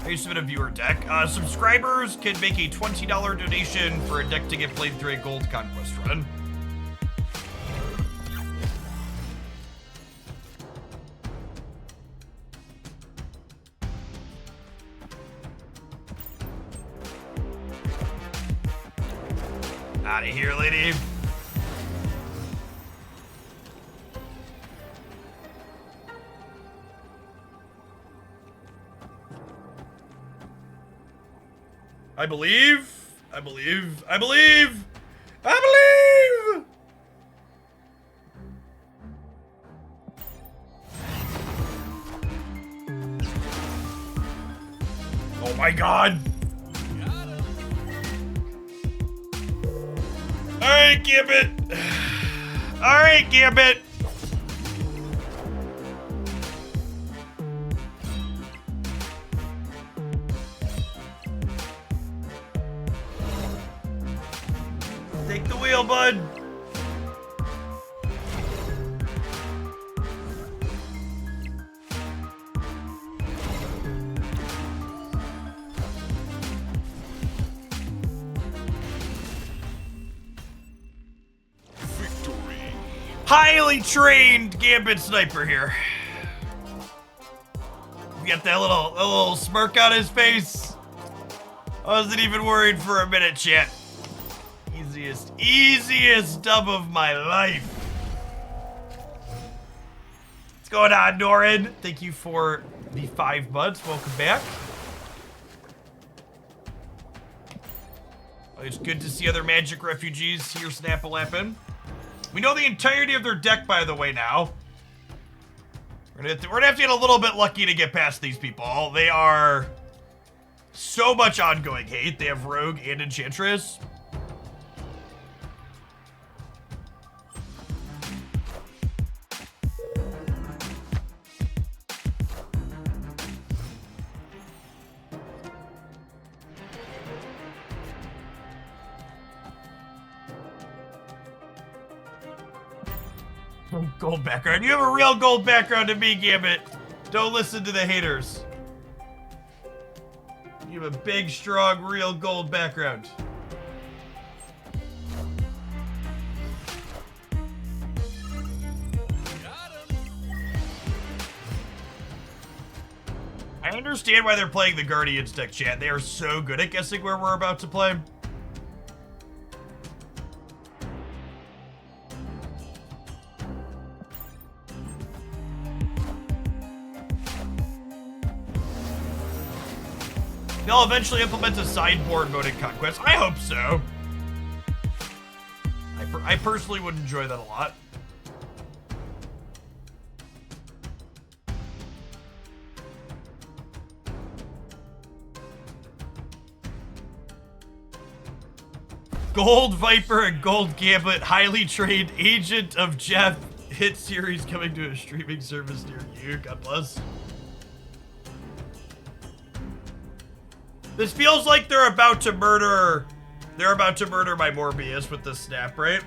I submit a viewer deck. Subscribers can make a $20 donation for a deck to get played through a gold Conquest run. Out of here, lady. I believe. Oh my god. All right, Gambit. All right, Gambit. Take the wheel, bud. Highly trained Gambit sniper here. You got that little smirk on his face. I wasn't even worried for a minute, chat. Easiest dub of my life. What's going on, Norin? Thank you for the 5 months. Welcome back. It's good to see other Magic refugees here snap-a-lapping. We know the entirety of their deck, by the way, now. We're gonna have to get a little bit lucky to get past these people. They are so much ongoing hate. They have Rogue and Enchantress. Gold background. You have a real gold background to me, Gambit. Don't listen to the haters. You have a big, strong, real gold background. I understand why they're playing the Guardians deck, chat. They are so good at guessing where we're about to play. They'll eventually implement a sideboard mode in Conquest. I hope so. I personally would enjoy that a lot. Gold Viper and Gold Gambit, highly trained agent of Jeff. Hit series coming to a streaming service near you. God bless. This feels like they're about to murder my Morbius with this snap, right?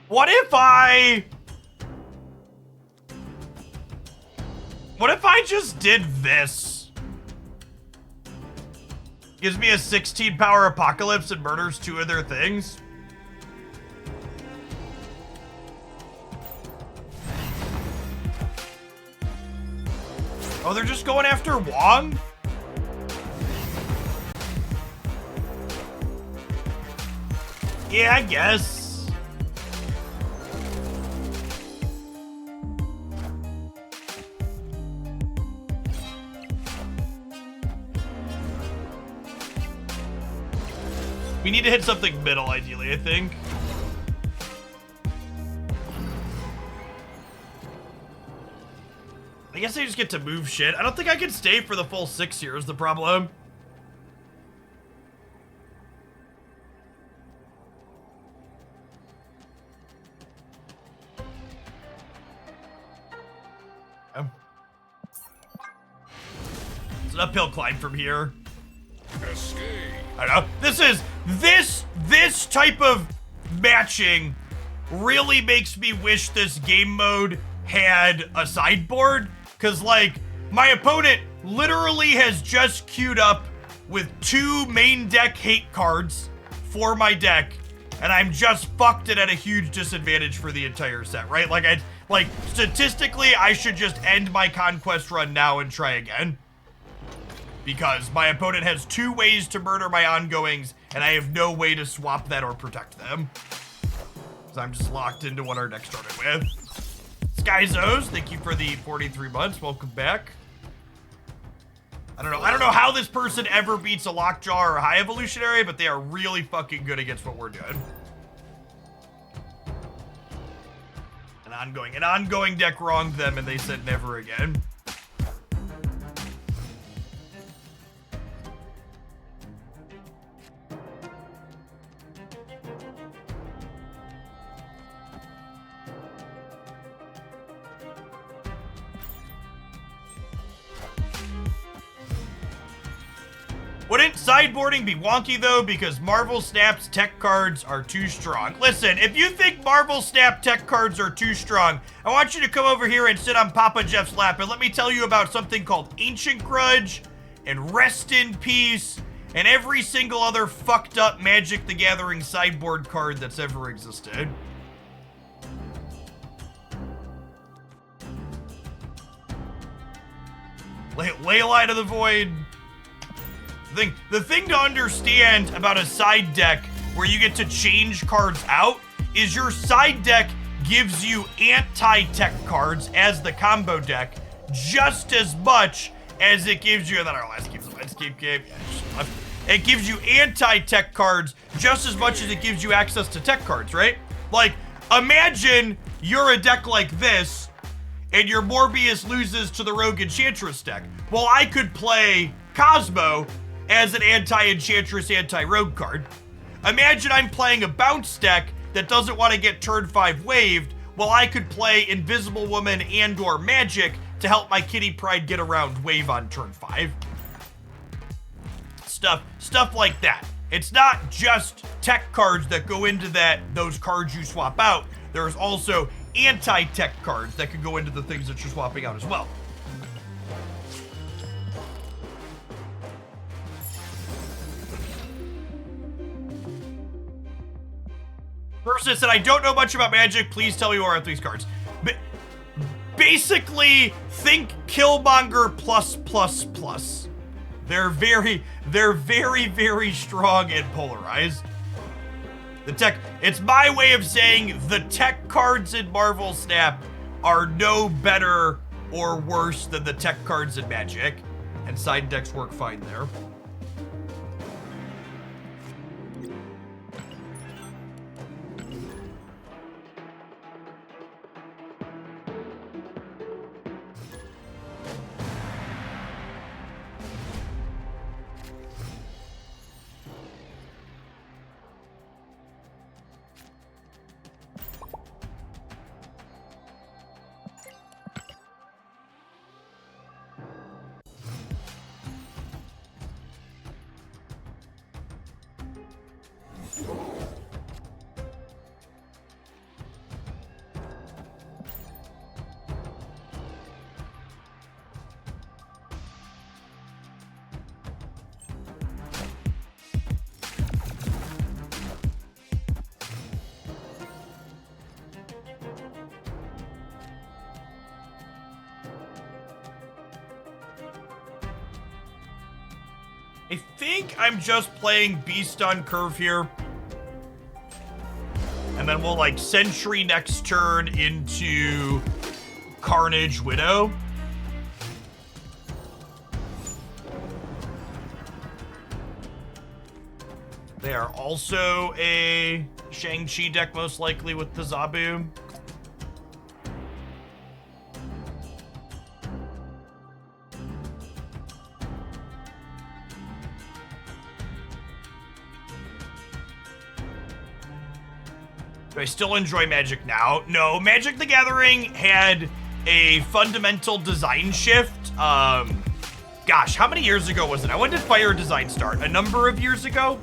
What if I just did this? Gives me a 16 power apocalypse and murders 2 of their things. Oh, they're just going after Wong? Yeah, I guess. We need to hit something middle, ideally, I think. I guess I just get to move shit. I don't think I can stay for the full 6 here is the problem. It's an uphill climb from here. Escape. I don't know. This type of matching really makes me wish this game mode had a sideboard. Cause like, my opponent literally has just queued up with 2 main deck hate cards for my deck, and I'm just fucked it at a huge disadvantage for the entire set, right? Like statistically, I should just end my Conquest run now and try again. Because my opponent has 2 ways to murder my ongoings, and I have no way to swap that or protect them. So I'm just locked into what our deck started with. Skyzos, thank you for the 43 months. Welcome back. I don't know how this person ever beats a Lockjaw or a High Evolutionary, but they are really fucking good against what we're doing. An ongoing deck wronged them, and they said never again. Wouldn't sideboarding be wonky though, because Marvel Snap's tech cards are too strong? Listen, if you think Marvel Snap tech cards are too strong, I want you to come over here and sit on Papa Jeff's lap and let me tell you about something called Ancient Grudge and Rest in Peace and every single other fucked up Magic the Gathering sideboard card that's ever existed. Leyline of the Void. The thing to understand about a side deck where you get to change cards out is your side deck gives you anti-tech cards as the combo deck just as much as it gives you, and then our last game, it gives you anti-tech cards just as much as it gives you access to tech cards, right? Like, imagine you're a deck like this and your Morbius loses to the Rogue Enchantress deck. Well, I could play Cosmo as an anti-Enchantress, anti-Rogue card. Imagine I'm playing a bounce deck that doesn't want to get turn 5 waived. Well, I could play Invisible Woman and or Magic to help my Kitty Pryde get around wave on turn 5. Stuff like that. It's not just tech cards that go into those cards you swap out. There's also anti-tech cards that can go into the things that you're swapping out as well. Person said, I don't know much about Magic. Please tell me more about these cards. Basically, think Killmonger plus. They're very, very strong and polarized. It's my way of saying the tech cards in Marvel Snap are no better or worse than the tech cards in Magic. And side decks work fine there. I think I'm just playing Beast on curve here. And then we'll like Sentry next turn into Carnage Widow. They are also a Shang-Chi deck, most likely, with the Zabu. Do I still enjoy Magic now? No, Magic the Gathering had a fundamental design shift. Gosh, how many years ago was it? When did Fire Design start? A number of years ago?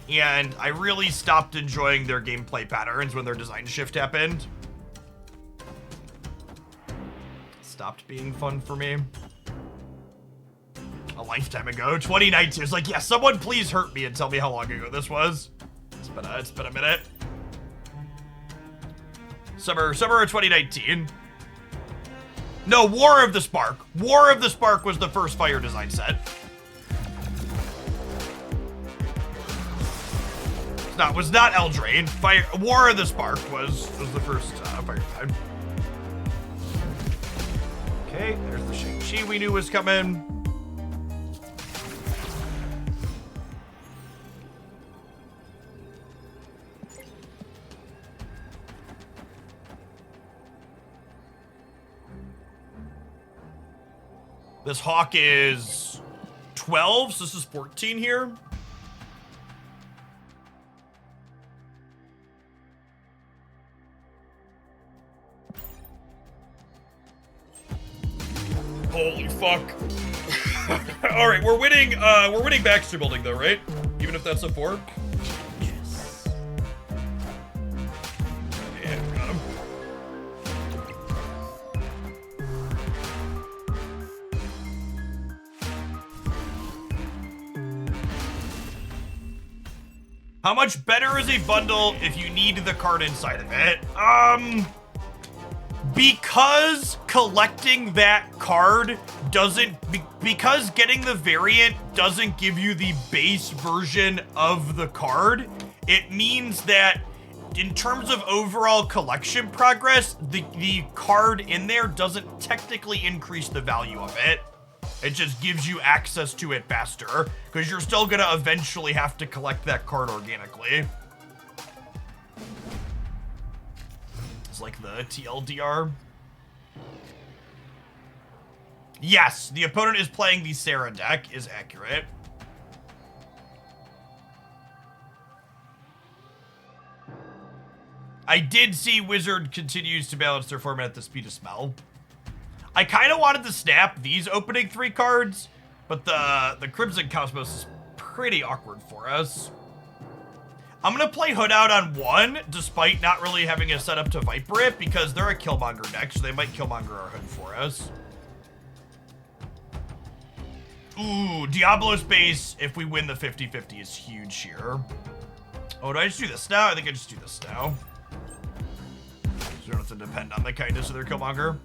And I really stopped enjoying their gameplay patterns when their design shift happened. Stopped being fun for me. A lifetime ago, 2019. It's like, yeah, someone please hurt me and tell me how long ago this was. It's been a minute. Summer of 2019. No, War of the Spark. War of the Spark was the first Fire Design set. It was not Eldraine. War of the Spark was the first Fire Design. Okay, there's the Shang-Chi we knew was coming. This Hawk is 12, so this is 14 here. Holy fuck. All right, we're winning Baxter Building though, right? Even if that's a 4? Yeah, got him. How much better is a bundle if you need the card inside of it? Because collecting that card because getting the variant doesn't give you the base version of the card, it means that in terms of overall collection progress, the card in there doesn't technically increase the value of it. It just gives you access to it faster, because you're still gonna eventually have to collect that card organically. It's like the TLDR. Yes, the opponent is playing the Sarah deck, is accurate. I did see Wizard continues to balance their format at the speed of smell. I kind of wanted to snap these opening 3 cards, but the Crimson Cosmos is pretty awkward for us. I'm going to play Hood out on 1, despite not really having a setup to Viper it, because they're a Killmonger deck, so they might Killmonger our Hood for us. Ooh, Diablo Space, if we win the 50-50, is huge here. Oh, do I just do this now? I think I just do this now. So you don't have to depend on the kindness of their Killmonger.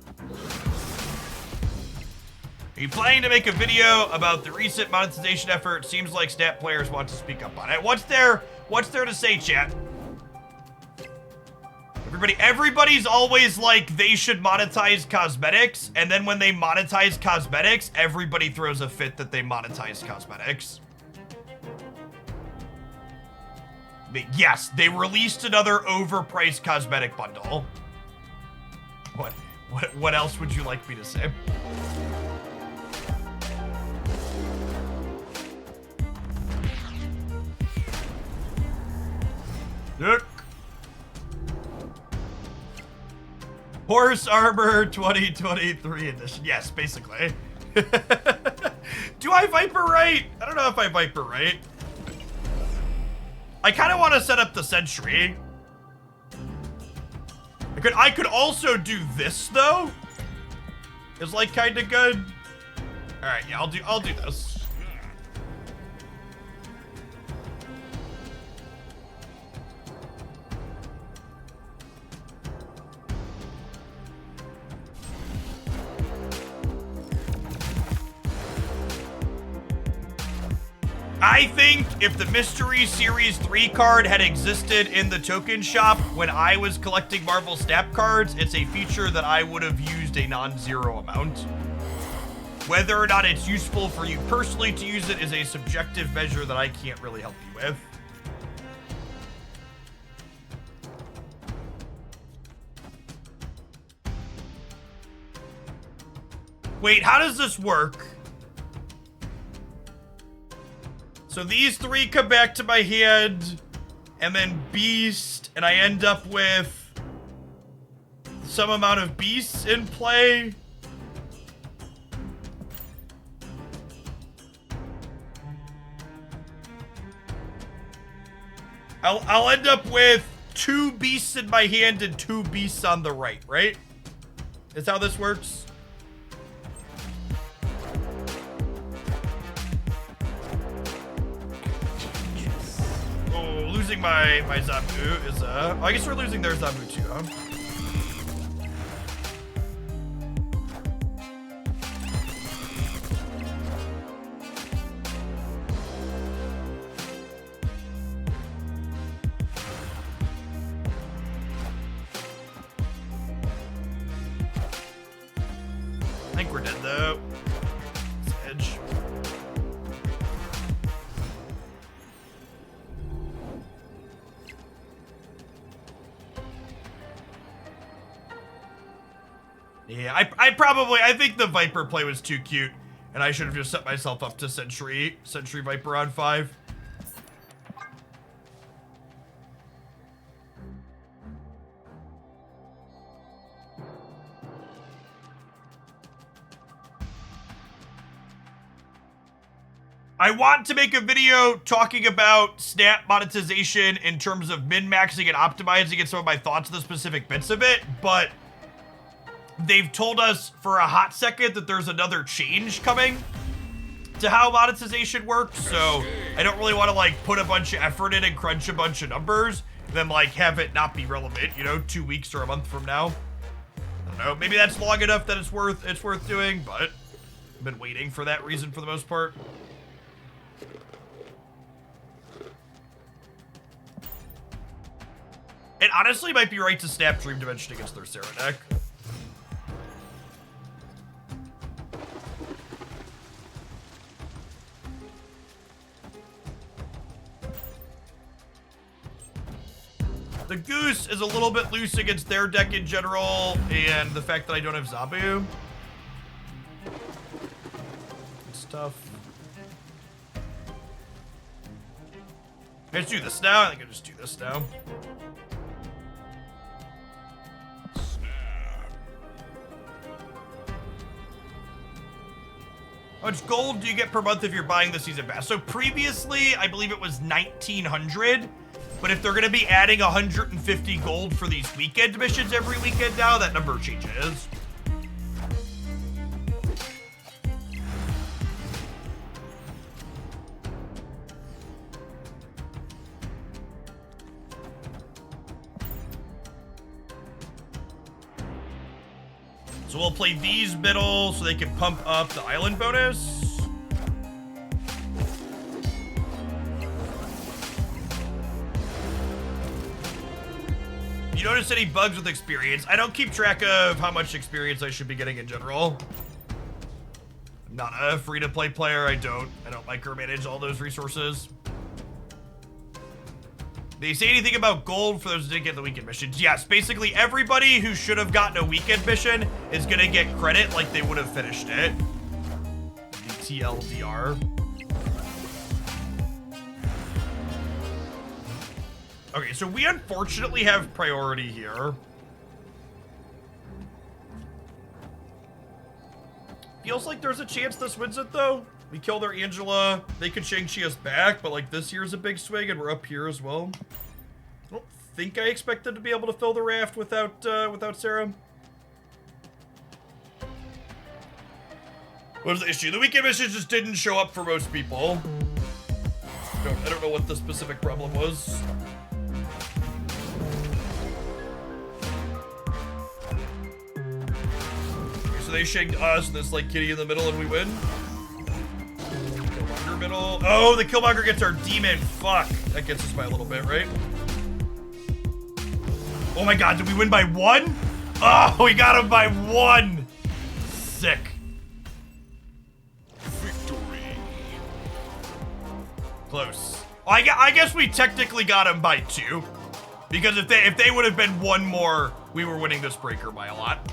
Are you planning to make a video about the recent monetization effort? Seems like Snap players want to speak up on it. What's there to say, chat? Everybody's always like they should monetize cosmetics, and then when they monetize cosmetics, everybody throws a fit that they monetize cosmetics. Yes, they released another overpriced cosmetic bundle. What else would you like me to say? Look. Horse Armor 2023 edition. Yes, basically. Do I Viper right? I don't know if I Viper right. I kind of want to set up the Sentry. I could also do this though. It's like kind of good. All right, yeah, I'll do this. I think if the Mystery Series 3 card had existed in the token shop when I was collecting Marvel Snap cards, it's a feature that I would have used a non-zero amount. Whether or not it's useful for you personally to use it is a subjective measure that I can't really help you with. Wait, how does this work? So these 3 come back to my hand, and then beast, and I end up with some amount of beasts in play. I'll end up with 2 beasts in my hand and 2 beasts on the right? Is how this works? Oh, losing my Zabu is I guess we're losing their Zabu too, huh? I think we're dead though. It's edge. Yeah, I think the Viper play was too cute, and I should have just set myself up to Sentry Viper on 5. I want to make a video talking about Snap monetization in terms of min-maxing and optimizing and some of my thoughts on the specific bits of it, but they've told us for a hot second that there's another change coming to how monetization works, so I don't really want to like put a bunch of effort in and crunch a bunch of numbers, and then like have it not be relevant, you know, 2 weeks or a month from now. I don't know, maybe that's long enough that it's worth doing, but I've been waiting for that reason for the most part. It honestly might be right to snap Dream Dimension against their Sarah deck. The Goose is a little bit loose against their deck in general, and the fact that I don't have Zabu. It's tough. Let's do this now. I think I'll just do this now. How much gold do you get per month if you're buying the season pass? So previously, I believe it was 1,900. But if they're going to be adding 150 gold for these weekend missions every weekend now, that number changes. So we'll play these middle so they can pump up the island bonus. You notice any bugs with experience? I don't keep track of how much experience I should be getting in general. I'm not a free-to-play player. I don't micromanage all those resources. They say anything about gold for those who didn't get the weekend missions? Yes, basically everybody who should have gotten a weekend mission is gonna get credit like they would have finished it. The TLDR. Okay, so we unfortunately have priority here. Feels like there's a chance this wins it though. We kill their Angela, they could Shang-Chi us back, but like this here's a big swing and we're up here as well. I don't think I expected to be able to fill the raft without Sarah. What was the issue? The weekend missions just didn't show up for most people. I don't know what the specific problem was. Okay, so they shanked us, and this like kitty in the middle, and we win. Killmonger middle. Oh, the Killmonger gets our demon. Fuck. That gets us by a little bit, right? Oh my god, did we win by 1? Oh, we got him by 1. Sick. Victory. Close. I guess we technically got him by 2. Because if they would have been 1 more, we were winning this breaker by a lot.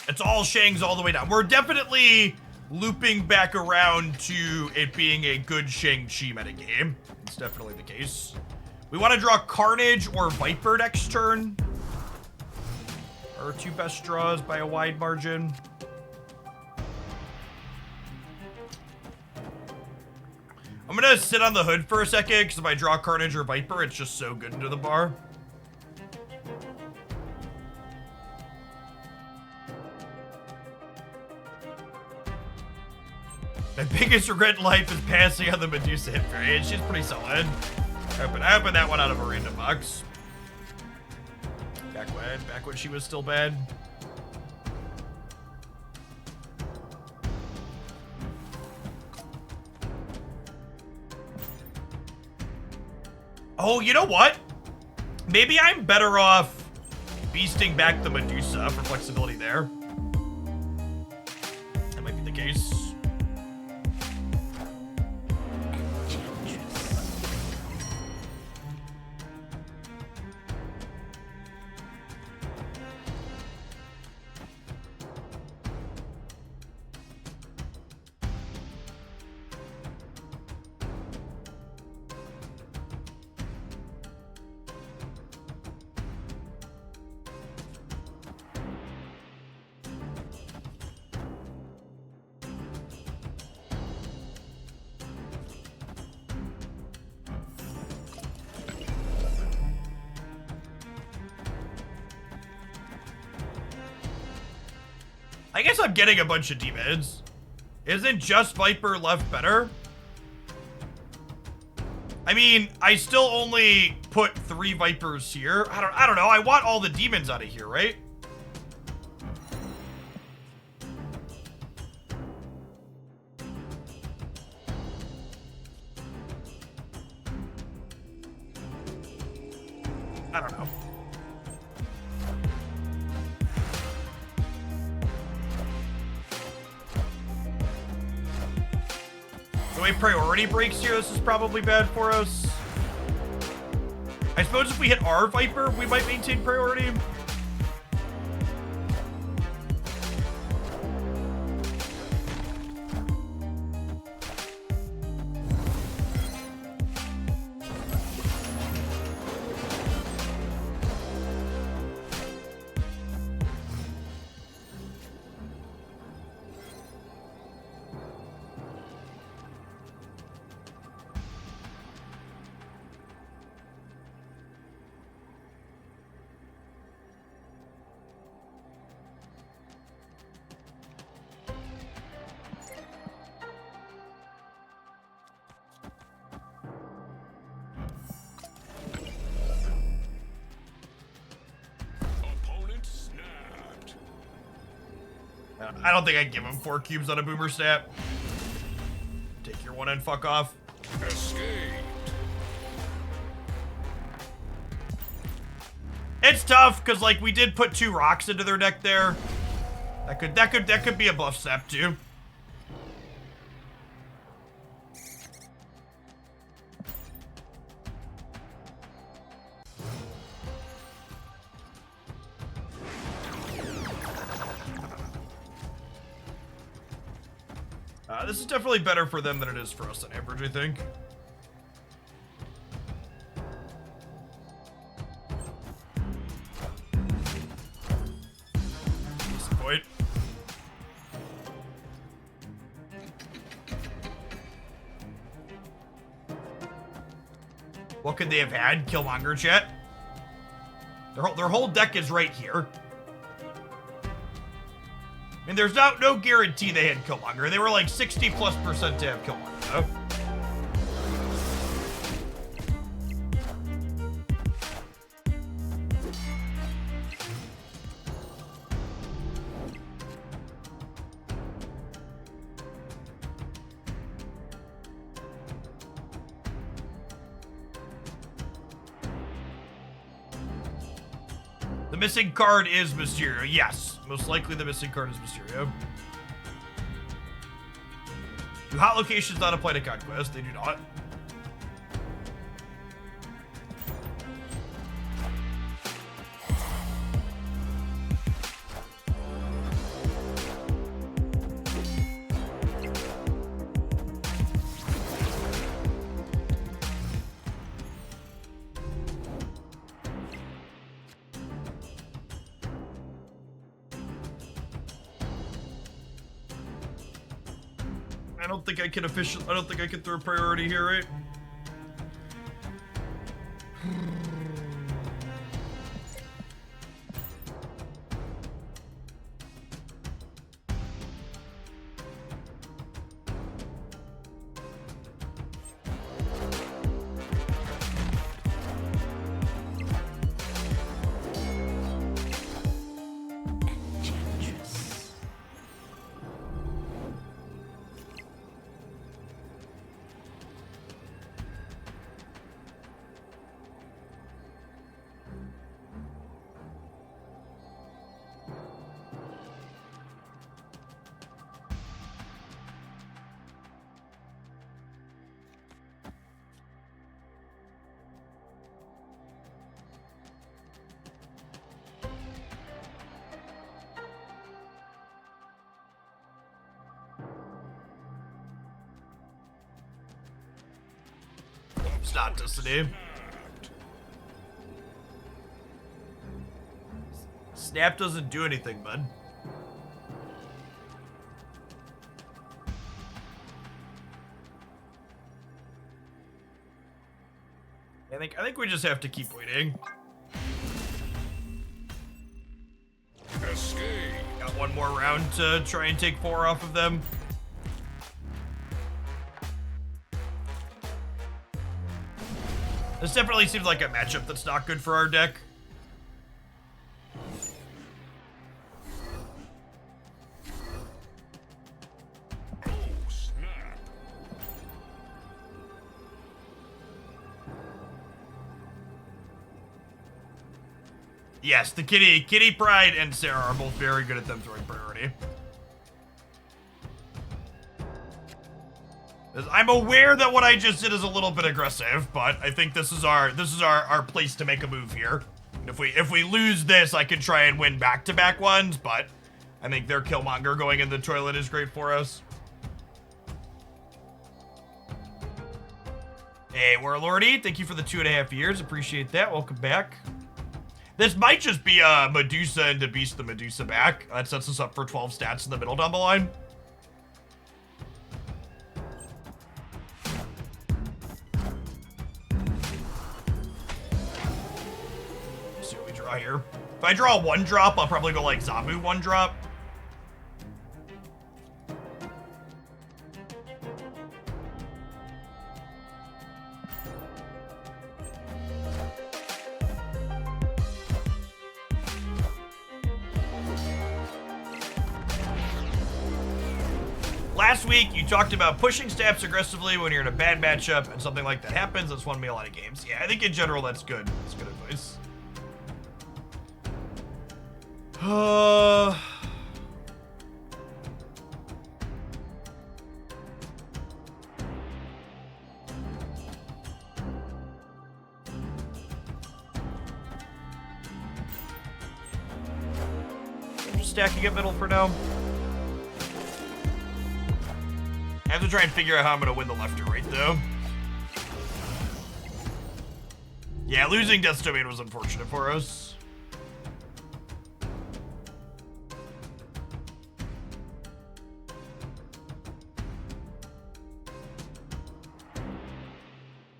It's all Shangs all the way down. We're definitely looping back around to it being a good Shang-Chi metagame. It's definitely the case. We want to draw Carnage or Viper next turn. Our two best draws by a wide margin. I'm gonna sit on the hood for a second, because if I draw Carnage or Viper, it's just so good into the bar. My biggest regret in life is passing on the Medusa hit variant. She's pretty solid. I opened that one out of a random box. Back when she was still bad. Oh, you know what? Maybe I'm better off beasting back the Medusa for flexibility there. That might be the case. I guess I'm getting a bunch of demons. Isn't just Viper left better? I mean, I still only put 3 Vipers here. I don't know. I want all the demons out of here, right? I don't know. The way priority breaks here, this is probably bad for us. I suppose if we hit our Viper, we might maintain priority. I don't think I can give him 4 cubes on a boomer snap. Take your one and fuck off. Escape. It's tough because like we did put 2 rocks into their deck there. That could be a buff snap too. This is definitely better for them than it is for us on average, I think. Decent point. What could they have had? Killmonger, chat? Their whole deck is right here. I mean, there's no guarantee they had Killmonger. They were like 60+% to have Killmonger, though. The missing card is Mysterio. Yes. Most likely the missing card is Mysterio. Do hot locations not apply to Conquest? They do not. I don't think I can throw a priority here, right? It's not Destiny. Snap doesn't do anything, bud. I think we just have to keep waiting. Escape. Got one more round to try and take 4 off of them. This definitely seems like a matchup that's not good for our deck. Oh, snap. Yes, the Kitty Pride and Sarah are both very good at them throwing priority. I'm aware that what I just did is a little bit aggressive, but I think this is our place to make a move here. And if we lose this, I could try and win back-to-back ones, but I think their Killmonger going in the toilet is great for us. Hey, Warlordy, thank you for the 2.5 years. Appreciate that. Welcome back. This might just be Medusa and to Beast the Medusa back. That sets us up for 12 stats in the middle down the line. See what we draw here. If I draw a 1-drop, I'll probably go like Zabu 1-drop. Last week, you talked about pushing stabs aggressively when you're in a bad matchup, and something like that happens. That's won me a lot of games. Yeah, I think in general, that's good. That's good advice. I'm just stacking up middle for now. I have to try and figure out how I'm going to win the left or right, though. Yeah, losing Death's Domain was unfortunate for us.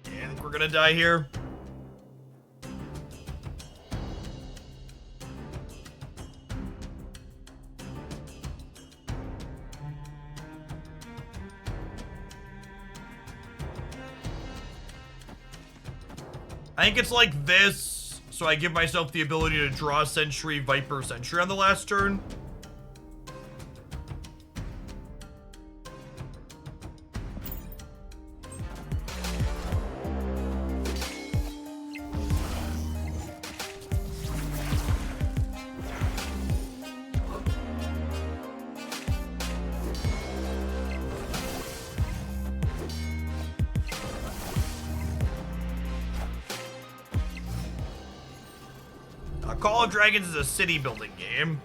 Yeah, I think we're going to die here. I think it's like this, so I give myself the ability to draw Sentry, Viper, Sentry on the last turn. Call of Dragons is a city building game.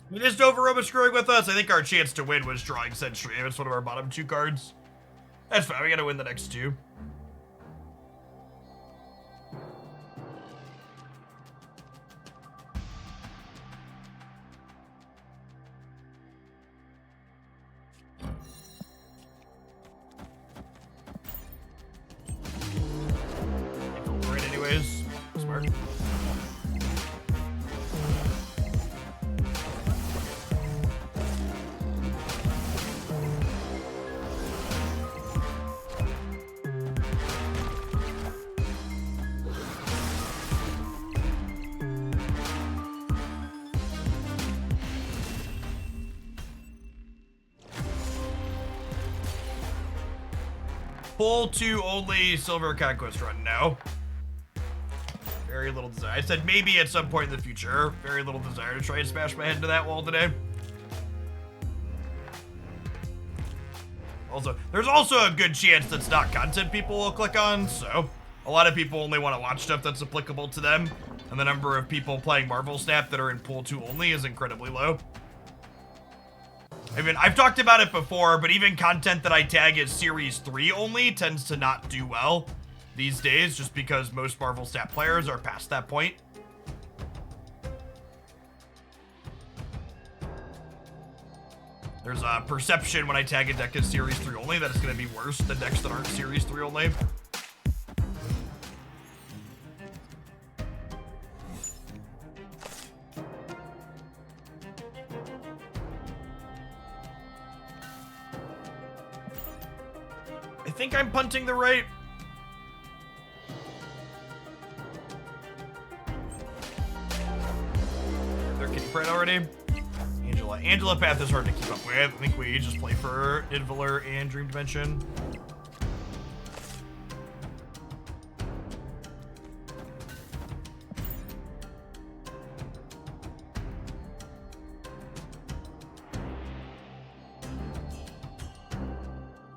You just over screwing with us. I think our chance to win was drawing Sentry. It's one of our bottom 2 cards. That's fine. We gotta win the next 2. Right, anyways. Smart. Pull 2 only Silver Conquest run. No. Very little desire. I said maybe at some point in the future. Very little desire to try and smash my head into that wall today. Also, there's also a good chance that's not content people will click on, so a lot of people only want to watch stuff that's applicable to them, and the number of people playing Marvel Snap that are in Pool 2 only is incredibly low. I mean, I've talked about it before, but even content that I tag as Series 3 only tends to not do well these days, just because most Marvel Snap players are past that point. There's a perception when I tag a deck as Series 3 only that it's going to be worse than decks that aren't Series 3 only. I think I'm punting the right. They're Kitty Pryde already. Angela Path is hard to keep up with. I think we just play for Invalor and Dream Dimension.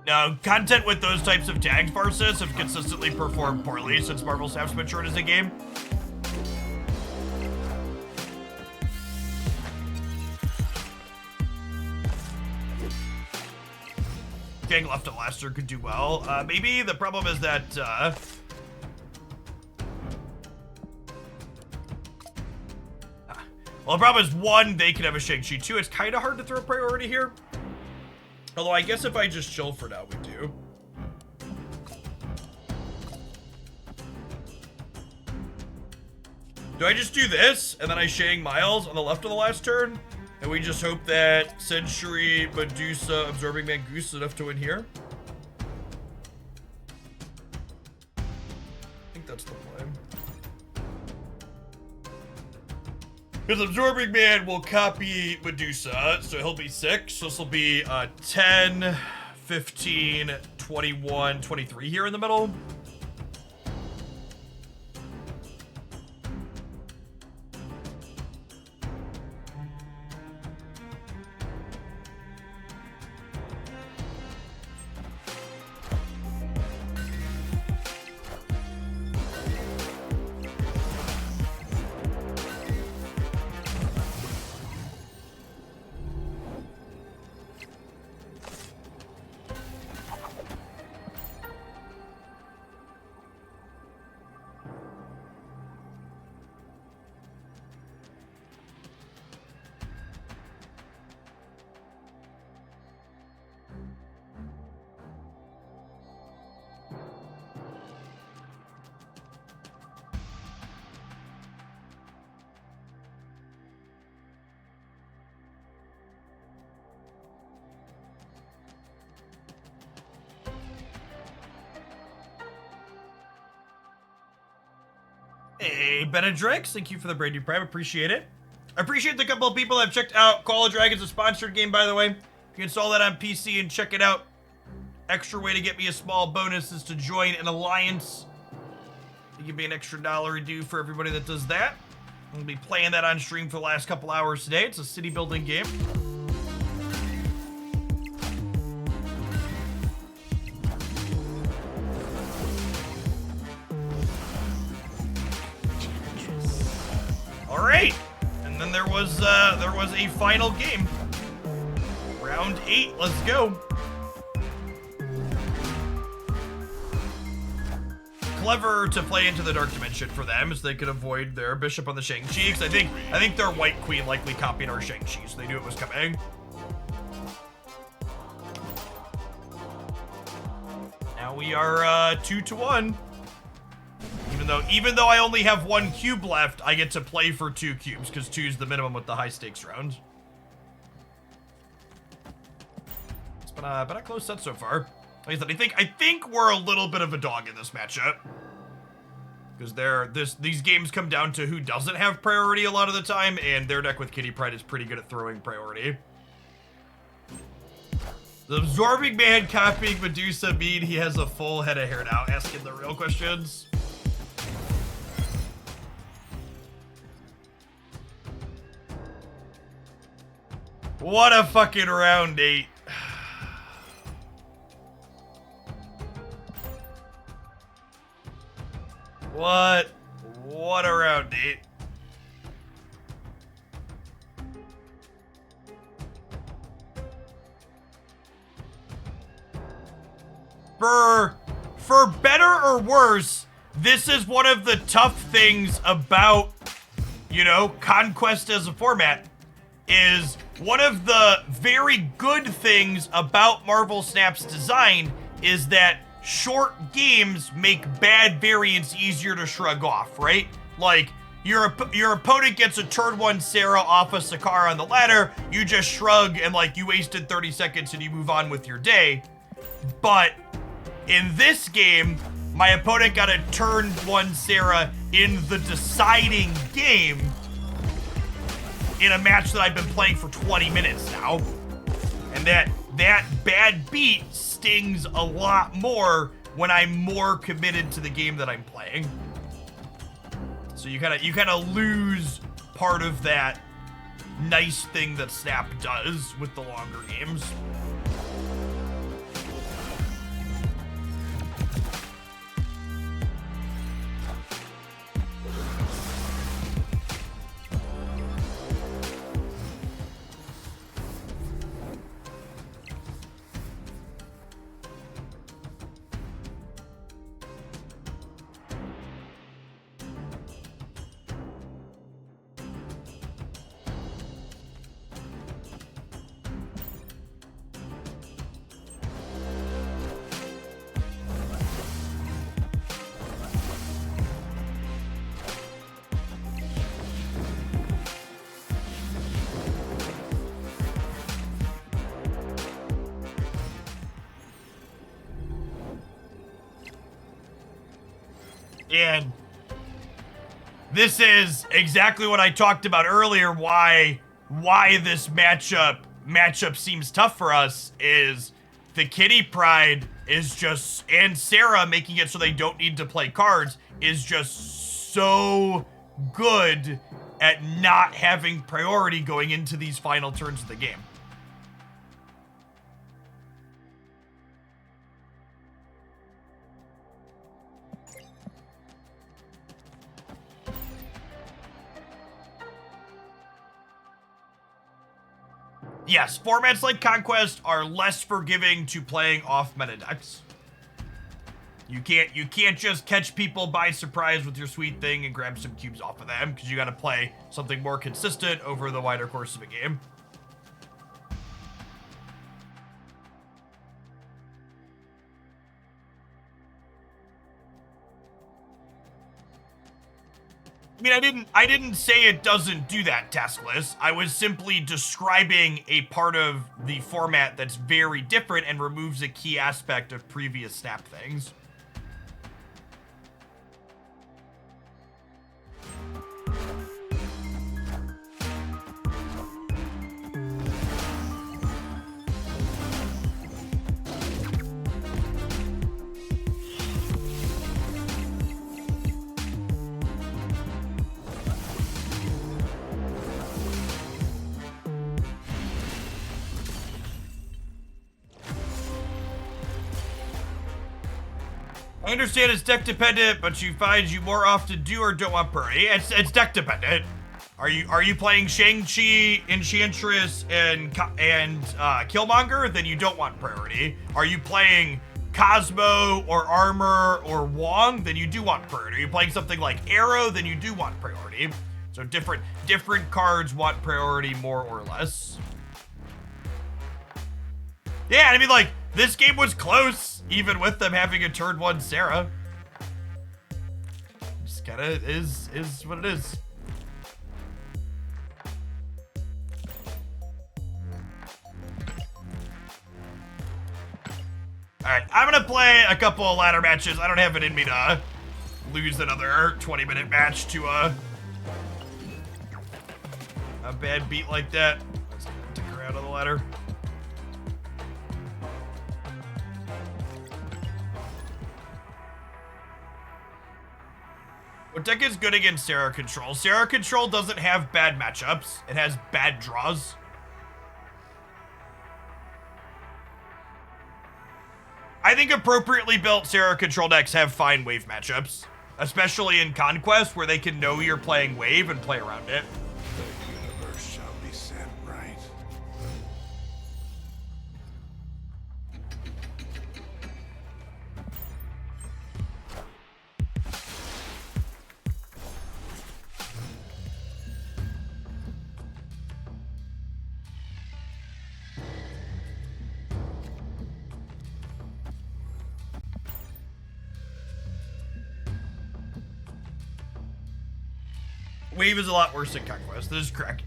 Now, content with those types of tags, Varsis, have consistently performed poorly since Marvel Snap's matured as a game. Gang Left and Laster could do well. Maybe the problem is that, well, the problem is, 1, they can have a Shang-Chi. 2, it's kind of hard to throw priority here. Although, I guess if I just chill for now, we do. Do I just do this, and then I Shang Miles on the left of the last turn? And we just hope that Century, Medusa, Absorbing Mangoose is enough to win here? I think that's the plan. Because Absorbing Man will copy Medusa, so he'll be 6. So this will be 10, 15, 21, 23 here in the middle. Hey, Benedrix, thank you for the brand new Prime. Appreciate it. I appreciate the couple of people that have checked out Call of Dragons, a sponsored game, by the way. You can install that on PC and check it out. Extra way to get me a small bonus is to join an alliance. It give me an extra $1 due for everybody that does that. I'll be playing that on stream for the last couple hours today. It's a city building game. All right, and then then there was a final game. Round 8, let's go. Clever to play into the Dark Dimension for them, as they could avoid their bishop on the Shang-Chi, because I think their White Queen likely copied our Shang-Chi, so they knew it was coming. Now we are 2-1. Even though I only have 1 cube left, I get to play for 2 cubes, because 2 is the minimum with the high stakes round. It's been a close set so far. Like I said, I think we're a little bit of a dog in this matchup, because these games come down to who doesn't have priority a lot of the time, and their deck with Kitty Pryde is pretty good at throwing priority. The Absorbing Man copying Medusa mean he has a full head of hair now, asking the real questions. What a fucking round 8. What a round 8. For better or worse, this is one of the tough things about, you know, Conquest as a format. Is one of the very good things about Marvel Snap's design is that short games make bad variants easier to shrug off, right? Like, your opponent gets a turn 1 Sarah off a Sakara on the ladder, you just shrug and like you wasted 30 seconds and you move on with your day. But in this game, my opponent got a turn 1 Sarah in the deciding game in a match that I've been playing for 20 minutes now. And that bad beat stings a lot more when I'm more committed to the game that I'm playing. So you kind of lose part of that nice thing that Snap does with the longer games. And this is exactly what I talked about earlier, why this matchup seems tough for us, is the Kitty Pryde is just, and Sarah making it so they don't need to play cards, is just so good at not having priority going into these final turns of the game. Yes, formats like Conquest are less forgiving to playing off meta decks. You can't just catch people by surprise with your sweet thing and grab some cubes off of them, because you got to play something more consistent over the wider course of a game. I mean, I didn't say it doesn't do that, Taskless. I was simply describing a part of the format that's very different and removes a key aspect of previous Snap things. I understand it's deck dependent, but you find you more often do or don't want priority. It's deck dependent. Are you playing Shang-Chi, Enchantress, and Killmonger? Then you don't want priority. Are you playing Cosmo or Armor or Wong? Then you do want priority. Are you playing something like Arrow? Then you do want priority. So different cards want priority more or less. Yeah, I mean, like, this game was close, even with them having a turn 1 Sarah. Just kinda is what it is. Alright, I'm gonna play a couple of ladder matches. I don't have it in me to lose another 20-minute match to a bad beat like that. Let's take her out of the ladder. What deck is good against Sarah Control? Sarah Control doesn't have bad matchups. It has bad draws. I think appropriately built Sarah Control decks have fine wave matchups, especially in Conquest, where they can know you're playing wave and play around it. The universe shall be set right. Wave is a lot worse than Conquest. This is correct.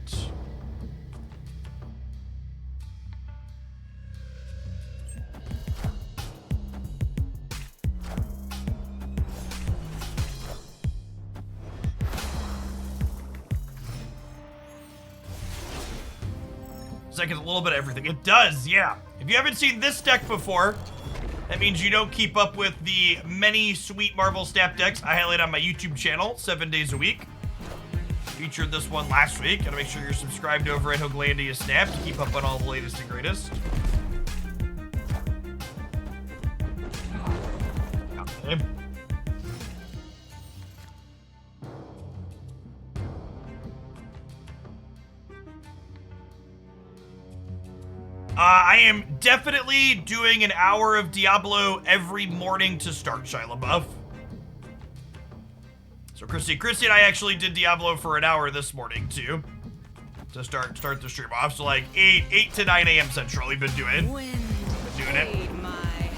This deck has a little bit of everything. It does, yeah. If you haven't seen this deck before, that means you don't keep up with the many sweet Marvel Snap decks I highlight on my YouTube channel 7 days a week. Featured this one last week. Gotta make sure you're subscribed over at Hooglandia Snap to keep up on all the latest and greatest. Okay. I am definitely doing an hour of Diablo every morning to start Shia LaBeouf. So Christy and I actually did Diablo for an hour this morning too, to start the stream off. So like 8 to 9 a.m. Central, we've been doing it. Aid my hand.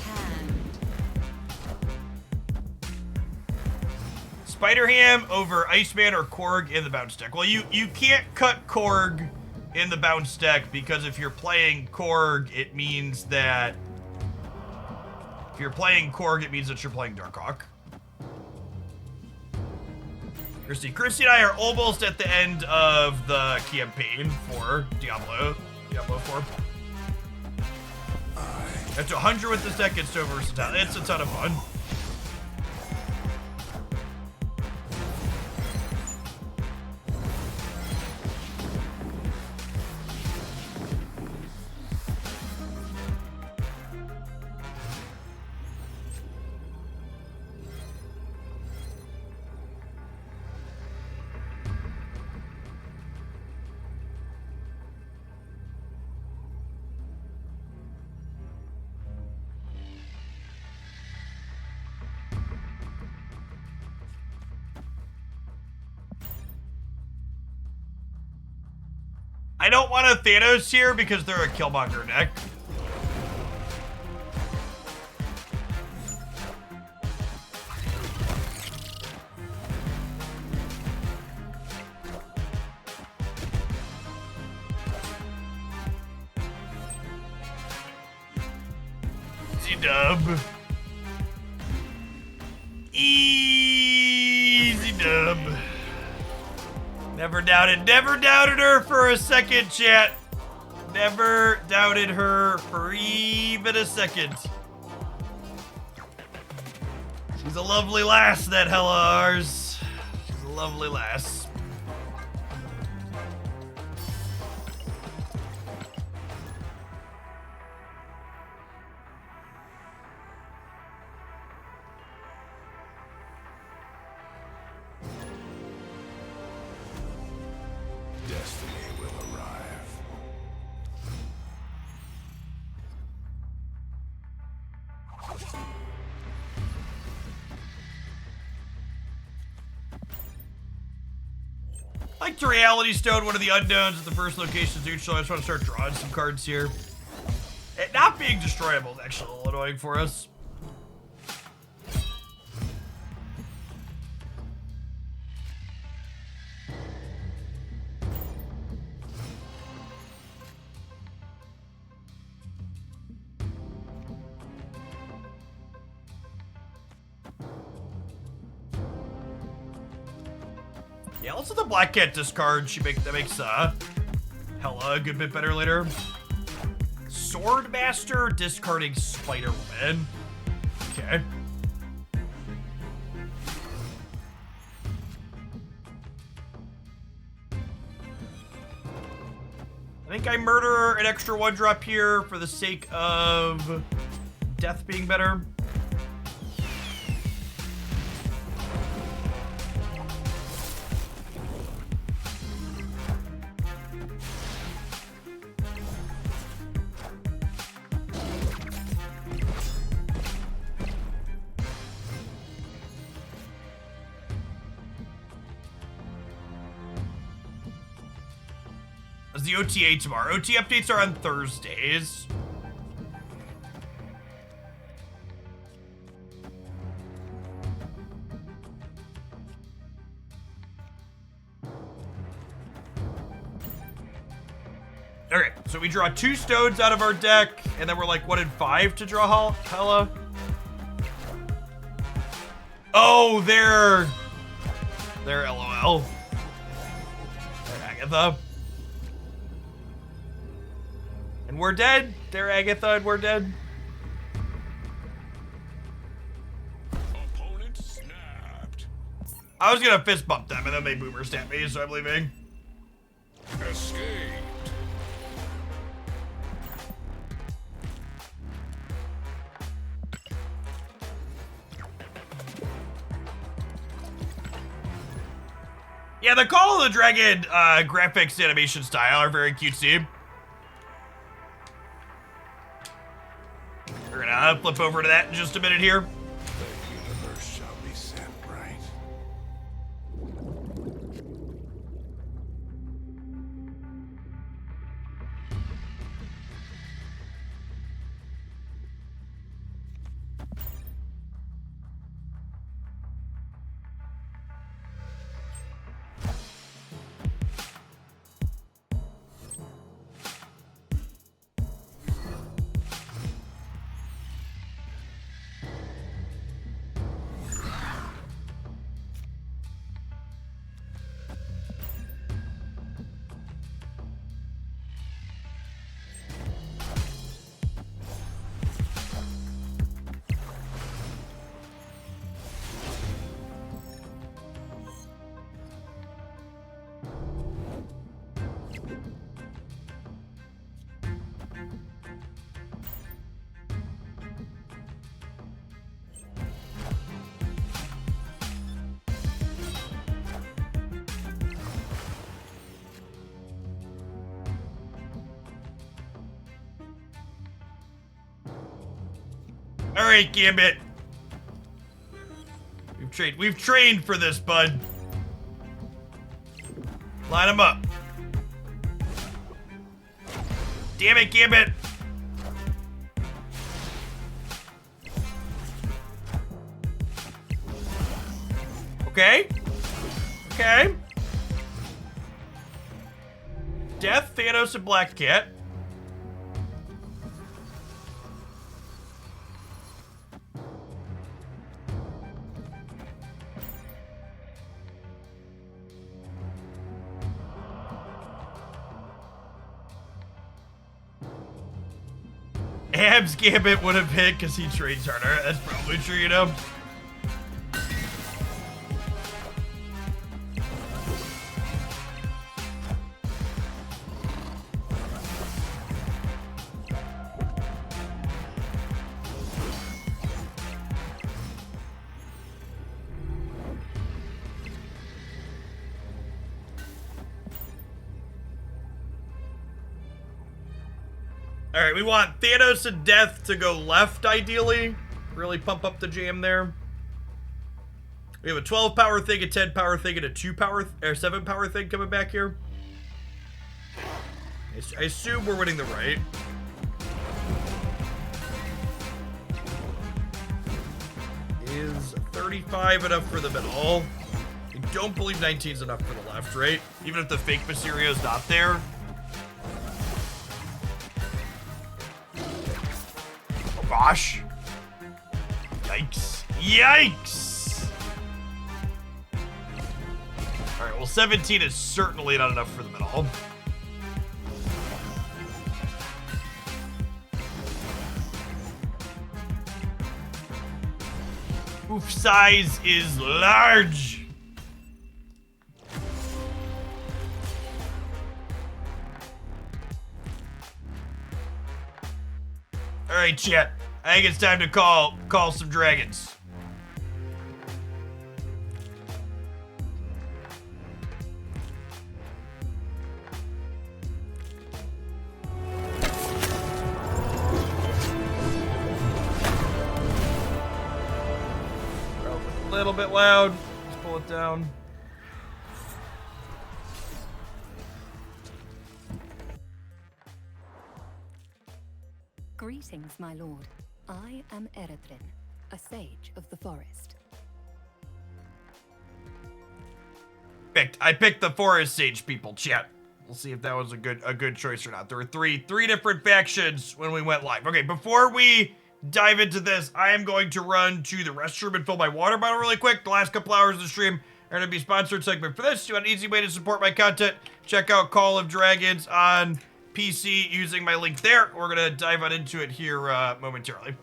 Spider-Ham over Iceman or Korg in the bounce deck. Well, you can't cut Korg in the bounce deck because if you're playing Korg, it means that you're playing Darkhawk. Christy and I are almost at the end of the campaign for Diablo 4. That's 100 with this deck. It's so versatile. It's a ton of fun. I don't want a Thanos here because they're a Killmonger deck. Easy dub. Easy dub. Never doubted her for a second, chat. Never doubted her for even a second. She's a lovely lass, that Hella ours. She's a lovely lass. Like to Reality Stone, one of the unknowns at the first locations neutral. I just want to start drawing some cards here. It not being destroyable is actually a little annoying for us. Yeah, let's let the Black Cat discard. That makes Hella a good bit better later. Swordmaster discarding Spider-Woman. Okay. I think I murder an extra 1-drop here for the sake of death being better. The OTA tomorrow. OT updates are on Thursdays. Okay, so we draw 2 stones out of our deck, and then we're like 1 in 5 to draw Hella. Oh, they're LOL. They're Agatha. And we're dead. They're Agatha and we're dead. Opponent snapped. I was gonna fist bump them and then they boomer stamp me, so I'm leaving. Escaped. Yeah, the Call of the Dragon graphics animation style are very cutesy. We're gonna flip over to that in just a minute here. The universe shall be set right. All right, Gambit. We've trained for this, bud. Line them up. Damn it, Gambit. Okay. Okay. Death, Thanos, and Black Cat. Abs Gambit would have hit because he trades harder. That's probably true, you know? Alright, we want Thanos and Death to go left, ideally. Really pump up the jam there. We have a 12 power thing, a 10 power thing, and a 2 power or 7 power thing coming back here. I assume we're winning the right. Is 35 enough for the middle? I don't believe 19 is enough for the left, right? Even if the fake Mysterio is not there. Oh gosh. Yikes. Yikes! Alright, well 17 is certainly not enough for the middle. Oof size is large. All right, chat. I think it's time to call some dragons. A little bit loud. Let's pull it down. Greetings, my lord. I am Eretrin, a sage of the forest. I picked the forest sage people, chat. We'll see if that was a good choice or not. There were three different factions when we went live. Okay, before we dive into this, I am going to run to the restroom and fill my water bottle really quick. The last couple hours of the stream are going to be sponsored segment for this. You want an easy way to support my content? Check out Call of Dragons on PC using my link there. We're going to dive on into it here momentarily.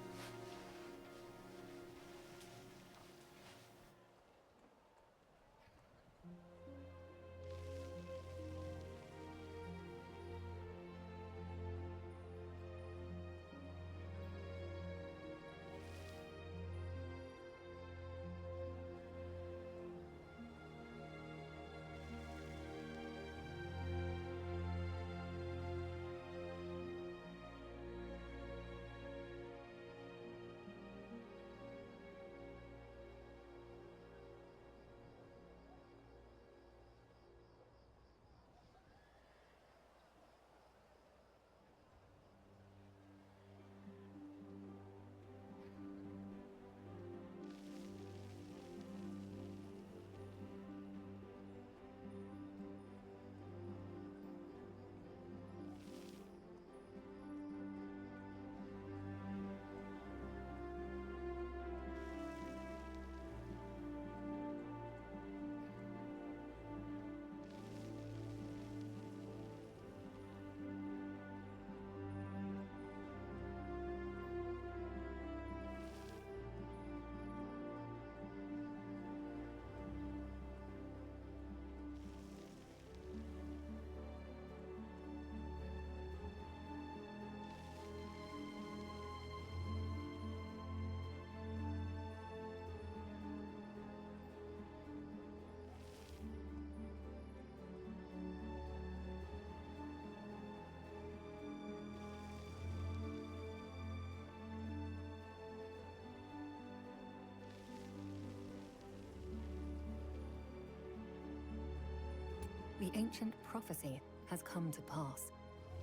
The ancient prophecy has come to pass.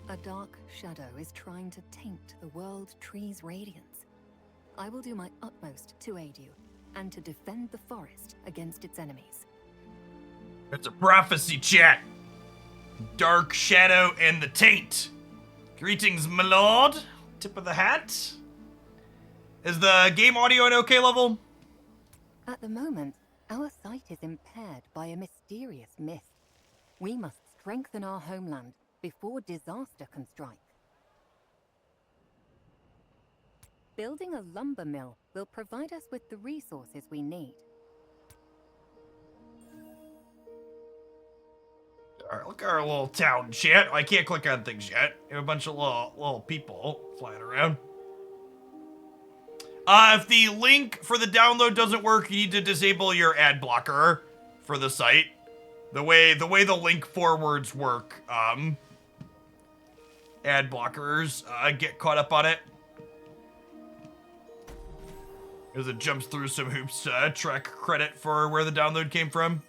A dark shadow is trying to taint the world tree's radiance. I will do my utmost to aid you, and to defend the forest against its enemies. It's a prophecy, chat. Dark shadow and the taint. Greetings, my lord. Tip of the hat. Is the game audio at okay level? At the moment, our sight is impaired by a mysterious mist. We must strengthen our homeland before disaster can strike. Building a lumber mill will provide us with the resources we need. Alright, look at our little town, chat. I can't click on things yet. We have a bunch of little people flying around. If the link for the download doesn't work, you need to disable your ad blocker for the site. The way the link forwards work, ad blockers get caught up on it. as it jumps through some hoops to track credit for where the download came from.